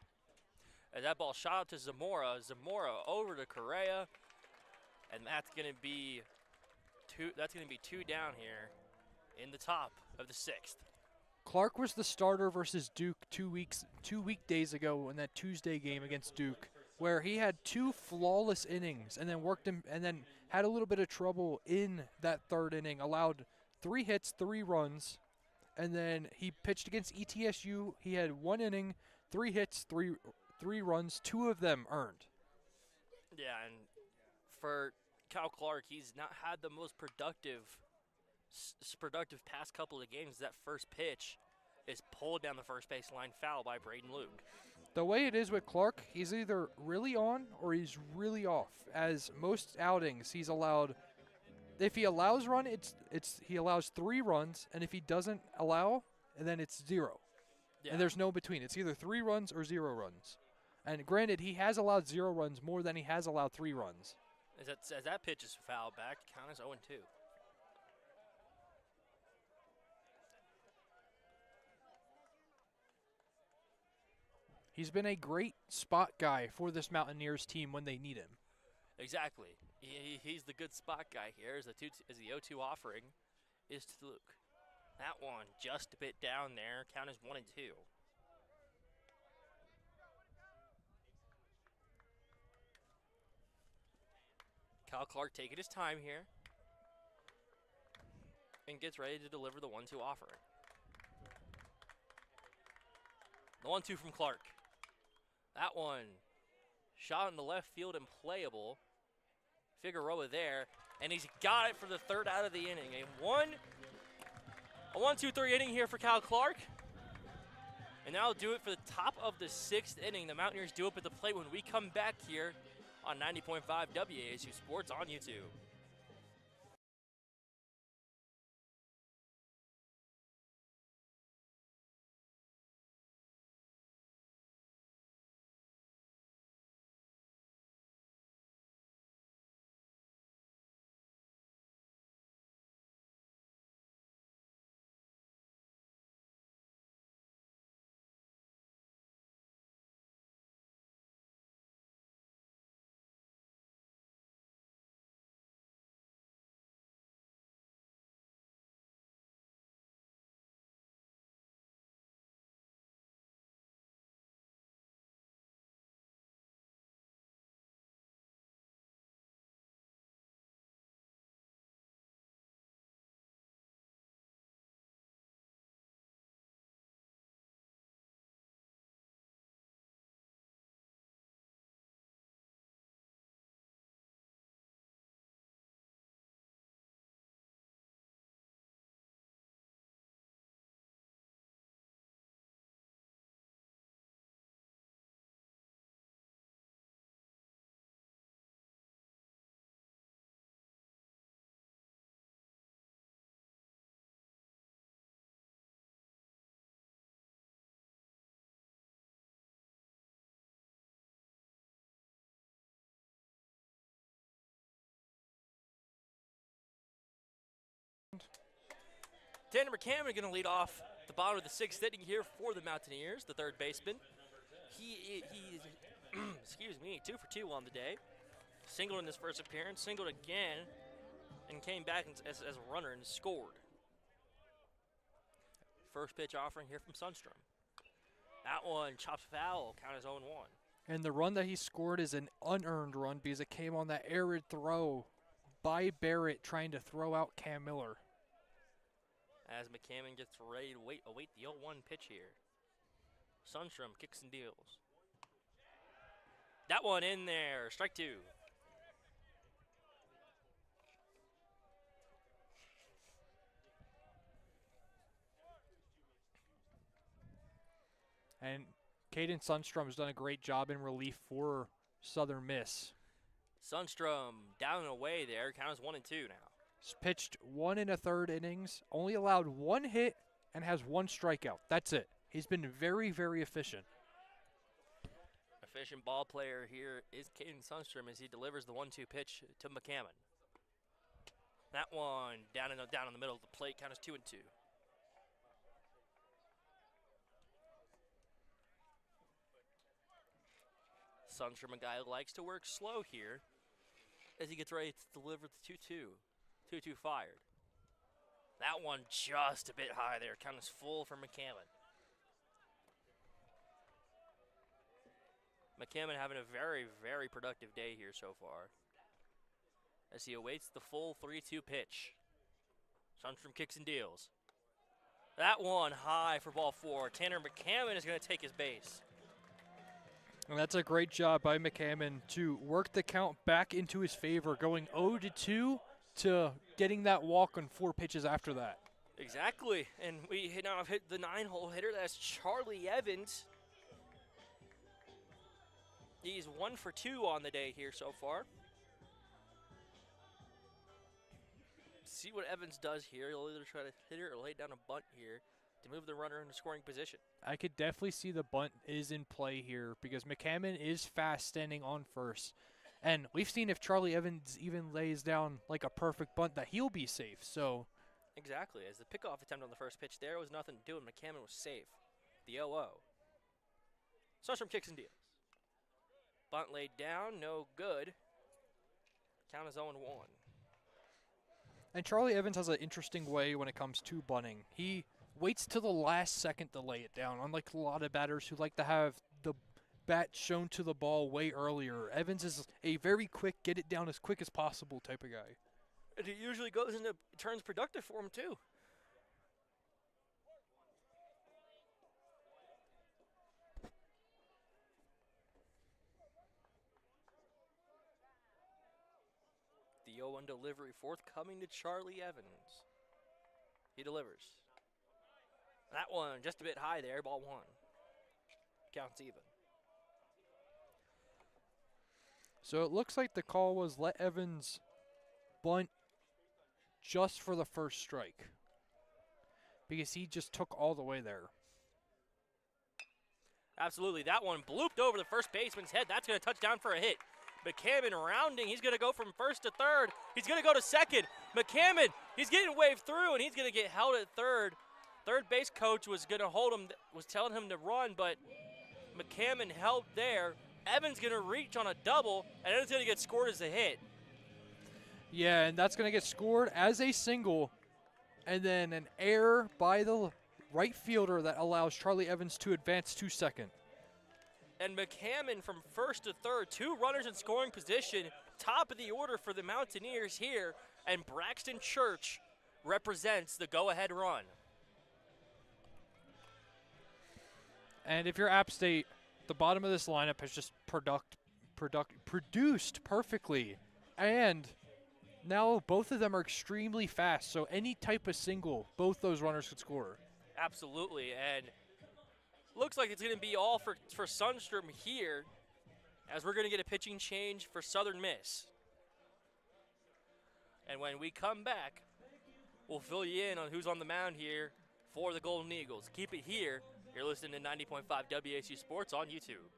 As that ball shot up to Zamora. Zamora over to Correa. And that's going to be 2. That's going to be 2 down here in the top of the 6th. Clark was the starter versus Duke 2 weekdays ago in that Tuesday game against Duke, where he had 2 flawless innings and then worked him and then had a little bit of trouble in that 3rd inning. Allowed 3 hits, 3 runs, and then he pitched against ETSU. He had 1 inning, 3 hits, 3 runs, 2 of them earned. Yeah, and for Cal Clark, he's not had the most productive past couple of games. That first pitch is pulled down the first baseline, foul by Braden Luke. The way it is with Clark, he's either really on or he's really off. As most outings, he's allowed. If he allows run, he allows 3 runs, and if he doesn't allow, then it's 0. Yeah. And there's no between. It's either 3 runs or 0 runs. And granted, he has allowed 0 runs more than he has allowed 3 runs. As that pitch is fouled back, count is 0-2. He's been a great spot guy for this Mountaineers team when they need him. Exactly. He's the good spot guy here as the 0-2 offering is to Luke. That one just a bit down there. Count is 1-2. Kyle Clark taking his time here and gets ready to deliver the 1-2 offering. The 1-2 from Clark. That one shot in the left field and playable. Figueroa there, and he's got it for the 3rd out of the inning. A 1-2-3 inning here for Kyle Clark. And that'll do it for the top of the 6th inning. The Mountaineers do up at the plate when we come back here on 90.5 WASU Sports on YouTube. Tanner McCammon going to lead off the bottom of the 6th inning here for the Mountaineers, the third baseman. He excuse me, 2 for 2 on the day. Singled in his first appearance, singled again, and came back as a runner and scored. First pitch offering here from Sundstrom. That one chops foul, count as 0-1. And the run that he scored is an unearned run because it came on that arid throw by Barrett trying to throw out Cam Miller. As McCammon gets ready to await the 0-1 pitch here. Sundstrom kicks and deals. That one in there, strike 2. And Caden Sundstrom has done a great job in relief for Southern Miss. Sundstrom down and away there, count as 1-2 now. He's pitched 1 1/3 innings, only allowed 1 hit, and has 1 strikeout. That's it. He's been very, very efficient. Efficient ball player here is Caden Sundstrom as he delivers the 1-2 pitch to McCammon. That one down in the middle of the plate, count as 2-2. Sundstrom, a guy who likes to work slow here as he gets ready to deliver the 2-2. 2-2 fired. That one just a bit high there, count as full for McCammon. McCammon having a very, very productive day here so far as he awaits the full 3-2 pitch. Sundstrom kicks and deals. That one high for ball 4. Tanner McCammon is going to take his base. And that's a great job by McCammon to work the count back into his favor, going 0-2 to getting that walk on 4 pitches after that. Exactly, and we now have hit the 9-hole hitter. That's Charlie Evans. He's 1 for 2 on the day here so far. See what Evans does here. He'll either try to hit it or lay down a bunt here to move the runner into scoring position. I could definitely see the bunt is in play here because McCammon is fast standing on first. And we've seen if Charlie Evans even lays down like a perfect bunt that he'll be safe. So exactly. As the pickoff attempt on the first pitch there was nothing to do and McCammon was safe. The 0-0. Sundstrom kicks and deals. Bunt laid down, no good. Count is 0-1. And Charlie Evans has an interesting way when it comes to bunting. He waits till the last second to lay it down, unlike a lot of batters who like to have the bat shown to the ball way earlier. Evans is a very quick, get it down as quick as possible type of guy. And it usually goes into turns productive for him too. The 0-1 delivery forthcoming to Charlie Evans. He delivers. That one just a bit high there, ball 1. Counts even. So it looks like the call was let Evans bunt just for the first strike because he just took all the way there. Absolutely. That one blooped over the first baseman's head. That's going to touch down for a hit. McCammon rounding. He's going to go from first to third. He's going to go to second. McCammon, he's getting waved through, and he's going to get held at third. Third base coach was going to hold him, was telling him to run, but McCammon held there. Evans going to reach on a double, and then it's going to get scored as a hit. Yeah, and that's going to get scored as a single, and then an error by the right fielder that allows Charlie Evans to advance to second. And McCammon from first to third, 2 runners in scoring position, top of the order for the Mountaineers here, and Braxton Church represents the go-ahead run. And if you're App State, the bottom of this lineup has just produced perfectly. And now both of them are extremely fast, so any type of single, both those runners could score. Absolutely, and looks like it's going to be all for Sundstrom here, as we're going to get a pitching change for Southern Miss. And when we come back, we'll fill you in on who's on the mound here for the Golden Eagles. Keep it here. You're listening to 90.5 WASU Sports on YouTube.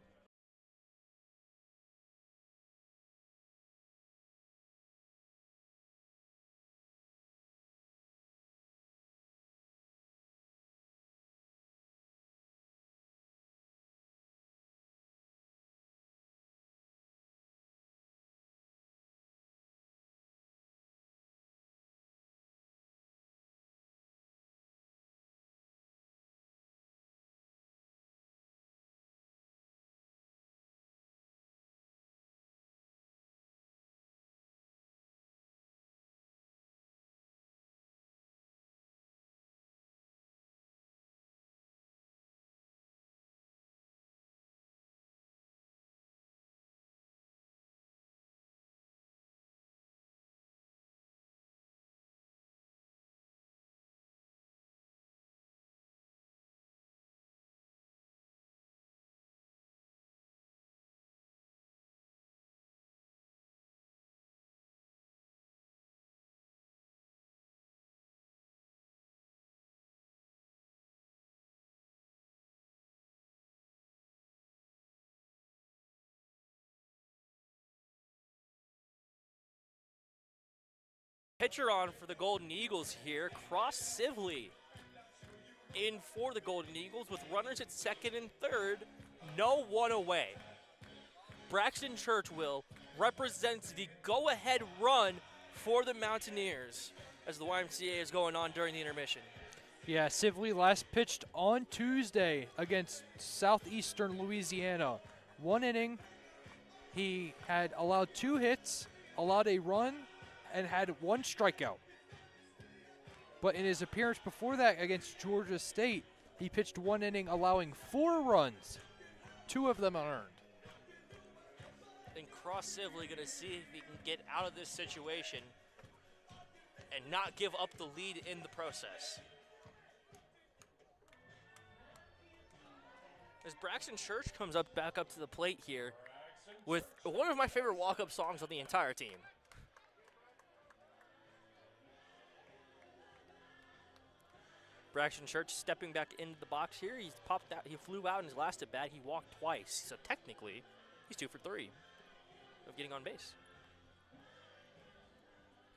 pitcher on for the Golden Eagles here. Cross Sibley in for the Golden Eagles with runners at second and third. No one away. Braxton Churchwill represents the go-ahead run for the Mountaineers as the YMCA is going on during the intermission. Yeah, Sibley last pitched on Tuesday against Southeastern Louisiana. 1 inning. He had allowed 2 hits, allowed a run, and had 1 strikeout. But in his appearance before that against Georgia State, he pitched 1 inning, allowing 4 runs, 2 of them unearned. And Cross Sibley going to see if he can get out of this situation and not give up the lead in the process. As Braxton Church comes back up to the plate here with one of my favorite walk-up songs on the entire team. Braxton Church stepping back into the box here. He's popped out. He flew out in his last at bat. He walked twice. So technically, he's 2 for 3 of getting on base.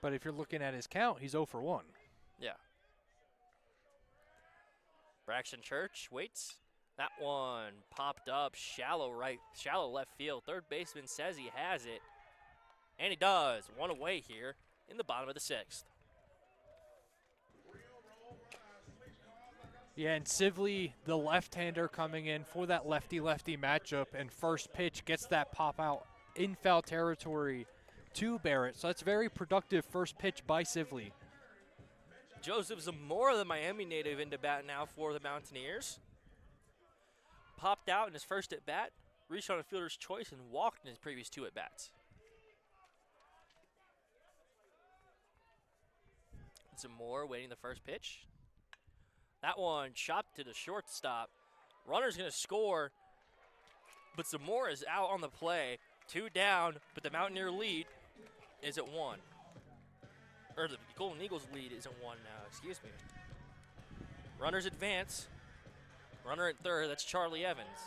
But if you're looking at his count, he's 0 for 1. Yeah. Braxton Church waits. That one popped up shallow left field. Third baseman says he has it. And he does. 1 away here in the bottom of the 6th. Yeah, and Sibley, the left-hander coming in for that lefty-lefty matchup, and first pitch gets that pop out in foul territory to Barrett. So that's very productive first pitch by Sibley. Joseph Zamora, the Miami native, into bat now for the Mountaineers. Popped out in his first at-bat, reached on a fielder's choice, and walked in his previous 2 at-bats. Zamora waiting the first pitch. That one chopped to the shortstop. Runner's going to score, but Zamora is out on the play. 2 down, but the Mountaineer lead is at 1. Or the Golden Eagles lead is at 1 now, excuse me. Runners advance. Runner at third, that's Charlie Evans.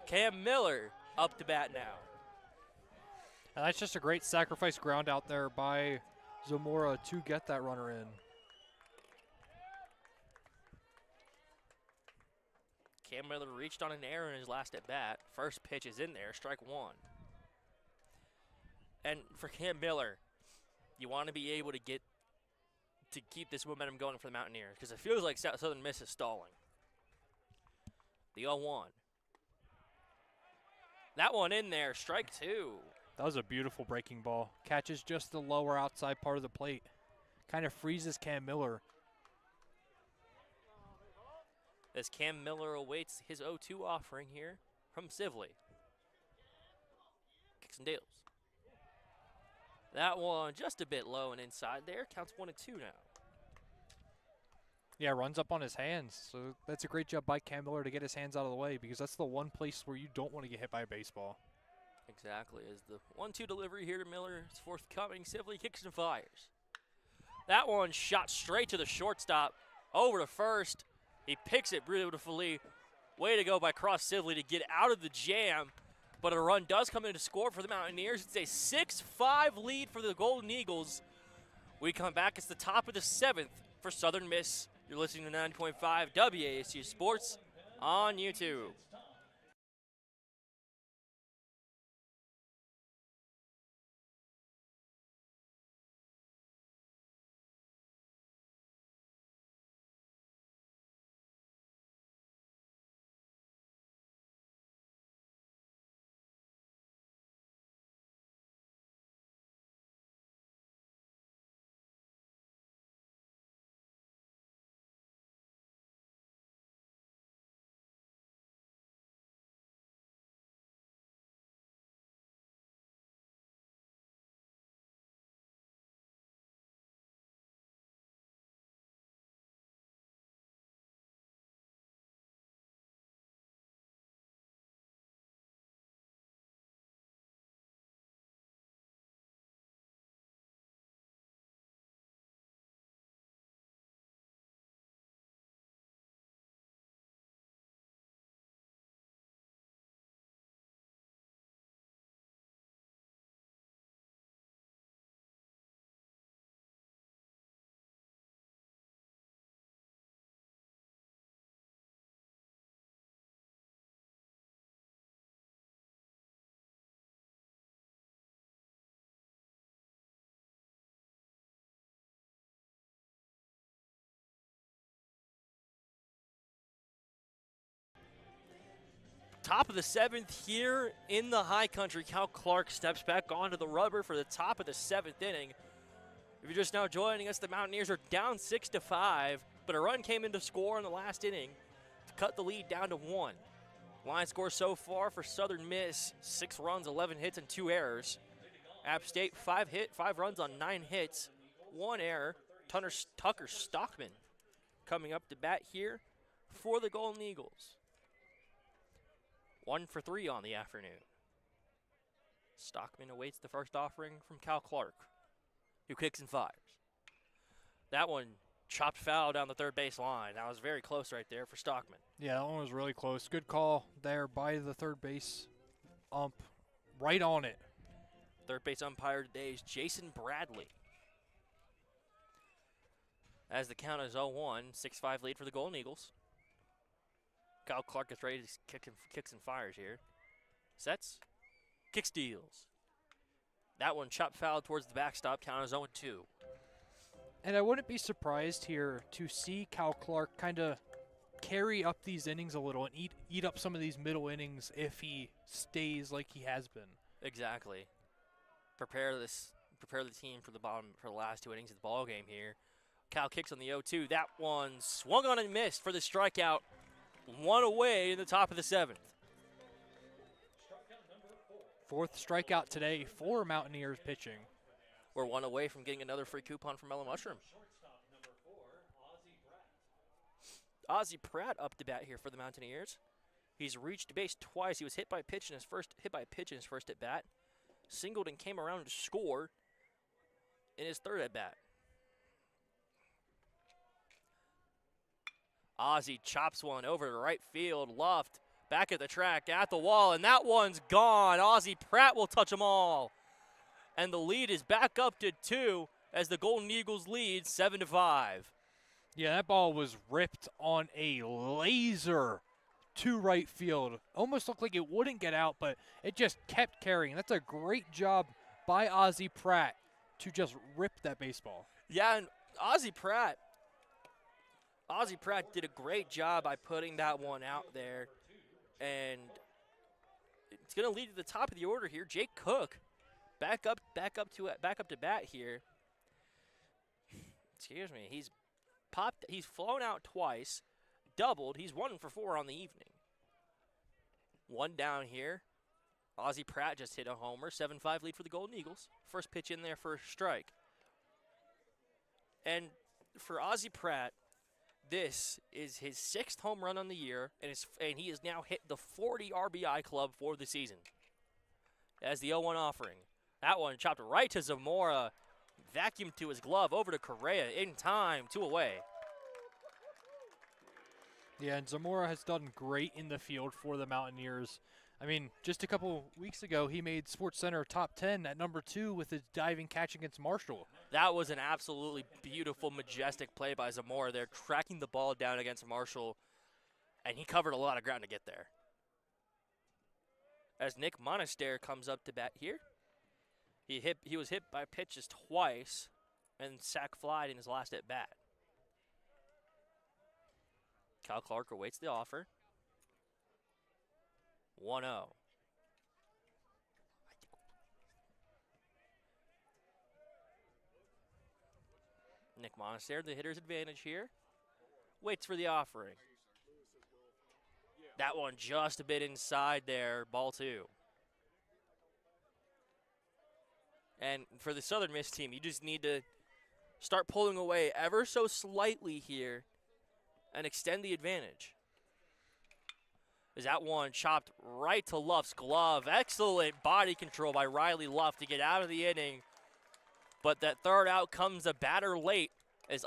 Cam Miller up to bat now. And that's just a great sacrifice ground out there by Zamora to get that runner in. Cam Miller reached on an error in his last at bat. First pitch is in there, strike 1. And for Cam Miller, you want to be able to keep this momentum going for the Mountaineers because it feels like Southern Miss is stalling. The 0-1. That one in there, strike 2. That was a beautiful breaking ball. Catches just the lower outside part of the plate. Kind of freezes Cam Miller. As Cam Miller awaits his 0-2 offering here from Sibley. Kicks and deals. That one just a bit low and inside there. Counts 1-2 now. Yeah, runs up on his hands. So that's a great job by Cam Miller to get his hands out of the way because that's the one place where you don't want to get hit by a baseball. Exactly. As the 1-2 delivery here to Miller is forthcoming, Sibley kicks and fires. That one shot straight to the shortstop, over to first. He picks it beautifully. Way to go by Cross Sibley to get out of the jam. But a run does come in to score for the Mountaineers. It's a 6-5 lead for the Golden Eagles. We come back. It's the top of the 7th for Southern Miss. You're listening to 9.5 WASU Sports on YouTube. Top of the 7th here in the high country. Cal Clark steps back onto the rubber for the top of the 7th inning. If you're just now joining us, the Mountaineers are down 6-5, but a run came in to score in the last inning to cut the lead down to 1. Line score so far for Southern Miss, 6 runs, 11 hits, and 2 errors. App State, 5 runs on 9 hits, 1 error. Tucker Stockman coming up to bat here for the Golden Eagles. 1 for 3 on the afternoon. Stockman awaits the first offering from Cal Clark, who kicks and fires. That one chopped foul down the third base line. That was very close right there for Stockman. Yeah, that one was really close. Good call there by the third base ump. Right on it. Third base umpire today is Jason Bradley. As the count is 0-1, 6-5 lead for the Golden Eagles. Cal Clark is ready to kicks and fires here. Sets, kick steals. That one chopped foul towards the backstop, count is 0-2. And I wouldn't be surprised here to see Cal Clark kind of carry up these innings a little and eat up some of these middle innings if he stays like he has been. Exactly. Prepare the team for the last 2 innings of the ball game here. Cal kicks on the 0-2. That one swung on and missed for the strikeout. 1 away in the top of the 7th. Fourth strikeout today for Mountaineers pitching. We're 1 away from getting another free coupon from Mellow Mushroom. Ozzie Pratt up to bat here for the Mountaineers. He's reached base twice. He was hit by a pitch in his first at bat. Singled and came around to score in his third at bat. Ozzie chops one over to right field. Luft back at the track, at the wall, and that one's gone. Ozzie Pratt will touch them all. And the lead is back up to 2 as the Golden Eagles lead 7-5. Yeah, that ball was ripped on a laser to right field. Almost looked like it wouldn't get out, but it just kept carrying. That's a great job by Ozzie Pratt to just rip that baseball. Yeah, and Ozzie Pratt did a great job by putting that one out there. And it's going to lead to the top of the order here. Jake Cook back up to bat here. Excuse me. He's flown out twice, doubled. He's 1 for 4 on the evening. 1 down here. Ozzie Pratt just hit a homer. 7-5 lead for the Golden Eagles. First pitch in there for a strike. And for Ozzie Pratt, this is his 6th home run on the year, and he has now hit the 40 RBI club for the season. As the 0-1 offering. That one chopped right to Zamora. Vacuum to his glove, over to Correa, in time, 2 away. Yeah, and Zamora has done great in the field for the Mountaineers. I mean, just a couple weeks ago, he made SportsCenter top 10 at number 2 with his diving catch against Marshall. That was an absolutely beautiful, majestic play by Zamora there, tracking the ball down against Marshall, and he covered a lot of ground to get there. As Nick Monaster comes up to bat here. He was hit by pitches twice and sack flied in his last at bat. Cal Clark awaits the offer. 1-0. Nick Monaster, the hitter's advantage here. Waits for the offering. That one just a bit inside there, ball 2. And for the Southern Miss team, you just need to start pulling away ever so slightly here and extend the advantage. Is that one chopped right to Luft's glove. Excellent body control by Riley Luft to get out of the inning. But that third out comes a batter late as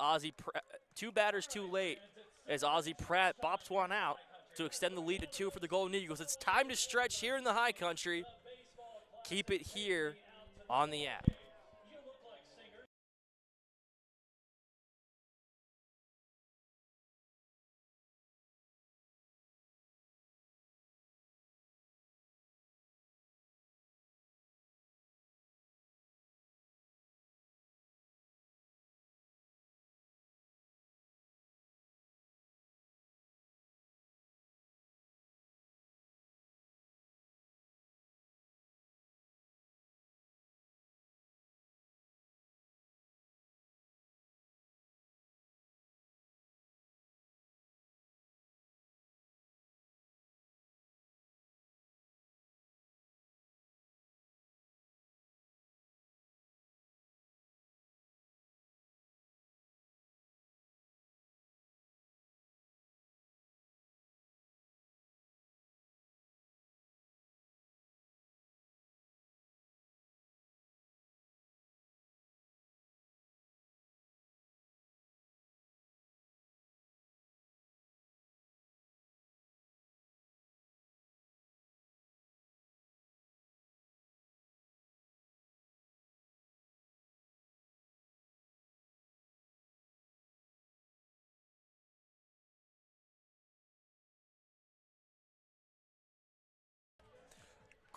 2 batters too late as Ozzie Pratt bops one out to extend the lead to 2 for the Golden Eagles. It's time to stretch here in the high country. Keep it here on the app.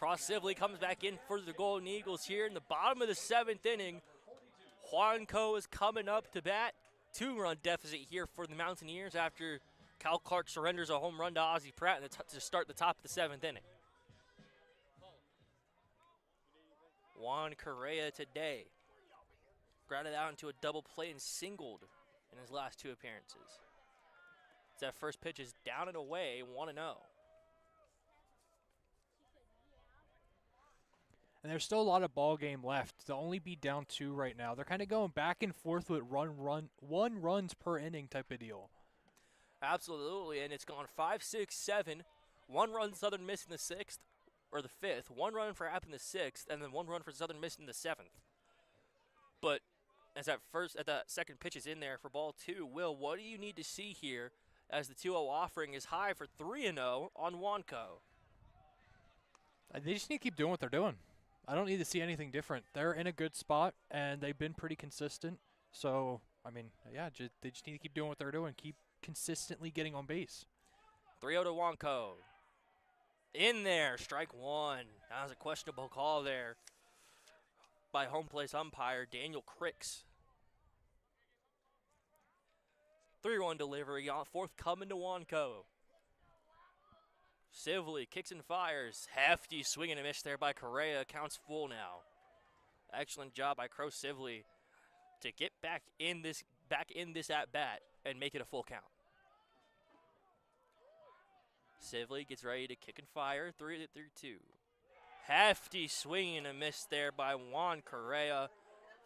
Cross Sibley comes back in for the Golden Eagles here in the bottom of the 7th inning. Juanco is coming up to bat. 2-run deficit here for the Mountaineers after Cal Clark surrenders a home run to Ozzie Pratt to start the top of the 7th inning. Juan Correa today grounded out into a double play and singled in his last 2 appearances. That first pitch is down and away, 1-0. And there's still a lot of ball game left. They'll only be down 2 right now. They're kind of going back and forth with one runs per inning type of deal. Absolutely, and it's gone 5, 6, 7. 1 run Southern Miss in the 6th, or the 5th. 1 run for App in the 6th, and then 1 run for Southern Miss in the 7th. But as that second pitch is in there for ball 2, Will, what do you need to see here as the 2-0 offering is high for 3-0 on Juanco? They just need to keep doing what they're doing. I don't need to see anything different. They're in a good spot, and they've been pretty consistent. So, I mean, yeah, they just need to keep doing what they're doing, keep consistently getting on base. 3-0 to Juanco. In there, strike 1. That was a questionable call there by home place umpire Daniel Cricks. 3-1 delivery, forthcoming to Juanco. Sibley kicks and fires. Hefty swing and a miss there by Correa. Counts full now. Excellent job by Crow Sibley to get back in this at bat and make it a full count. Sibley gets ready to kick and fire. 3-2. Hefty swing and a miss there by Juan Correa.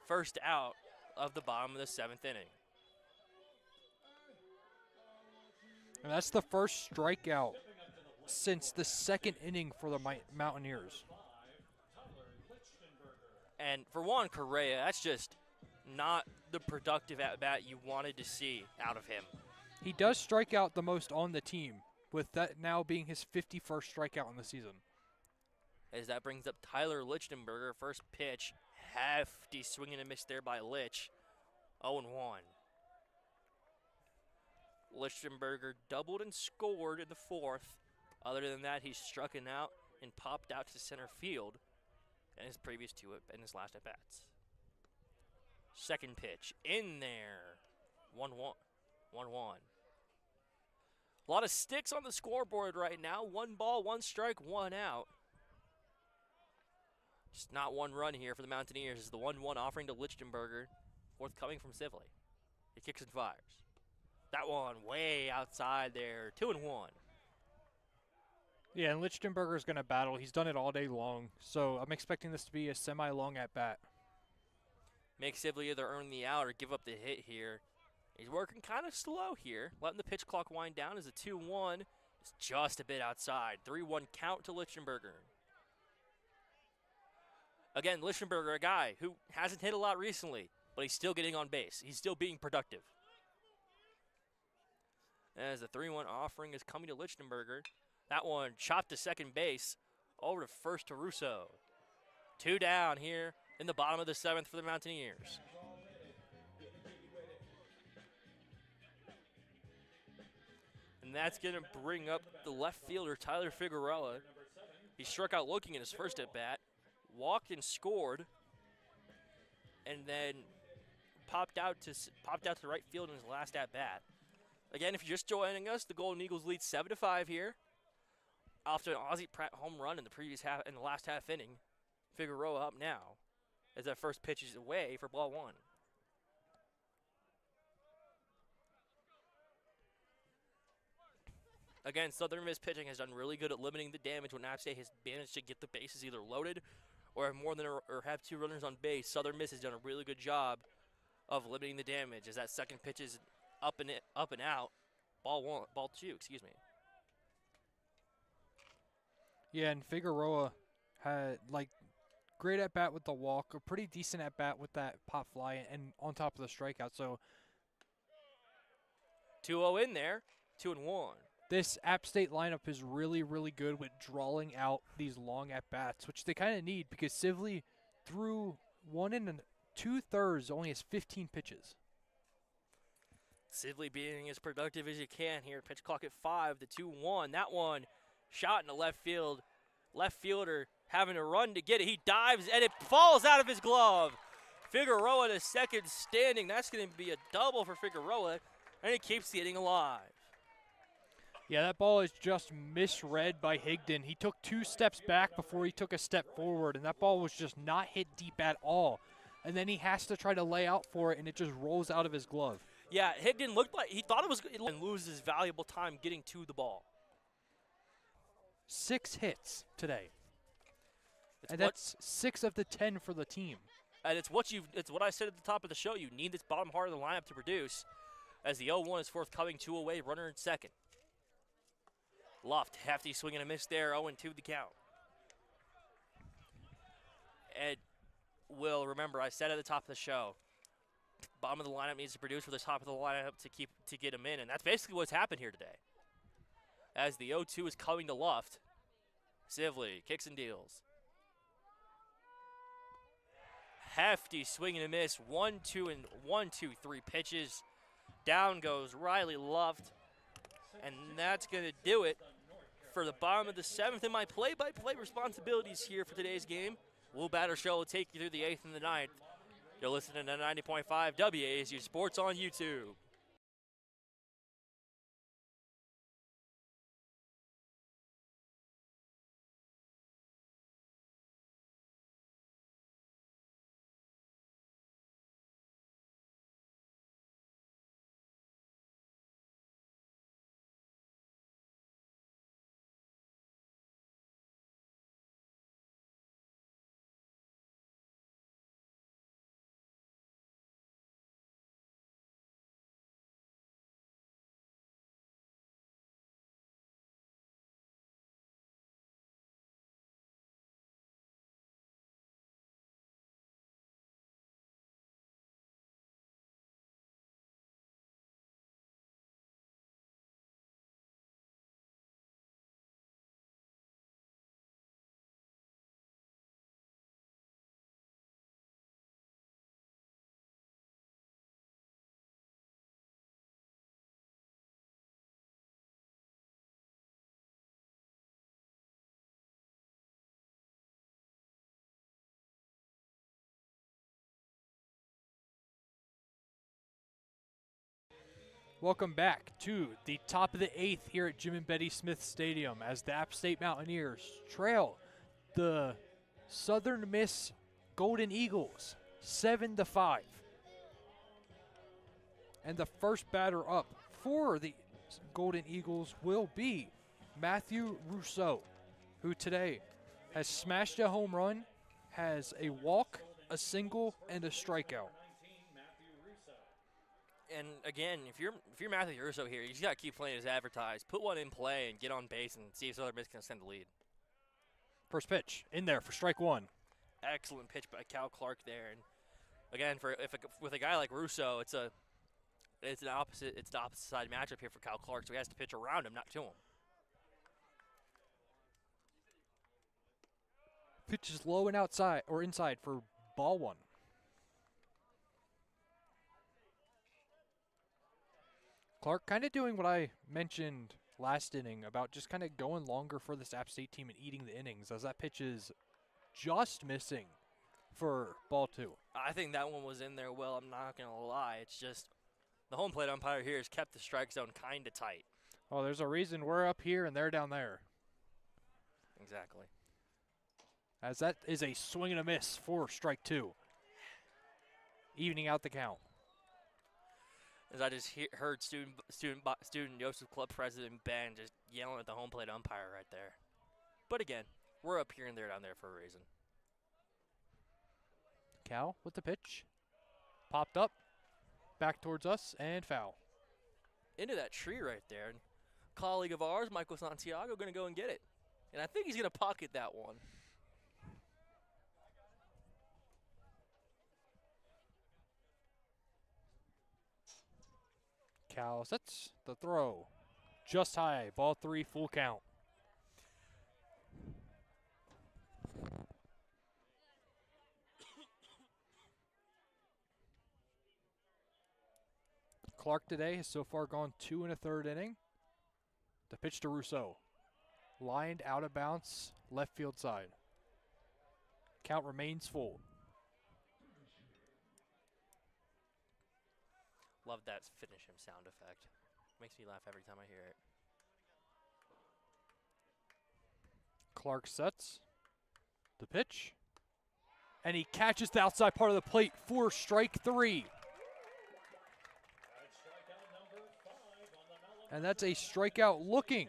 First out of the bottom of the 7th inning. And that's the first strikeout since the 2nd inning for the Mountaineers. And for Juan Correa, that's just not the productive at-bat you wanted to see out of him. He does strike out the most on the team, with that now being his 51st strikeout in the season. As that brings up Tyler Lichtenberger, first pitch, hefty swing and a miss there by Litch, 0-1. Lichtenberger doubled and scored in the 4th. Other than that, he's struck out and popped out to center field in his previous 2 in his last at-bats. Second pitch, in there, 1-1. 1-1. A lot of sticks on the scoreboard right now. 1 ball, 1 strike, 1 out. Just not 1 run here for the Mountaineers. Is the 1-1 offering to Lichtenberger, forthcoming from Sibley. He kicks and fires. That one way outside there, 2-1. Yeah, and Lichtenberger's going to battle. He's done it all day long, so I'm expecting this to be a semi-long at-bat. Make Sibley either earn the out or give up the hit here. He's working kind of slow here, letting the pitch clock wind down as a 2-1 is just a bit outside. 3-1 count to Lichtenberger. Again, Lichtenberger, a guy who hasn't hit a lot recently, but he's still getting on base. He's still being productive. As the 3-1 offering is coming to Lichtenberger. That one chopped to second base, over to first to Russo. 2 down here in the bottom of the 7th for the Mountaineers. And that's going to bring up the left fielder, Tyler Figueroa. He struck out looking in his first at-bat, walked and scored, and then popped out to right field in his last at-bat. Again, if you're just joining us, the Golden Eagles lead 7-5 here. After an Ozzie Pratt home run in the last half inning, Figueroa up now as that first pitch is away for ball 1. Again, Southern Miss pitching has done really good at limiting the damage when App State has managed to get the bases either loaded or have 2 runners on base. Southern Miss has done a really good job of limiting the damage as that second pitch is up and out. Ball 2, excuse me. Yeah, and Figueroa had, great at-bat with the walk, a pretty decent at-bat with that pop fly, and on top of the strikeout. So 2-0 in there, 2-1. This App State lineup is really, really good with drawing out these long at-bats, which they kind of need because Sibley threw 1 2/3, only has 15 pitches. Sibley being as productive as you can here. Pitch clock at 5, the 2-1. That one shot in the left field Left fielder having to run to get it. He dives, and it falls out of his glove. Figueroa to second standing. That's going to be a double for Figueroa, and he keeps the inning alive. Yeah, that ball is just misread by Higdon. He took 2 steps back before he took a step forward, and that ball was just not hit deep at all. And then he has to try to lay out for it, and it just rolls out of his glove. Yeah, Higdon looked like he thought it was going to lose his valuable time getting to the ball. 6 hits today. It's And what- that's 6 of the 10 for the team. And it's what I said at the top of the show. You need this bottom part of the lineup to produce, as the 0-1 is forthcoming, 2 away, runner in second. Luft, hefty swing and a miss there, 0-2 the count. And Will, remember, I said at the top of the show, bottom of the lineup needs to produce for the top of the lineup to get him in, and that's basically what's happened here today. As the 0-2 is coming to Luft, Sivley kicks and deals. Hefty swing and a miss, 1-2 and 1-2-3 pitches. Down goes Riley Luft, and that's going to do it for the bottom of the 7th. And my play-by-play responsibilities here for today's game. Will Batter Show will take you through the 8th and the 9th. You're listening to 90.5 WASU Sports on YouTube. Welcome back to the top of the 8th here at Jim and Betty Smith Stadium as the App State Mountaineers trail the Southern Miss Golden Eagles 7-5. And the first batter up for the Golden Eagles will be Matthew Rousseau, who today has smashed a home run, has a walk, a single, and a strikeout. And again, if you're Matthew Russo here, you just got to keep playing as advertised. Put one in play and get on base and see if Southern Miss can extend the lead. First pitch in there for strike 1. Excellent pitch by Cal Clark there. And again, with a guy like Russo, it's an opposite side matchup here for Cal Clark, so he has to pitch around him, not to him. Pitch is low and outside or inside for ball 1. Clark kind of doing what I mentioned last inning about just kind of going longer for this App State team and eating the innings, as that pitch is just missing for ball 2. I think that one was in there well, I'm not going to lie. It's just the home plate umpire here has kept the strike zone kind of tight. Oh, there's a reason we're up here and they're down there. Exactly. As that is a swing and a miss for strike 2. Evening out the count. As I just heard student Joseph Club President Ben just yelling at the home plate umpire right there. But again, we're up here and they're down there for a reason. Cal with the pitch. Popped up. Back towards us and foul. Into that tree right there. And colleague of ours, Michael Santiago, going to go and get it. And I think he's going to pocket that one. Cal sets the throw. Just high. Ball 3, full count. Clark today has so far gone 2 1/3 inning. The pitch to Rousseau. Lined out of bounds, left field side. Count remains full. Love that finish him sound effect. Makes me laugh every time I hear it. Clark sets the pitch, and he catches the outside part of the plate for strike 3. And that's a strikeout looking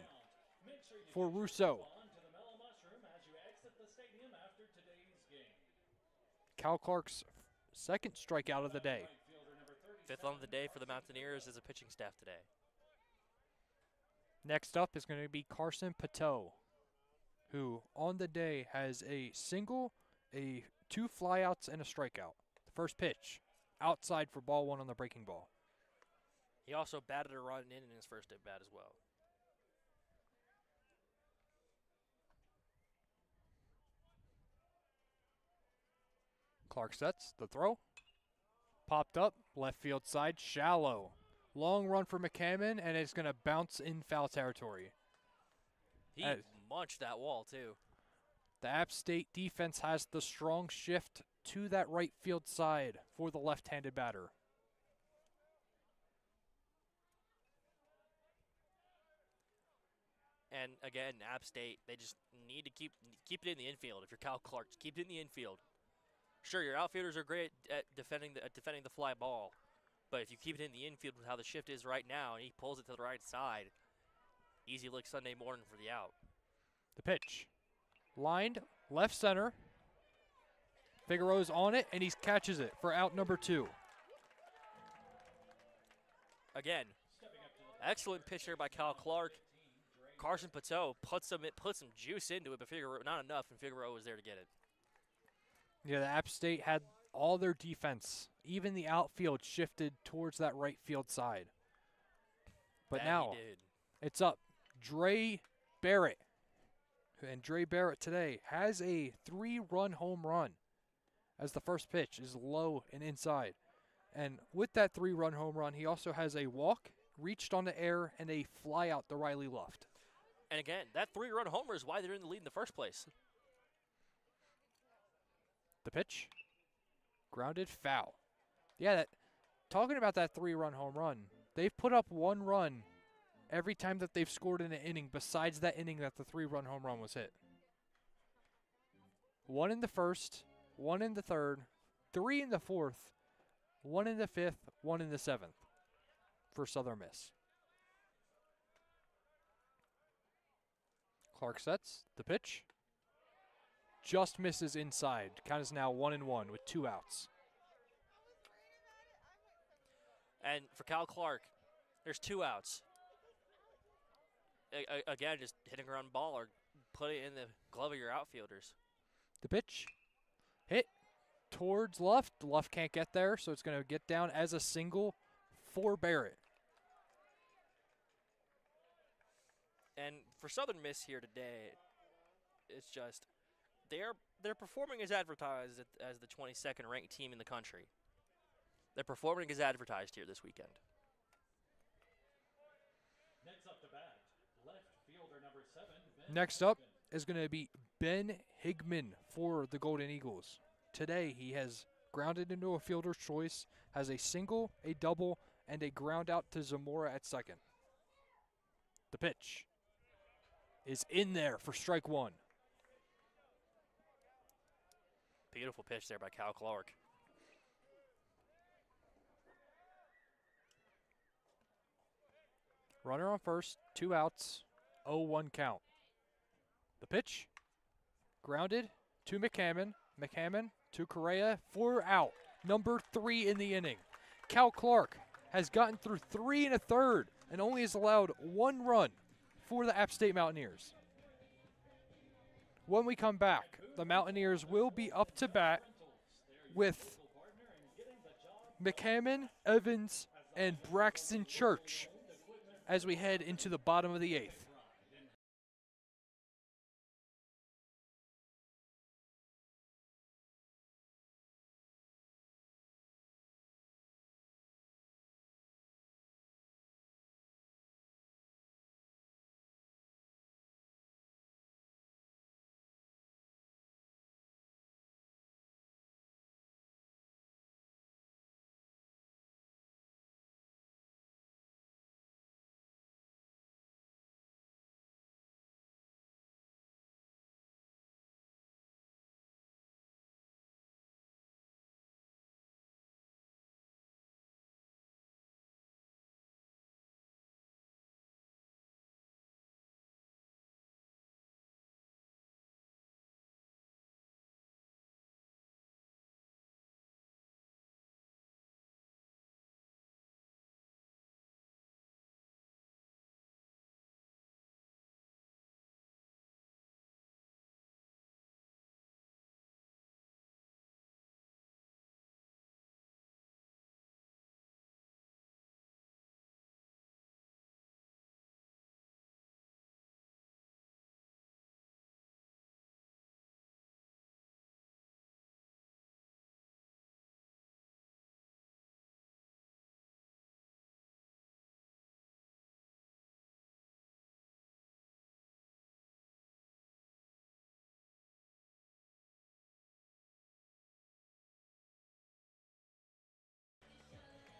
for Russo. Cal Clark's second strikeout of the day. 5th on the day for the Mountaineers as a pitching staff today. Next up is going to be Carson Pateau, who on the day has a single, 2 flyouts, and a strikeout. The first pitch, outside for ball 1 on the breaking ball. He also batted a run in his first at bat as well. Clark sets the throw. Popped up, left field side, shallow. Long run for McCammon, and it's going to bounce in foul territory. He munched that wall, too. The App State defense has the strong shift to that right field side for the left-handed batter. And again, App State, they just need to keep it in the infield. If you're Cal Clark, just keep it in the infield. Sure, your outfielders are great at defending the fly ball, but if you keep it in the infield with how the shift is right now, and he pulls it to the right side, easy look Sunday morning for the out. The pitch, lined left center. Figueroa's on it, and he catches it for out number 2. Again, excellent pitch here by Cal Clark. Carson Pateau put some juice into it, but Figueroa not enough, and Figueroa was there to get it. Yeah, the App State had all their defense, even the outfield, shifted towards that right field side. But That now he did. it's up. Dre Barrett. And Dre Barrett today has a 3-run home run as the first pitch is low and inside. And with that 3-run home run, he also has a walk, reached on the air, and a fly out to Riley Luft. And again, that 3-run homer is why they're in the lead in the first place. The pitch, grounded foul. Yeah, talking about that 3-run home run, they've put up 1 run every time that they've scored in an inning besides that inning that the 3-run home run was hit. 1 in the first, 1 in the third, 3 in the fourth, 1 in the fifth, 1 in the seventh for Southern Miss. Clark sets the pitch. Just misses inside. Count is now 1-1 with 2 outs. And for Cal Clark, there's 2 outs. Again, just hitting a ground ball or put it in the glove of your outfielders. The pitch, hit towards Luft. Luft can't get there, so it's going to get down as a single for Barrett. And for Southern Miss here today, it's just they're performing as advertised as the 22nd ranked team in the country. They're performing as advertised here this weekend. Next up to bat, left fielder number 7. Next up is going to be Ben Higman for the Golden Eagles. Today he has grounded into a fielder's choice, has a single, a double, and a ground out to Zamora at second. The pitch is in there for strike 1. Beautiful pitch there by Cal Clark. Runner on first, 2 outs, 0-1 count. The pitch, grounded to McCammon. McCammon to Correa, 4 out, number 3 in the inning. Cal Clark has gotten through 3 1/3 and only has allowed 1 run for the App State Mountaineers. When we come back, the Mountaineers will be up to bat with McCammon, Evans, and Braxton Church as we head into the bottom of the 8th.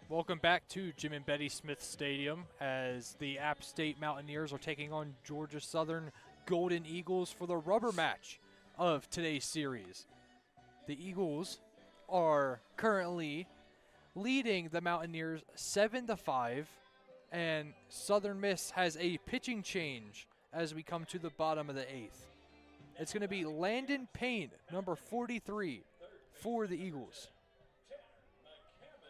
Welcome back to Jim and Betty Smith Stadium as the App State Mountaineers are taking on Georgia Southern Golden Eagles for the rubber match of today's series. The Eagles are currently leading the Mountaineers 7-5, and Southern Miss has a pitching change as we come to the bottom of the 8th. It's going to be Landon Payne, number 43, for the Eagles.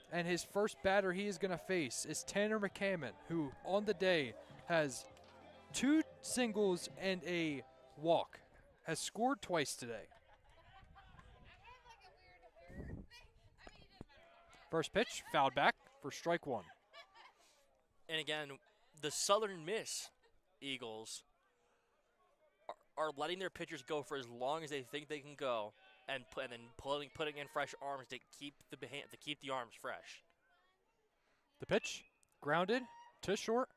And his first batter he is going to face is Tanner McCammon, who on the day has 2 singles and a walk, has scored twice today. First pitch, fouled back for strike 1. And again, the Southern Miss Eagles are letting their pitchers go for as long as they think they can go, and then putting in fresh arms to keep the arms fresh. The pitch, grounded to short,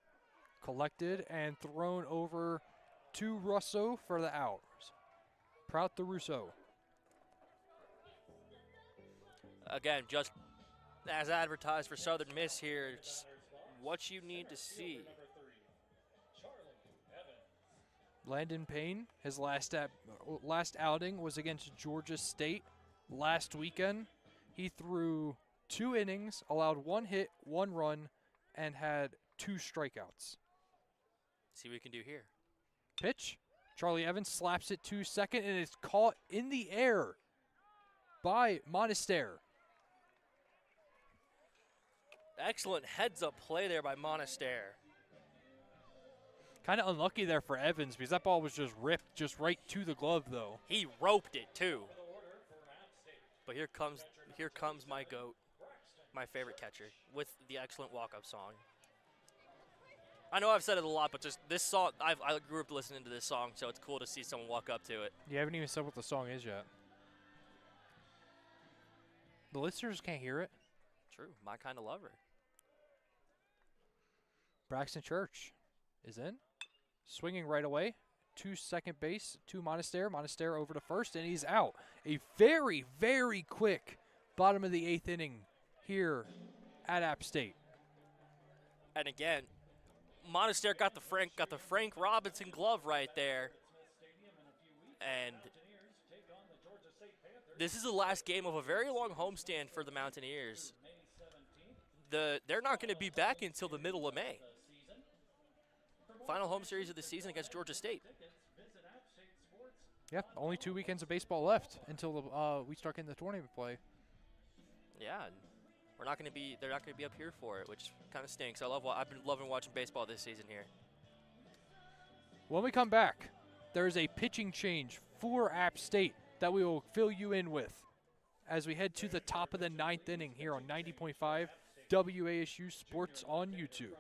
collected and thrown over to Russo for the out. Prout to Russo. Again, just as advertised for Southern Miss here, it's what you need to see. Landon Payne, his last outing was against Georgia State last weekend. He threw 2 innings, allowed 1 hit, 1 run, and had 2 strikeouts. See what we can do here. Pitch, Charlie Evans slaps it to second, and it's caught in the air by Monaster. Excellent heads-up play there by Monaster. Kind of unlucky there for Evans because that ball was just ripped just right to the glove, though. He roped it too. But here comes my GOAT, my favorite catcher, with the excellent walk-up song. I know I've said it a lot, but just this song, I grew up listening to this song, so it's cool to see someone walk up to it. You haven't even said what the song is yet. The listeners can't hear it. True, my kind of lover. Braxton Church is in. Swinging right away to second base to Monaster. Monaster over to first, and he's out. A very, very quick bottom of the 8th inning here at App State. And again, Monaster got the Frank Robinson glove right there. And this is the last game of a very long homestand for the Mountaineers. They're not going to be back until the middle of May. Final home series of the season against Georgia State. Yeah, only 2 weekends of baseball left until we start getting the tournament play. Yeah, and they're not going to be up here for it, which kind of stinks. I've been loving watching baseball this season here. When we come back, there is a pitching change for App State that we will fill you in with as we head to the top of the 9th inning here on 90.5 WASU Sports on YouTube.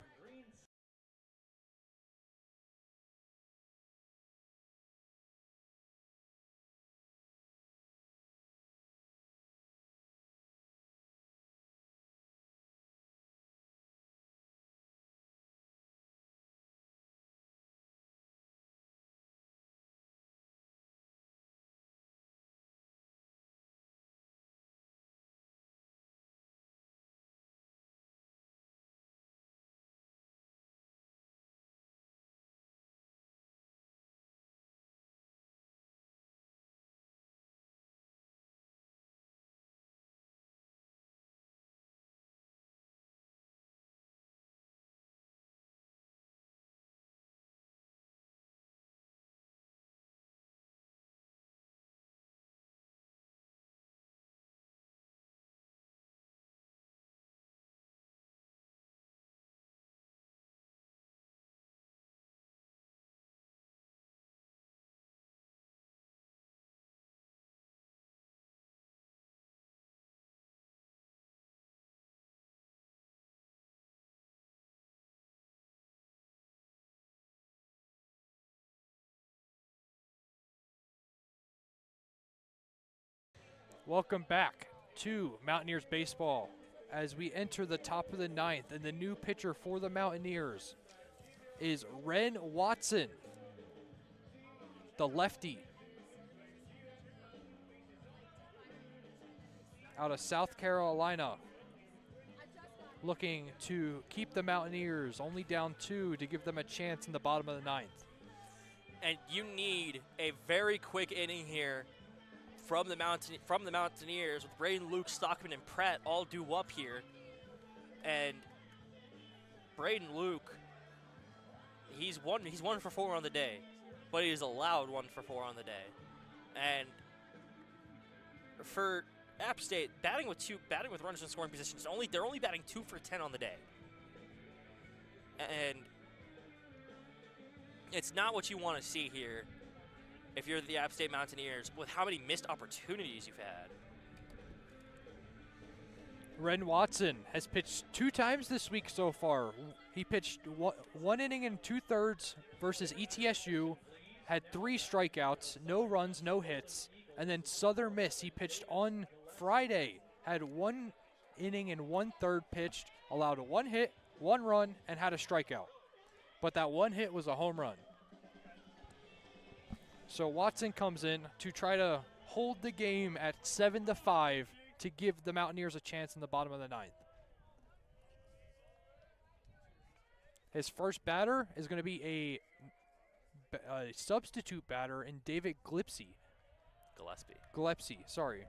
Welcome back to Mountaineers baseball as we enter the top of the 9th, and the new pitcher for the Mountaineers is Ren Watson, the lefty out of South Carolina. looking to keep the Mountaineers only down 2 to give them a chance in the bottom of the 9th. And you need a very quick inning here from the Mountaineers with Braden, Luke, Stockman, and Pratt all due up here. And Braden Luke, he's one for 4 on the day, but he's allowed 1 for 4 on the day. And for App State, batting with runners in scoring positions, they're only batting 2 for 10 on the day. And it's not what you want to see here if you're the App State Mountaineers with how many missed opportunities you've had. Ren Watson has pitched 2 times this week so far. He pitched 1 inning and 2/3 versus ETSU, had 3 strikeouts, no runs, no hits. And then Southern Miss, he pitched on Friday, had 1 inning and 1/3 pitched, allowed 1 hit, 1 run, and had a strikeout. But that 1 hit was a home run. So Watson comes in to try to hold the game at 7-5 to give the Mountaineers a chance in the bottom of the 9th. His first batter is going to be a substitute batter in David Gillespie. Gillespie, sorry.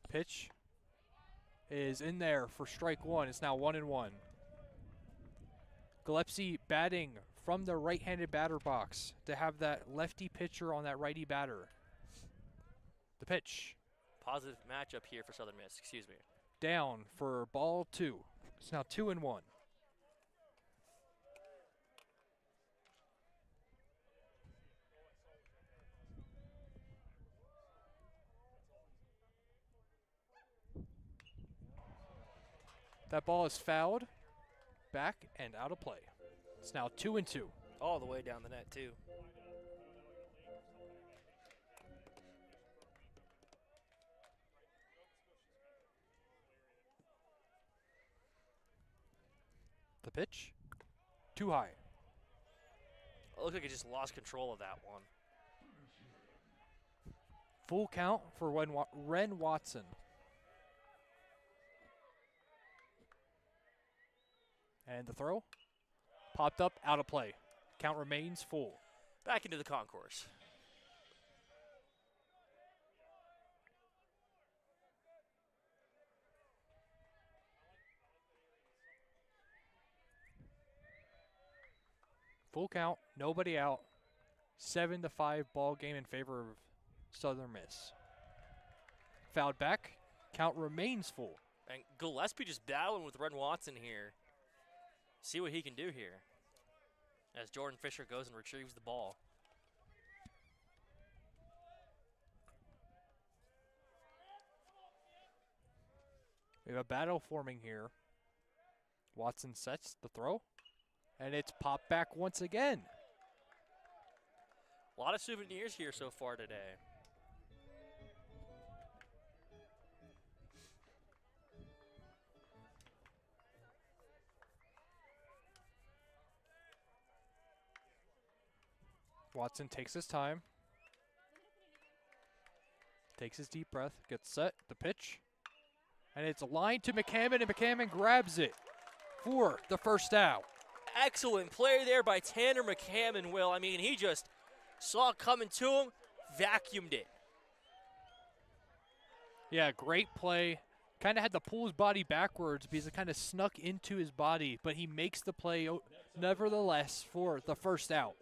Pitch is in there for strike 1. It's now 1-1. Gillespie batting from the right-handed batter box to have that lefty pitcher on that righty batter. The pitch. Positive matchup here for Southern Miss, excuse me. Down for ball 2. It's now 2-1. That ball is fouled, back and out of play. It's now 2-2. All the way down the net, too. The pitch, too high. It looked like he just lost control of that one. Full count for Ren Watson. And the throw, popped up, out of play. Count remains full. Back into the concourse. Full count, nobody out. 7-5 ball game in favor of Southern Miss. Fouled back, count remains full. And Gillespie just battling with Ren Watson here. See what he can do here as Jordan Fisher goes and retrieves the ball. We have a battle forming here. Watson sets the throw, and it's popped back once again. A lot of souvenirs here so far today. Watson takes his time. Takes his deep breath, gets set, the pitch. And it's a line to McCammon, and McCammon grabs it for the first out. Excellent play there by Tanner McCammon, Will. I mean, he just saw it coming to him, vacuumed it. Yeah, great play. Kind of had to pull his body backwards because it kind of snuck into his body, but he makes the play nevertheless for the first out.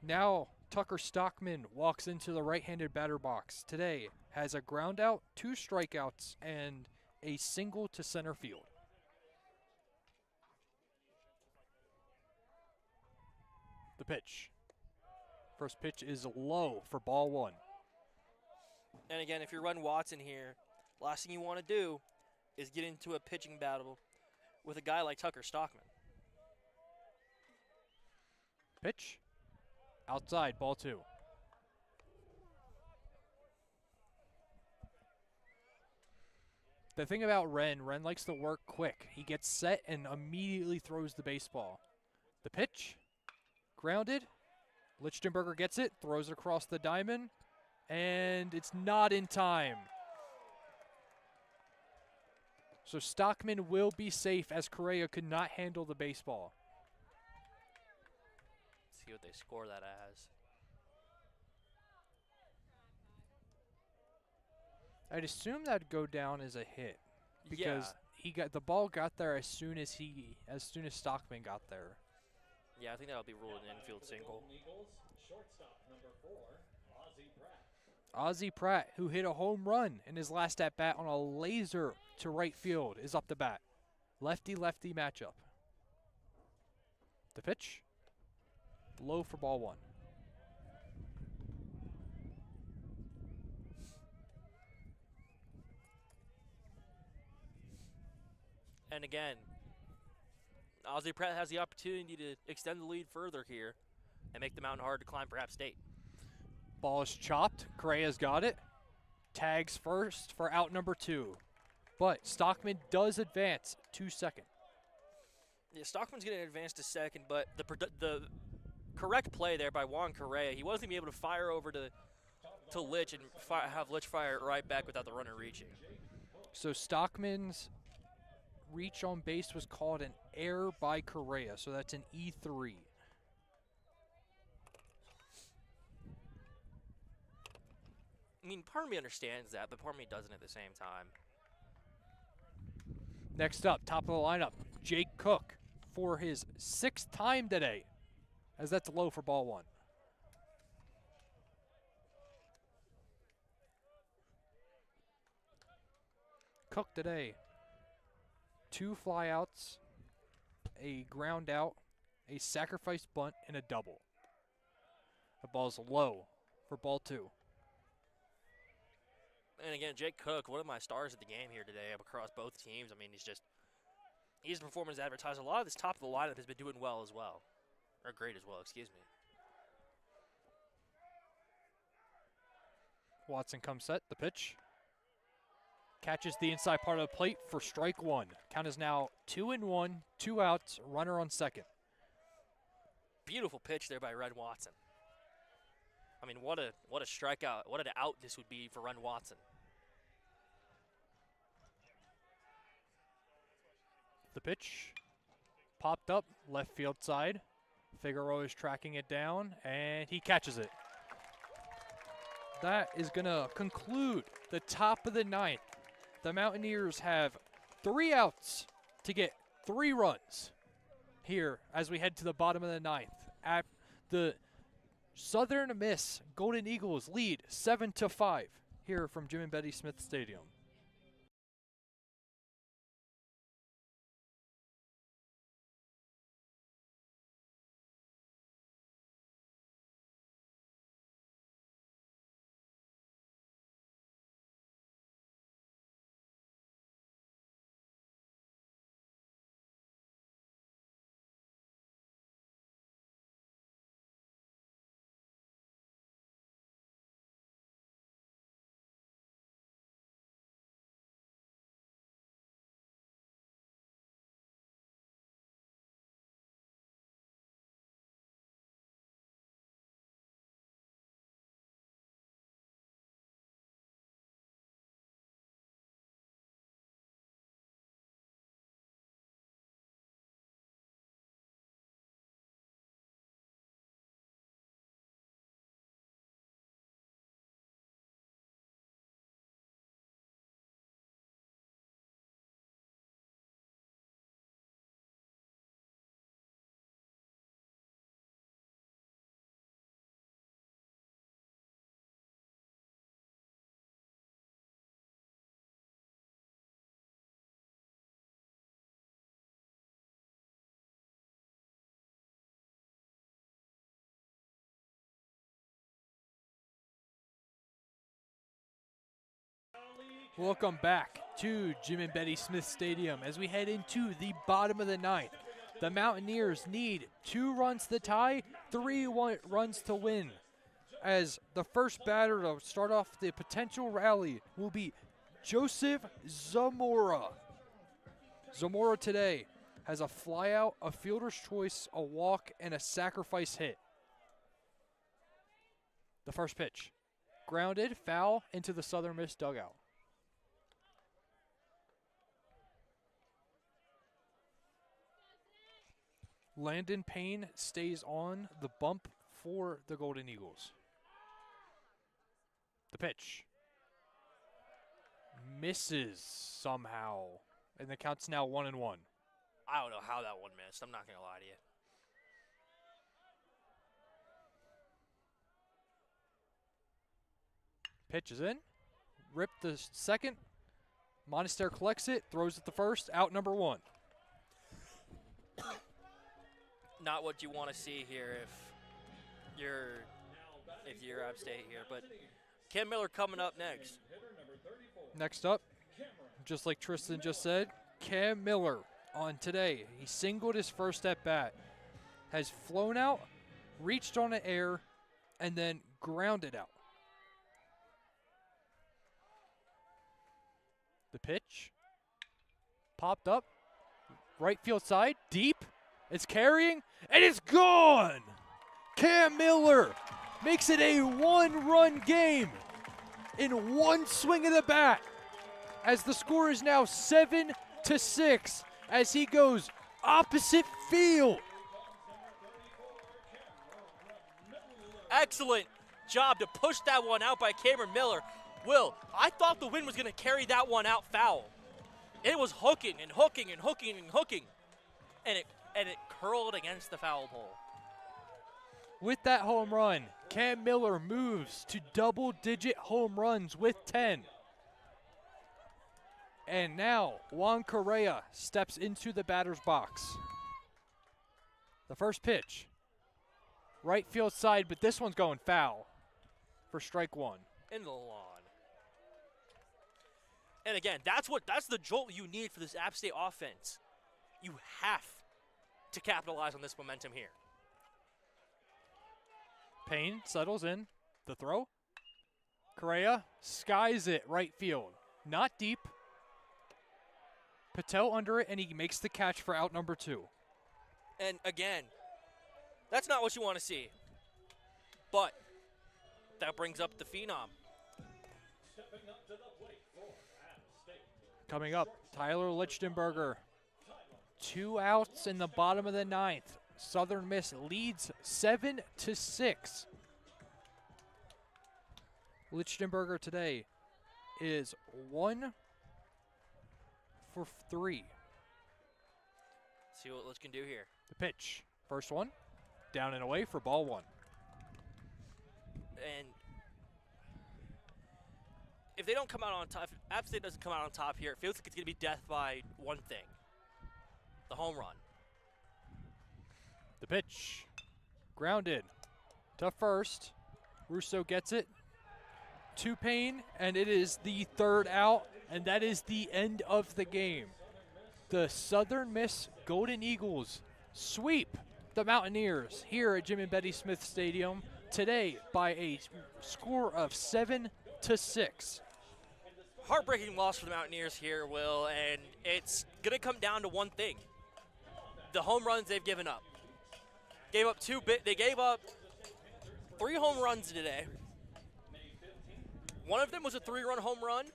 Now Tucker Stockman walks into the right-handed batter box today, has a ground out, 2 strikeouts, and a single to center field. The pitch. First pitch is low for ball 1. And again, if you're Ren Watson here, last thing you want to do is get into a pitching battle with a guy like Tucker Stockman. Pitch. Outside, ball 2. The thing about Ren likes to work quick. He gets set and immediately throws the baseball. The pitch, grounded, Lichtenberger gets it, throws it across the diamond, and it's not in time. So Stockman will be safe as Correa could not handle the baseball. Let's see what they score that as. I'd assume that'd go down as a hit because Yeah. the ball got there as soon as Stockman got there. Yeah, I think that'll be ruled an infield single. Golden Eagles, shortstop number 4, Ozzie Pratt. Ozzie Pratt, who hit a home run in his last at bat on a laser to right field, is up to bat. Lefty-lefty matchup. The pitch, low for ball 1. And again, Ozzie Pratt has the opportunity to extend the lead further here and make the mountain hard to climb for App State. Ball is chopped. Correa's got it. Tags first for out number 2. But Stockman does advance to second. Yeah, Stockman's going to advance to second, but the correct play there by Juan Correa, he wasn't going to be able to fire over to Litch and have Litch fire it right back without the runner reaching. So Stockman's reach on base was called an error by Correa, so that's an E3. I mean, part of me understands that, but part of me doesn't at the same time. Next up, top of the lineup, Jake Cook for his 6th time today, as that's low for ball 1. Cook today, 2 flyouts, a ground out, a sacrifice bunt, and a double. The ball's low for ball 2. And again, Jake Cook, one of my stars of the game here today across both teams. I mean, he's performing as advertised. A lot of this top of the lineup has been doing well as well. Or great as well, excuse me. Watson comes set, the pitch. Catches the inside part of the plate for strike 1. Count is now 2-1, 2 outs, runner on second. Beautiful pitch there by Ren Watson. I mean, what a strikeout, what an out this would be for Ren Watson. The pitch popped up left field side. Figueroa is tracking it down, and he catches it. That is going to conclude the top of the 9th. The Mountaineers have 3 outs to get 3 runs here as we head to the bottom of the 9th. At the Southern Miss Golden Eagles lead 7-5 here from Jim and Betty Smith Stadium. Welcome back to Jim and Betty Smith Stadium as we head into the bottom of the 9th. The Mountaineers need 2 runs to tie, 3 runs to win. As the first batter to start off the potential rally will be Joseph Zamora. Zamora today has a flyout, a fielder's choice, a walk, and a sacrifice hit. The first pitch. Grounded, foul into the Southern Miss dugout. Landon Payne stays on the bump for the Golden Eagles. The pitch. Misses somehow. And the count's now 1-1. I don't know how that one missed. I'm not going to lie to you. Pitch is in. Rip the second. Monaster collects it, throws it the first, out number 1. Not what you want to see here if you're App State here. But Cam Miller coming up next. Next up, just like Tristan just said, Cam Miller on today. He singled his first at bat, has flown out, reached on the air, and then grounded out. The pitch popped up, right field side, deep. It's carrying, and it's gone. Cam Miller makes it a 1-run game in one swing of the bat, as the score is now 7-6 as he goes opposite field. Excellent job to push that one out by Cameron Miller. Will, I thought the wind was going to carry that one out foul. It was hooking and hooking and hooking and hooking, and it curled against the foul pole. With that home run, Cam Miller moves to double-digit home runs with 10. And now Juan Correa steps into the batter's box. The first pitch, right field side, but this one's going foul for strike 1. In the lawn. And again, that's the jolt you need for this App State offense. You have to capitalize on this momentum here. Payne settles in. The throw. Correa skies it right field. Not deep. Patel under it, and he makes the catch for out number 2. And again, that's not what you want to see. But that brings up the phenom. Stepping up to the plate for App State. Coming up, Tyler Lichtenberger. 2 outs in the bottom of the 9th. Southern Miss leads 7-6. Lichtenberger today is 1 for 3. See what Lich can do here. The pitch, first one, down and away for ball 1. And if they don't come out on top, if App State doesn't come out on top here, it feels like it's going to be death by one thing. The home run. The pitch, grounded to first. Russo gets it to Payne, and it is the 3rd out, and that is the end of the game. The Southern Miss Golden Eagles sweep the Mountaineers here at Jim and Betty Smith Stadium today by a score of 7-6. Heartbreaking loss for the Mountaineers here, Will, and it's going to come down to one thing. The home runs they've given up. They gave up 3 home runs today. One of them was a 3-run home run.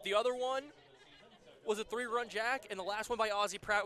The other one was a 3-run jack, and the last one by Ozzie Pratt